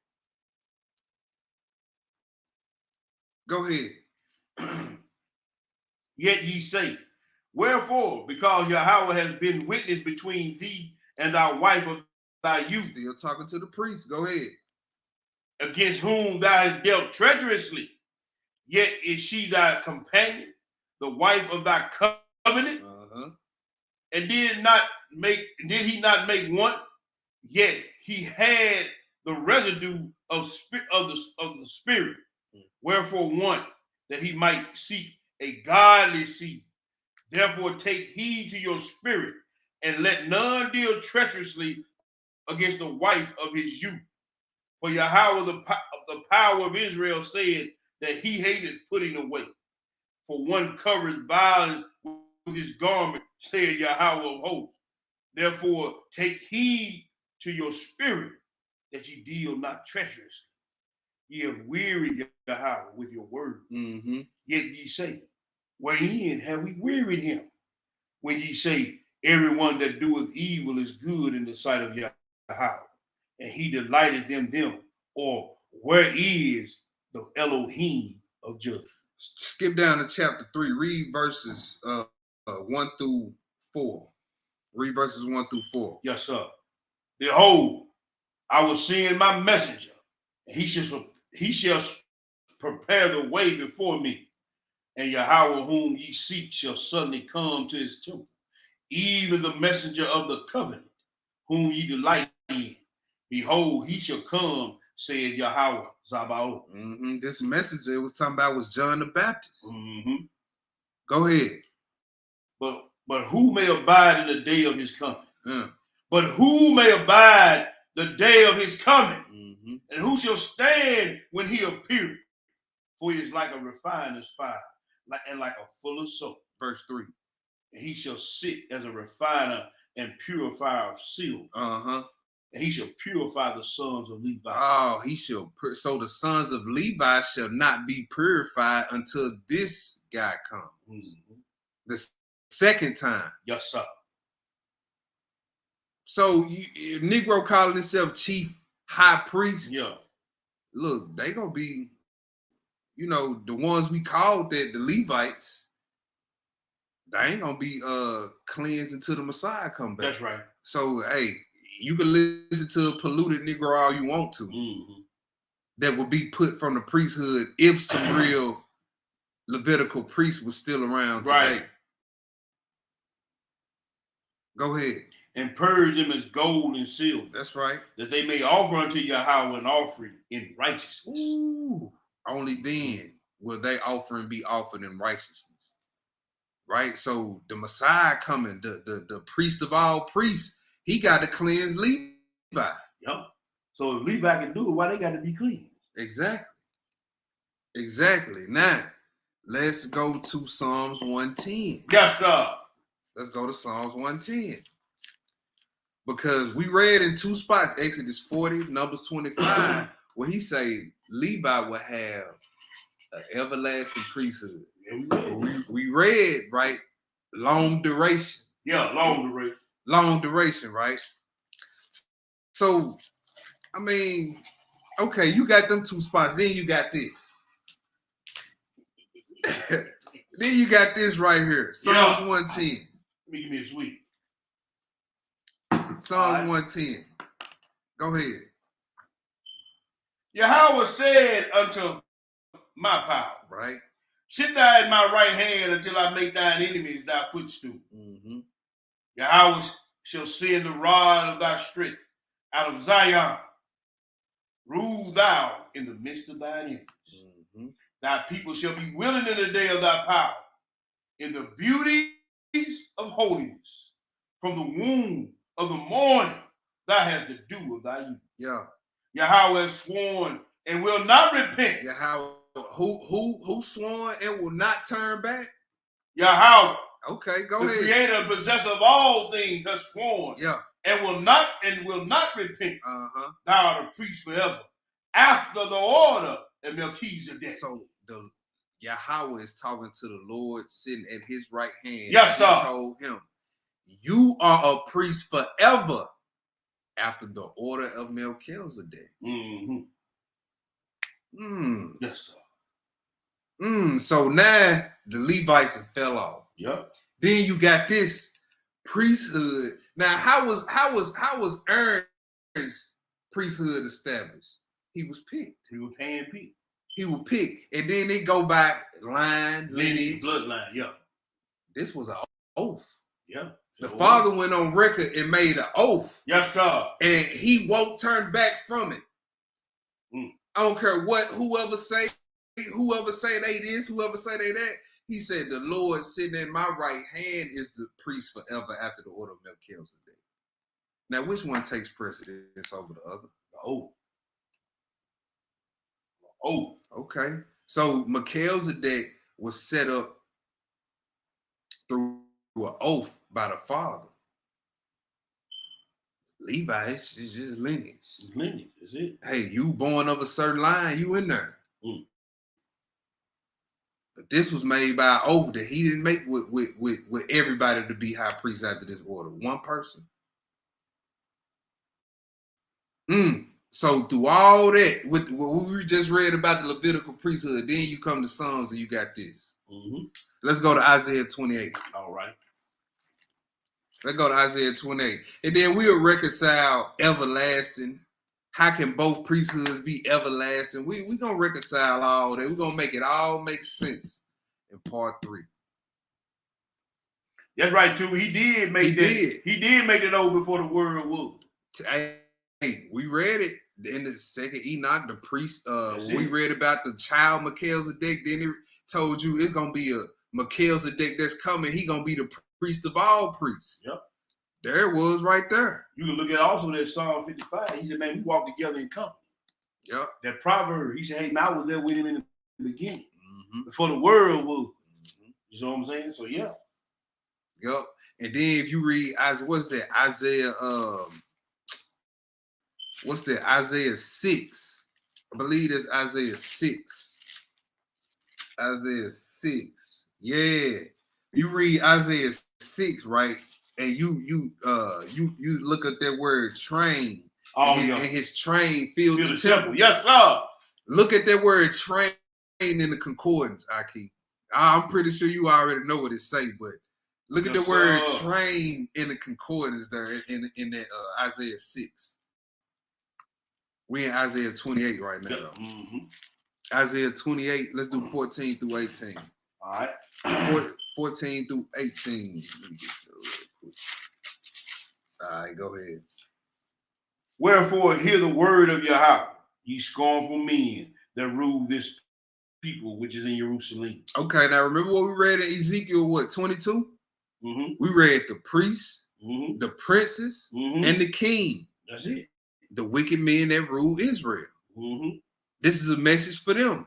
Go ahead. Yet ye say, wherefore? Because Yahweh has been witness between thee and thy wife of thy youth. Still talking to the priest. Go ahead. Against whom thou hast dealt treacherously. Yet is she thy companion, the wife of thy covenant. And did he not make one? Yet he had the residue of the spirit. Wherefore one, that he might seek a godly seed. Therefore take heed to your spirit, and let none deal treacherously against the wife of his youth. For Yahweh, the power of Israel, said that he hated putting away. For one covers violence with his garment, said Yahweh of hosts. Therefore take heed to your spirit, that ye deal not treacherously. Ye have wearied Yahweh with your word. Yet ye say, wherein have we wearied him? When ye say, everyone that doeth evil is good in the sight of Yahweh, and he delighteth in them. Or where is the Elohim of judgment? Skip down to chapter 3. Read verses 1 through 4. Read verses 1 through 4. Yes, sir. Behold, I will send my messenger, and he shall prepare the way before me. And Yahweh whom ye seek shall suddenly come to his temple, even the messenger of the covenant, whom ye delight in. Behold, he shall come, said Yahweh Zabaoth. This messenger it was talking about was John the Baptist. Go ahead. But who may abide in the day of his coming? Yeah. But who may abide the day of his coming? Mm-hmm. And who shall stand when he appeareth? For he is like a refiner's fire, and like a fuller's soap. Verse 3. And he shall sit as a refiner and purifier of silver. Uh-huh. And he shall purify the sons of Levi. Oh, he shall. So the sons of Levi shall not be purified until this guy comes. The second time. Yes, sir. So Negro calling himself chief high priest. Yeah. Look, they gonna be, the ones we called that the Levites. They ain't gonna be cleansed until the Messiah come back. That's right. So hey, you can listen to a polluted Negro all you want to. That will be put from the priesthood if some real Levitical priest was still around today. Right. Go ahead. And purge them as gold and silver. That's right. That they may offer unto Yahweh an offering in righteousness. Ooh. Only then will they offering be offered in righteousness. Right? So the Messiah coming, the priest of all priests, he got to cleanse Levi. Yep. So if Levi can do it, why they got to be clean? Exactly. Now, let's go to Psalms 110. Yes, sir. Let's go to Psalms 110. Because we read in two spots, Exodus 40, Numbers 25, where he say Levi will have an everlasting priesthood. Yeah, we read, right? Long duration. Yeah, long duration. Long duration, right? So, I mean, okay, you got them two spots. Then you got this. Then you got this right here. Psalms 110. Let me give me a sweet. Psalms 110. Go ahead. Yahweh said unto my power, right? Sit thou at my right hand until I make thine enemies thy footstool. Yahweh shall send the rod of thy strength out of Zion. Rule thou in the midst of thine enemies. Thy people shall be willing in the day of thy power, in the beauties of holiness. From the womb of the morning, thou hast the dew of thy youth. Yeah. Yahweh has sworn and will not repent. Yahweh, who sworn and will not turn back? Yahweh. Okay, go the ahead. The creator and possessor of all things has sworn. Yeah. And will not repent. Thou art a priest forever, after the order of Melchizedek. So the Yahweh is talking to the Lord sitting at his right hand. Yes, sir. He told him, you are a priest forever after the order of Melchizedek. Yes, sir. So now the Levites have fell off. Yep. Then you got this priesthood. Now, how was Aaron's priesthood established? He was picked. He was handpicked. He was picked, and then they go by line, lineage, bloodline. Yeah. This was an oath. Yeah. The father went on record and made an oath. Yes, sir. And he won't turn back from it. I don't care whoever say they this, whoever say they that. He said, the Lord sitting in my right hand is the priest forever after the order of Melchizedek. Now, which one takes precedence over the other? The oath. Oh. Okay. So Melchizedek was set up through an oath by the father. Levi is just lineage. It's lineage, is it? Hey, you born of a certain line, you in there. But this was made by an oath that he didn't make with everybody to be high priest after this order. One person. So through all that, with what we just read about the Levitical priesthood, then you come to Psalms and you got this. Let's go to Isaiah 28. All right. Let's go to Isaiah 28. And then we'll reconcile everlasting. How can both priesthoods be everlasting? We're going to reconcile all that. We're going to make it all make sense in part 3. That's right, too. He did make did. He did make it over before the world was. Hey, we read it in the second Enoch, the priest. We read about the child Melchizedek. Then it told you it's going to be a Melchizedek that's coming. He going to be the priest of all priests. Yep. There it was right there. You can look at also that Psalm 55. He said, man, we walk together in company. Yep. That proverb, he said, hey, man, I was there with him in the beginning. Before the world was. You know what I'm saying? So, yeah. Yep. And then if you read, what's that? Isaiah, Isaiah 6. I believe that's Isaiah 6. Isaiah 6. Yeah. You read Isaiah 6, right? And you look at that word train. And his train filled the temple. Yes, sir. Look at that word train in the concordance, Aki. I'm pretty sure you already know what it say, but look at the word train in the concordance there in that Isaiah 6. We in Isaiah 28 right now. Mm-hmm. Isaiah 28, let's do 14 through 18. All right. 14 through 18. Let me get that real quick. All right, go ahead. Wherefore, hear the word of Yahweh, ye scornful men that rule this people which is in Jerusalem. Okay, now remember what we read in Ezekiel, 22? Mm-hmm. We read the priests, mm-hmm. the princes, mm-hmm. and the king. That's it. The wicked men that rule Israel. Mm-hmm. This is a message for them.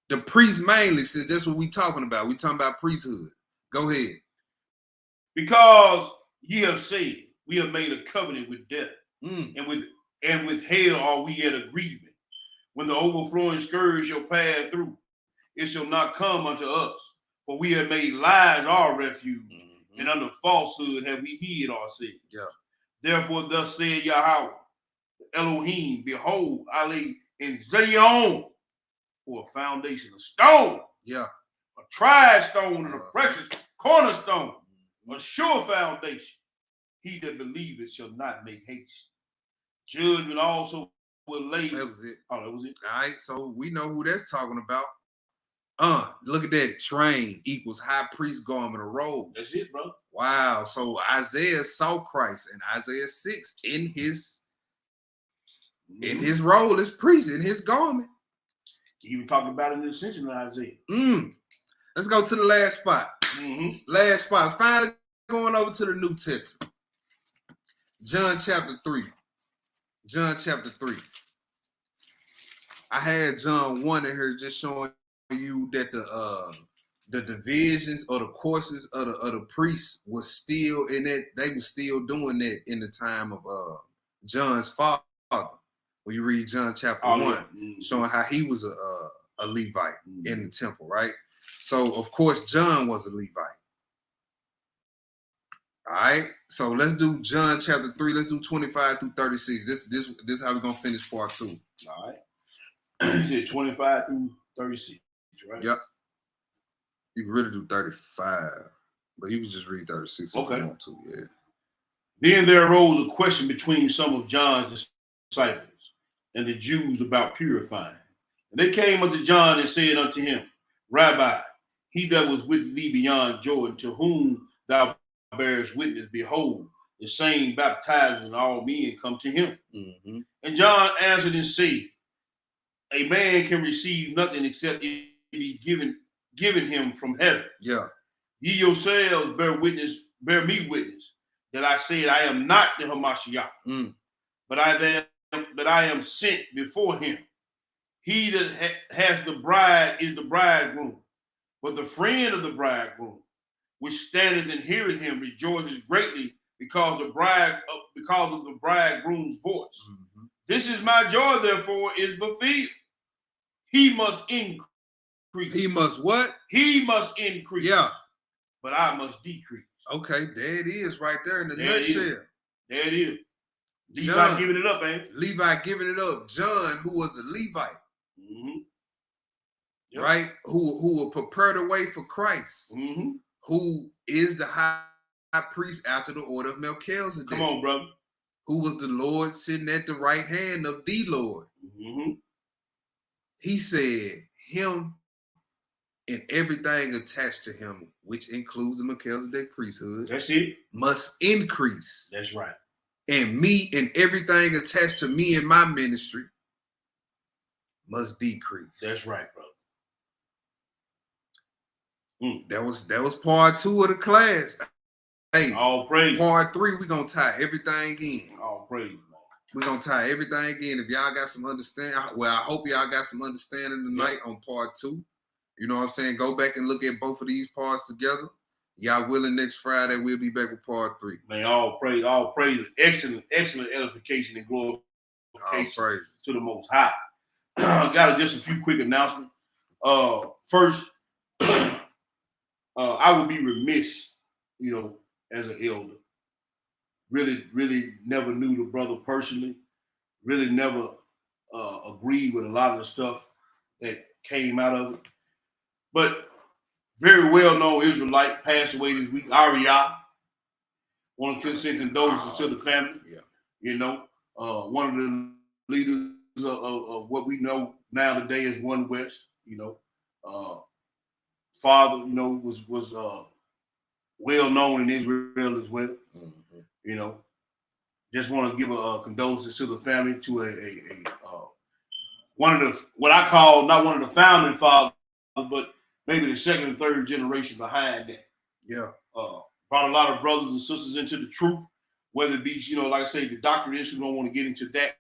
The priests mainly, since that's what we talking about. We talking about priesthood. Go ahead. Because ye have said, we have made a covenant with death, and with hell are we at agreement. When the overflowing scourge shall pass through, it shall not come unto us. For we have made lies our refuge, and under falsehood have we hid ourselves. Yeah. Therefore, thus said Yahweh, Elohim, behold, I lay in Zion for a foundation of stone. Yeah. A tried stone and a precious cornerstone, a sure foundation. He that believeth shall not make haste. Judgment also will lay. That was it. Oh, that was it. All right, so we know who that's talking about. Look at that. Train equals high priest garment or robe. That's it, bro. Wow. So Isaiah saw Christ in Isaiah 6 in his role as priest, in his garment. He even talked about it in the Ascension of Isaiah. Let's go to the last spot. Last spot. Finally going over to the New Testament. John chapter 3. John chapter 3. I had John 1 in here just showing you that the divisions or the courses of the priests was still in that. They were still doing that in the time of John's father. When you read John chapter 1, showing how he was a Levite in the temple, right? So of course John was a Levite. All right, so let's do John chapter 3. Let's do 25 through 36. This is how we're gonna finish part 2. All right. 25 through 36, right? Yep. You can really do 35, but he was just read 36 if you want to, yeah. Then there arose a question between some of John's disciples and the Jews about purifying. And they came unto John and said unto him, Rabbi, he that was with thee beyond Jordan, to whom thou bearest witness, behold, the same baptizes, and all men come to him. And John answered and said, a man can receive nothing except it be given him from heaven. Yeah. Ye yourselves bear me witness, that I said I am not the Hamashiach, but I am sent before him. He that has the bride is the bridegroom, but the friend of the bridegroom, which standeth and heareth him, rejoices greatly because of the bridegroom's voice. This is my joy, therefore, is fulfilled. He must increase. He must what? He must increase. Yeah. But I must decrease. Okay, there it is right there in the nutshell. There it is. Levi John, giving it up, ain't it? Levi giving it up. John, who was a Levite, right? Who will prepare the way for Christ, who is the high priest after the order of Melchizedek. Come on, brother. Who was the Lord sitting at the right hand of the Lord. Mm-hmm. He said, him and everything attached to him, which includes the Melchizedek priesthood, That's it. must increase. That's right. And me and everything attached to me and my ministry must decrease. That's right, brother. That was part 2 of the class. Hey, all praise. Part 3, we're gonna tie everything in. All praise, man. We're gonna tie everything in. If y'all got some understanding, well, I hope y'all got some understanding tonight on part 2. You know what I'm saying? Go back and look at both of these parts together. Y'all willing, next Friday we'll be back with part 3. Man, all praise. Excellent edification and glorification to the Most High. Got just a few quick announcements. First, I would be remiss, as an elder. Really never knew the brother personally. Really never agreed with a lot of the stuff that came out of it. But very well-known Israelite passed away this week, Ariyah. Want to send condolences to the family. Yeah. One of the leaders of what we know now today as One West. Father, was well known in Israel as well. Mm-hmm. Just want to give a condolences to the family, to a one of the, what I call, not one of the founding fathers, but maybe the second and third generation behind that. Yeah. Brought a lot of brothers and sisters into the truth, whether it be, like I say, the doctrine issue. Don't want to get into that.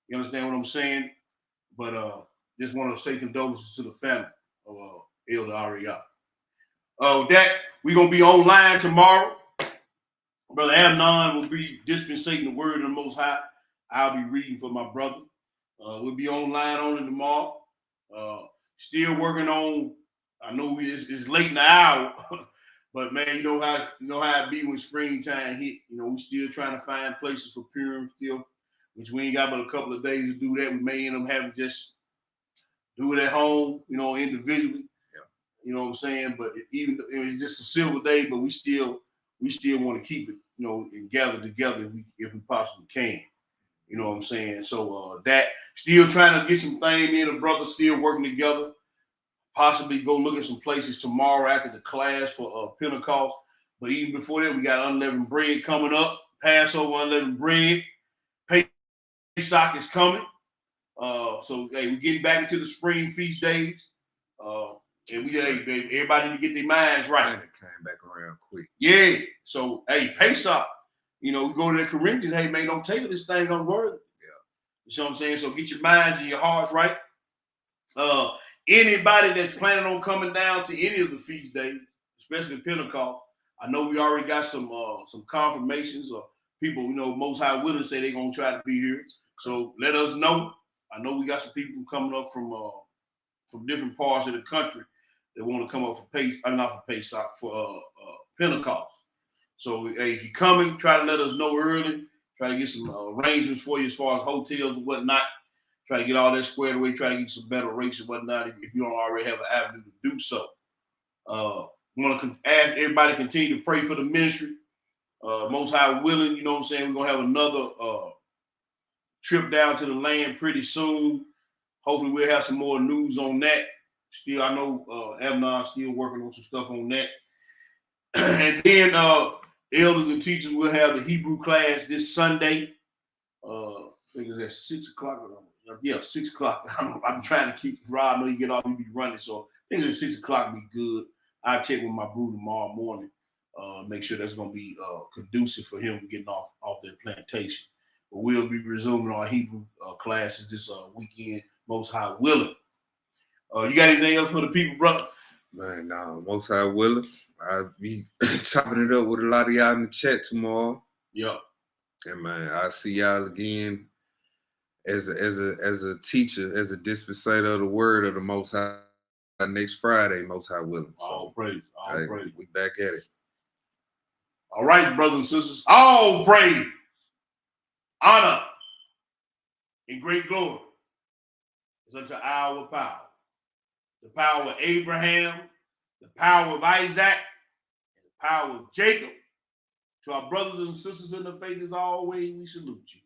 You understand what I'm saying? But just want to say condolences to the family of Elder Ariyah. With that, we're going to be online tomorrow. Brother Amnon will be dispensating the word of the Most High. I'll be reading for my brother. We'll be online on it tomorrow. Still working on, I know it's late in the hour, but man, you know how it be when springtime hit. We still trying to find places for Purim still, which we ain't got but a couple of days to do that. We may end up having to just do it at home, individually. Yeah. You know what I'm saying? But even it's just a silver day, but we still want to keep it, and gather together if we possibly can. You know what I'm saying? So that still trying to get some things in. The brothers still working together. Possibly go look at some places tomorrow after the class for Pentecost. But even before that, we got unleavened bread coming up. Passover unleavened bread. Pesach is coming. So we're getting back into the spring feast days. And everybody need to get their minds right. And it came back around quick. Yeah. So Pesach. We go to the Corinthians, hey man, don't take this thing unworthy. Yeah. You know what I'm saying? So get your minds and your hearts right. Anybody that's planning on coming down to any of the feast days, especially Pentecost, I know we already got some confirmations or people, Most High willing say they're gonna try to be here. So let us know. I know we got some people coming up from different parts of the country that want to come up for Pentecost. So if you're coming, try to let us know early. Try to get some arrangements for you as far as hotels and whatnot. Try to get all that squared away. Try to get some better rates and whatnot if you don't already have an avenue to do so. Want to ask everybody to continue to pray for the ministry. Most High willing, you know what I'm saying? We're going to have another trip down to the land pretty soon. Hopefully we'll have some more news on that. Still, I know Amnon's still working on some stuff on that. And then elders and teachers will have the Hebrew class this Sunday. I think it's at 6 o'clock. Yeah, 6 o'clock. I'm trying to keep Rob. I know you get off, you be running. So I think it's at 6 o'clock be good. I'll check with my brew tomorrow morning. Make sure that's going to be conducive for him getting off their plantation. But we'll be resuming our Hebrew classes this weekend, Most High willing. You got anything else for the people, brother? Man, no, Most High willing. I'll be chopping it up with a lot of y'all in the chat tomorrow. Yeah. And man, I'll see y'all again as a teacher, as a dispensator of the word of the Most High next Friday, Most High willing. All praise. Praise. We back at it. All right, brothers and sisters. All praise, honor, and great glory is unto our power. The power of Abraham, the power of Isaac, and the Power of Jacob. To our brothers and sisters in the faith, as always, we salute you.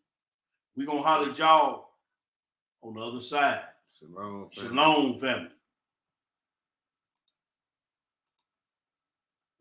We're going to holler at y'all on the other side. Shalom, family. Shalom, family.